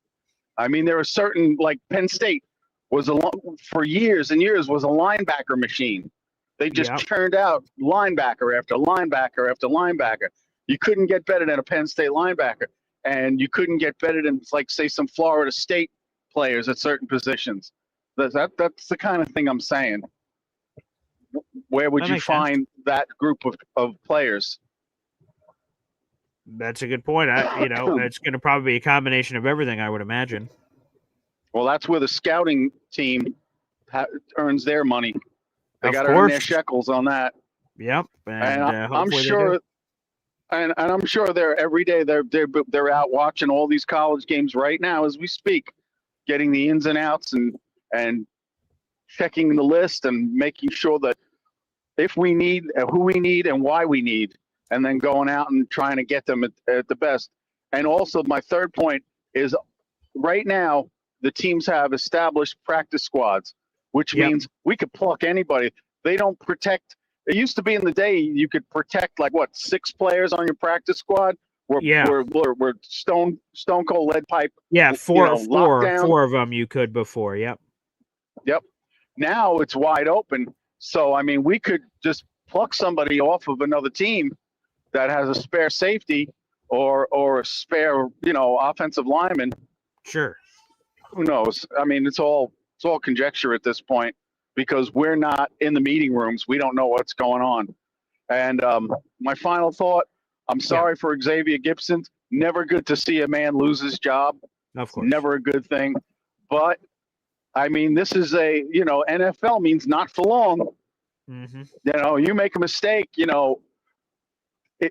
O: I mean, there are certain, like Penn State for years and years was a linebacker machine. They just churned out linebacker after linebacker after linebacker. You couldn't get better than a Penn State linebacker, and you couldn't get better than, like, say, some Florida State players at certain positions. That's the kind of thing I'm saying. Where would you find that group of players?
A: That's a good point. It's going to probably be a combination of everything, I would imagine.
O: Well, that's where the scouting team earns their money. They got to earn their shekels on that.
A: Yep,
O: and I'm sure. And I'm sure they're every day they're out watching all these college games right now as we speak, getting the ins and outs and checking the list and making sure that if we need, who we need, and why we need, and then going out and trying to get them at the best. And also, my third point is right now the teams have established practice squads, which means we could pluck anybody. They don't protect. It used to be in the day you could protect 6 players on your practice squad. We're stone cold lead pipe.
A: Yeah, four of them you could before. Yep.
O: Now it's wide open. So I mean, we could just pluck somebody off of another team that has a spare safety or a spare offensive lineman.
A: Sure.
O: Who knows? I mean, it's all conjecture at this point because we're not in the meeting rooms. We don't know what's going on. And my final thought, I'm sorry for Xavier Gipson. Never good to see a man lose his job.
A: Of course.
O: Never a good thing. But, I mean, this is NFL means not for long.
A: Mm-hmm.
O: You make a mistake, it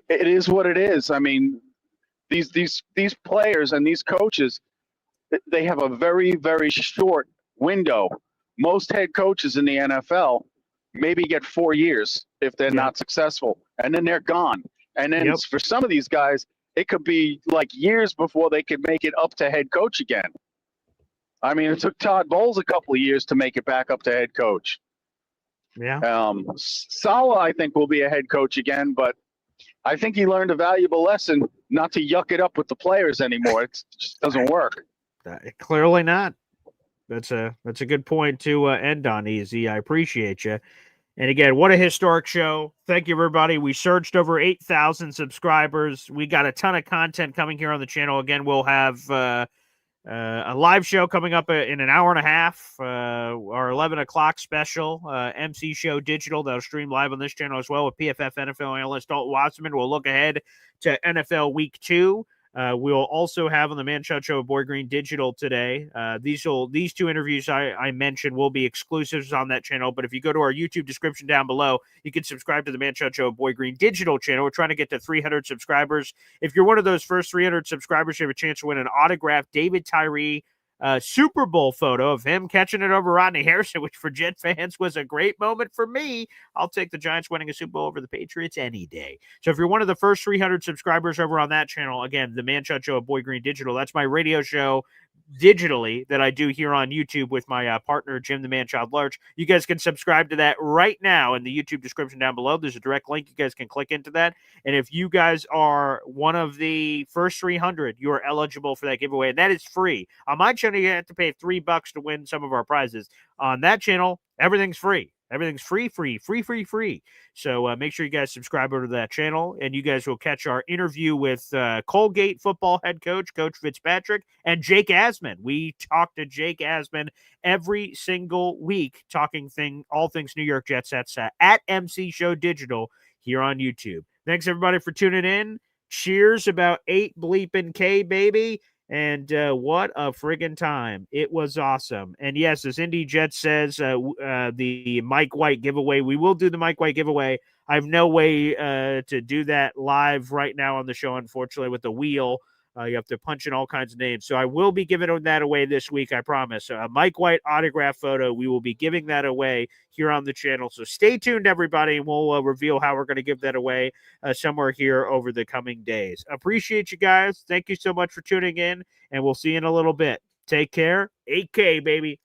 O: is what it is. I mean, these players and these coaches, they have a very, very short window. Most head coaches in the NFL maybe get 4 years if they're not successful, and then they're gone. And then for some of these guys, it could be like years before they could make it up to head coach again. I mean, it took Todd Bowles a couple of years to make it back up to head coach.
A: Yeah.
O: Saleh, I think, will be a head coach again, but I think he learned a valuable lesson not to yuck it up with the players anymore. It just doesn't work.
A: Clearly not. That's a good point to end on, Easy. I appreciate you. And again, what a historic show. Thank you, everybody. We surged over 8,000 subscribers. We got a ton of content coming here on the channel. Again, we'll have a live show coming up in an hour and a half, our 11 o'clock special, MC Show Digital, that'll stream live on this channel as well with PFF NFL analyst Dalton Wasserman. We'll look ahead to NFL Week 2. We'll also have on the Man Shot Show Boy Green Digital today. These two interviews I mentioned will be exclusives on that channel. But if you go to our YouTube description down below, you can subscribe to the Man Shot Show Boy Green Digital channel. We're trying to get to 300 subscribers. If you're one of those first 300 subscribers, you have a chance to win an autographed David Tyree Super Bowl photo of him catching it over Rodney Harrison, which for Jet fans was a great moment for me. I'll take the Giants winning a Super Bowl over the Patriots any day. So if you're one of the first 300 subscribers over on that channel, again, the Man Shot Show of Boy Green Digital, that's my radio show digitally that I do here on YouTube with my partner, Jim the Man-Child Larch. You guys can subscribe to that right now in the YouTube description down below. There's a direct link. You guys can click into that. And if you guys are one of the first 300, you are eligible for that giveaway. And that is free. On my channel, you have to pay $3 to win some of our prizes. On that channel, everything's free. Everything's free. So make sure you guys subscribe over to that channel, and you guys will catch our interview with Colgate football head coach, Coach Fitzpatrick, and Jake Asman. We talk to Jake Asman every single week, talking all things New York Jets. That's at MC Show Digital here on YouTube. Thanks, everybody, for tuning in. Cheers about 8 bleeping K, baby. And what a friggin' time. It was awesome. And yes, as Indy Jet says, the Mike White giveaway, we will do the Mike White giveaway. I have no way to do that live right now on the show, unfortunately, with the wheel. You have to punch in all kinds of names. So I will be giving that away this week, I promise. A Mike White autograph photo, we will be giving that away here on the channel. So stay tuned, everybody, and we'll reveal how we're going to give that away somewhere here over the coming days. Appreciate you guys. Thank you so much for tuning in, and we'll see you in a little bit. Take care. 8K, baby.